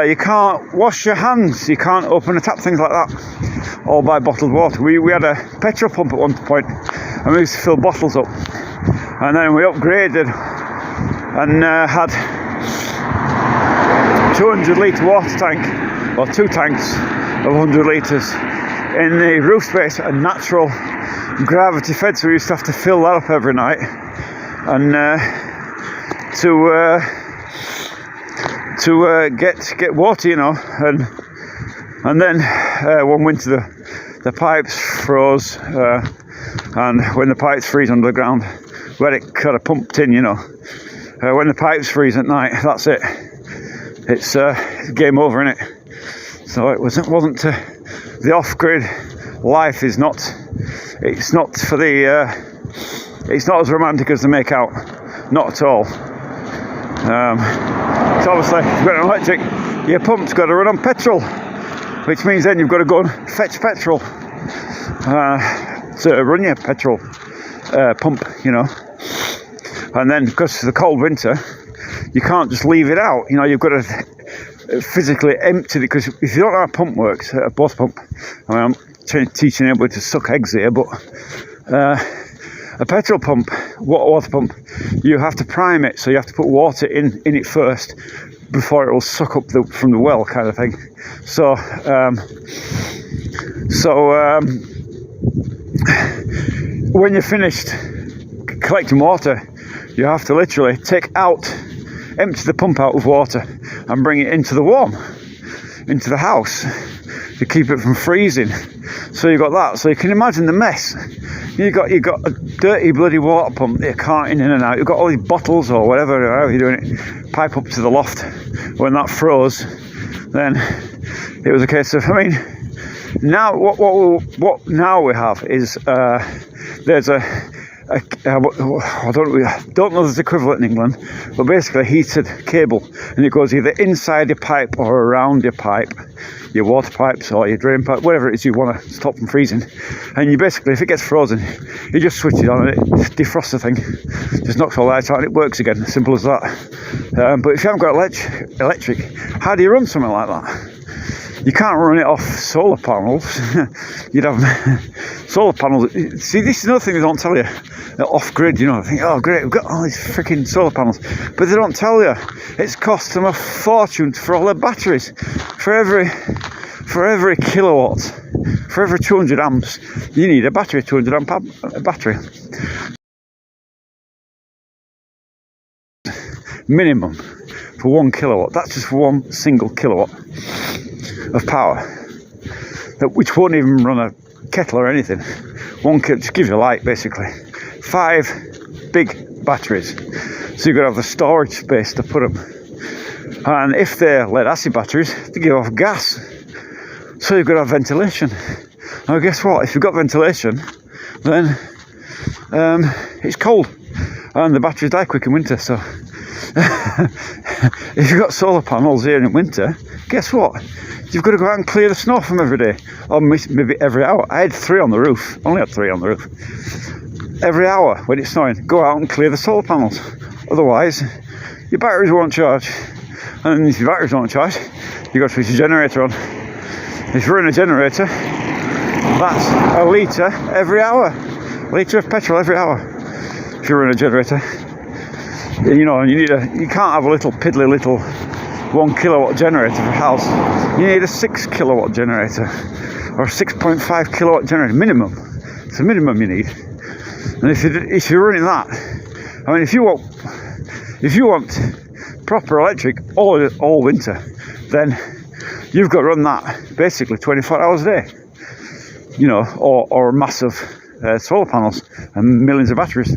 You can't wash your hands, you can't open a tap, things like that, all by bottled water. We had a petrol pump at one point, and we used to fill bottles up, and then we upgraded and had 200 litre water tank, or 2 tanks of 100 litres in the roof space, and natural gravity fed, so we used to have to fill that up every night, and to get water, you know. And then one winter the pipes froze, and when the pipes freeze underground, we had it kind of pumped in, you know. When the pipes freeze at night, that's it. It's game over, innit? So it wasn't the off-grid life is not. It's not for the. It's not as romantic as they make out. Not at all. So obviously, if you've got an electric, your pump's got to run on petrol, which means then you've got to go and fetch petrol to run your petrol pump, you know. And then because of the cold winter, you can't just leave it out, you know. You've got to physically empty it, because if you don't know how a pump works, a water pump, I mean, I'm teaching everybody to suck eggs here, but a petrol pump, water pump, you have to prime it, so you have to put water in it first before it will suck up from the well, kind of thing. So when you're finished collecting water, you have to literally empty the pump out of water and bring it into the house to keep it from freezing. So you got that. So you can imagine the mess. You got a dirty bloody water pump that you're carting in and out. You've got all these bottles or whatever, however you're doing it, pipe up to the loft. When that froze, then it was a case of, I mean, now what now we have is there's I don't know if there's equivalent in England, but basically a heated cable, and it goes either inside your pipe or around your pipe, your water pipes or your drain pipe, whatever it is you want to stop from freezing. And you basically, if it gets frozen, you just switch it on and it defrosts the thing, just knocks all the ice out and it works again. Simple as that. But if you haven't got electric, how do you run something like that? You can't run it off solar panels. You'd have solar panels. See, this is another thing they don't tell you. Off-grid, you know. I think, oh great, we've got all these freaking solar panels, but they don't tell you it's cost them a fortune for all their batteries. For every kilowatt, for every 200 amps, you need a battery, 200 amp battery. Minimum for 1 kilowatt. That's just for one single kilowatt of power, which won't even run a kettle or anything. Just give you light, basically. 5 big batteries, so you've got to have the storage space to put them. And if they're lead acid batteries, they give off gas, so you've got to have ventilation. Now guess what, if you've got ventilation, then it's cold and the batteries die quick in winter. So if you've got solar panels here in winter, guess what? You've got to go out and clear the snow from every day, or maybe every hour. I had 3 on the roof, only had 3 on the roof. Every hour when it's snowing, go out and clear the solar panels. Otherwise, your batteries won't charge. And if your batteries don't charge, you've got to switch your generator on. If you run a generator, that's a litre every hour. A litre of petrol every hour. If you run a generator, you know, you can't have a little piddly little 1 kilowatt generator for a house. You need a 6 kilowatt generator or a 6.5 kilowatt generator minimum. It's the minimum you need. And if you're running that, I mean, if you want proper electric all winter, then you've got to run that basically 24 hours a day. You know, or massive solar panels and millions of batteries.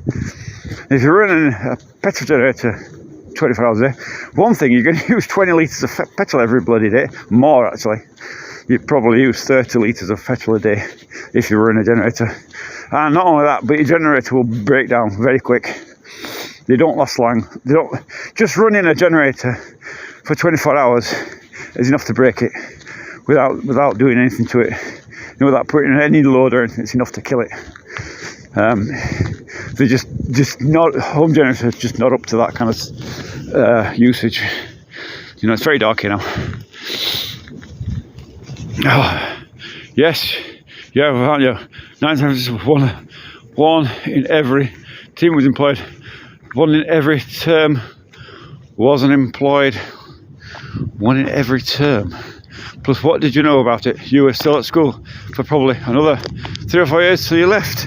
If you're running a petrol generator 24 hours a day, one thing, you're going to use 20 litres of petrol every bloody day. More, actually. You'd probably use 30 litres of petrol a day if you run a generator. And not only that, but your generator will break down very quick. They don't last long. Just running a generator for 24 hours is enough to break it without doing anything to it. You know, without putting in any load or anything, it's enough to kill it. They're just not, home generators just not up to that kind of usage. You know, it's very dark here now. Oh, yes, yeah, well, yeah. 9 times one in every team was employed. 1 in every term wasn't employed. 1 in every term. Plus, what did you know about it? You were still at school for probably another 3 or 4 years till you left.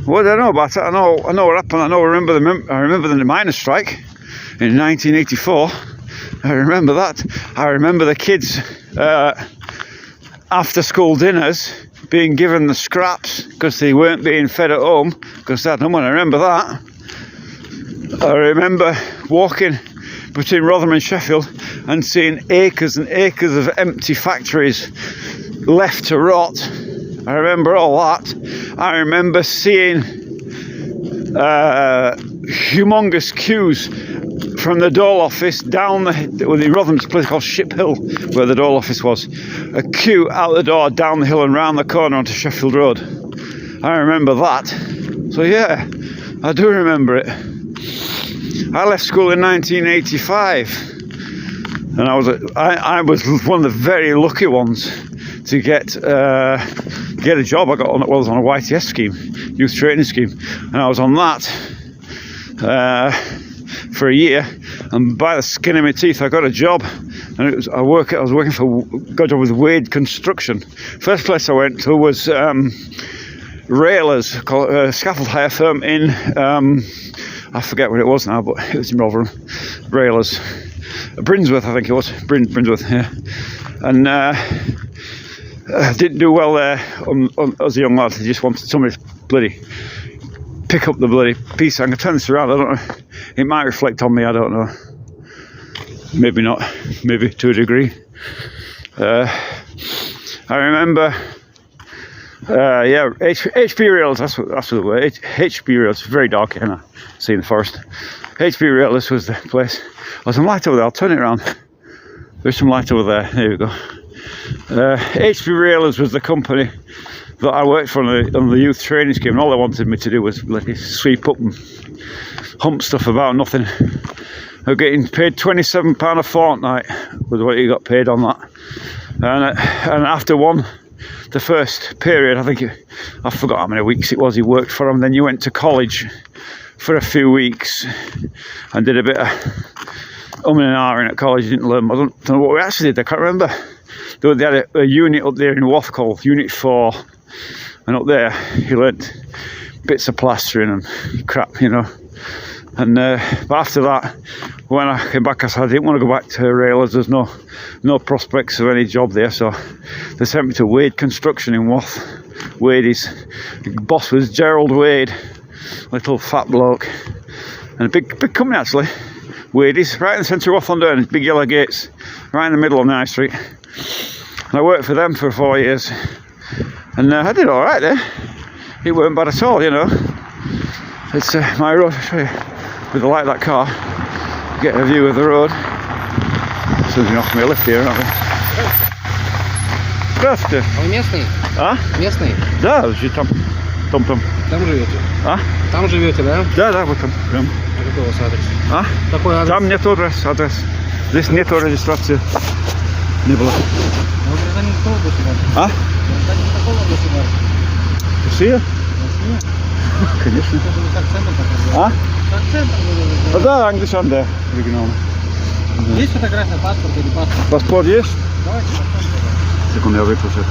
What did I know about it? I know what happened. I remember the miners' strike in 1984. I remember that. I remember the kids after school dinners being given the scraps because they weren't being fed at home because they had no money. I remember that. I remember walking between Rotherham and Sheffield and seeing acres and acres of empty factories left to rot. I remember all that. I remember seeing humongous queues from the Dole office down in Rotherham's place called Ship Hill, where the Dole office was. A queue out the door, down the hill and round the corner onto Sheffield Road. I remember that. So yeah, I do remember it. I left school in 1985, and I was one of the very lucky ones to get a job. I was on a YTS scheme, youth training scheme, and I was on that for a year. And by the skin of my teeth, I got a job, and I was got a job with Wade Construction. First place I went to was Railers, called a scaffold hire firm in. I forget where it was now, but it was in Rotherham. Railers. Brinsworth, I think it was. Brinsworth, yeah. And I didn't do well there as a young lad. I just wanted somebody to bloody pick up the bloody piece. I'm going to turn this around. I don't know. It might reflect on me. I don't know. Maybe not. Maybe to a degree. I remember... HP Rails, that's what it was. HP Rails, very dark here now. See in the forest. HP Rails was the place. There's some light over there, I'll turn it around. There's some light over there, there we go. HP Rails was the company that I worked for on the youth training scheme, and all they wanted me to do was like sweep up and hump stuff about, nothing. I was getting paid £27 a fortnight was what you got paid on that. And after the first period, I forgot how many weeks it was he worked for him. Then you went to college for a few weeks and did a bit of and ahhing at college. You didn't learn. I don't know what we actually did. I can't remember. They had a unit up there in Wath called Unit 4, and up there he learnt bits of plastering and crap, you know. And but after that, when I came back, I said I didn't want to go back to Railers. There's no prospects of any job there, so they sent me to Wade Construction in Wath. Wade's boss was Gerald Wade, little fat bloke, and a big company actually. Wade's right in the centre of Wath-on-Dearne, big yellow gates, right in the middle of High Street. And I worked for them for 4 years, and I did all right there. It weren't bad at all, you know. It's my road. I'll show you. With the light of that car, you get a view of the road. So you offer me a lift here, aren't we? Здравствуйте. А вы местный? А? Местный? Да, там. Там живете? А? Там живете, да? Да, вот там. Прям. А какой у вас адрес? А? Какой адрес? Там нет адрес. Здесь нету регистрации. Не было. Вы гражданин какого государства? А? Гражданин какого государства? Россия? Россия? Конечно. Что-то вы с акцентом показываете. А? С акцентом вы Ну да, Englishman, да, оригинально. Есть фотография паспорта или паспорт? Паспорт есть? Давайте посмотрим. Секунду, я выключу это.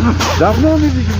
Ну, давно не видел.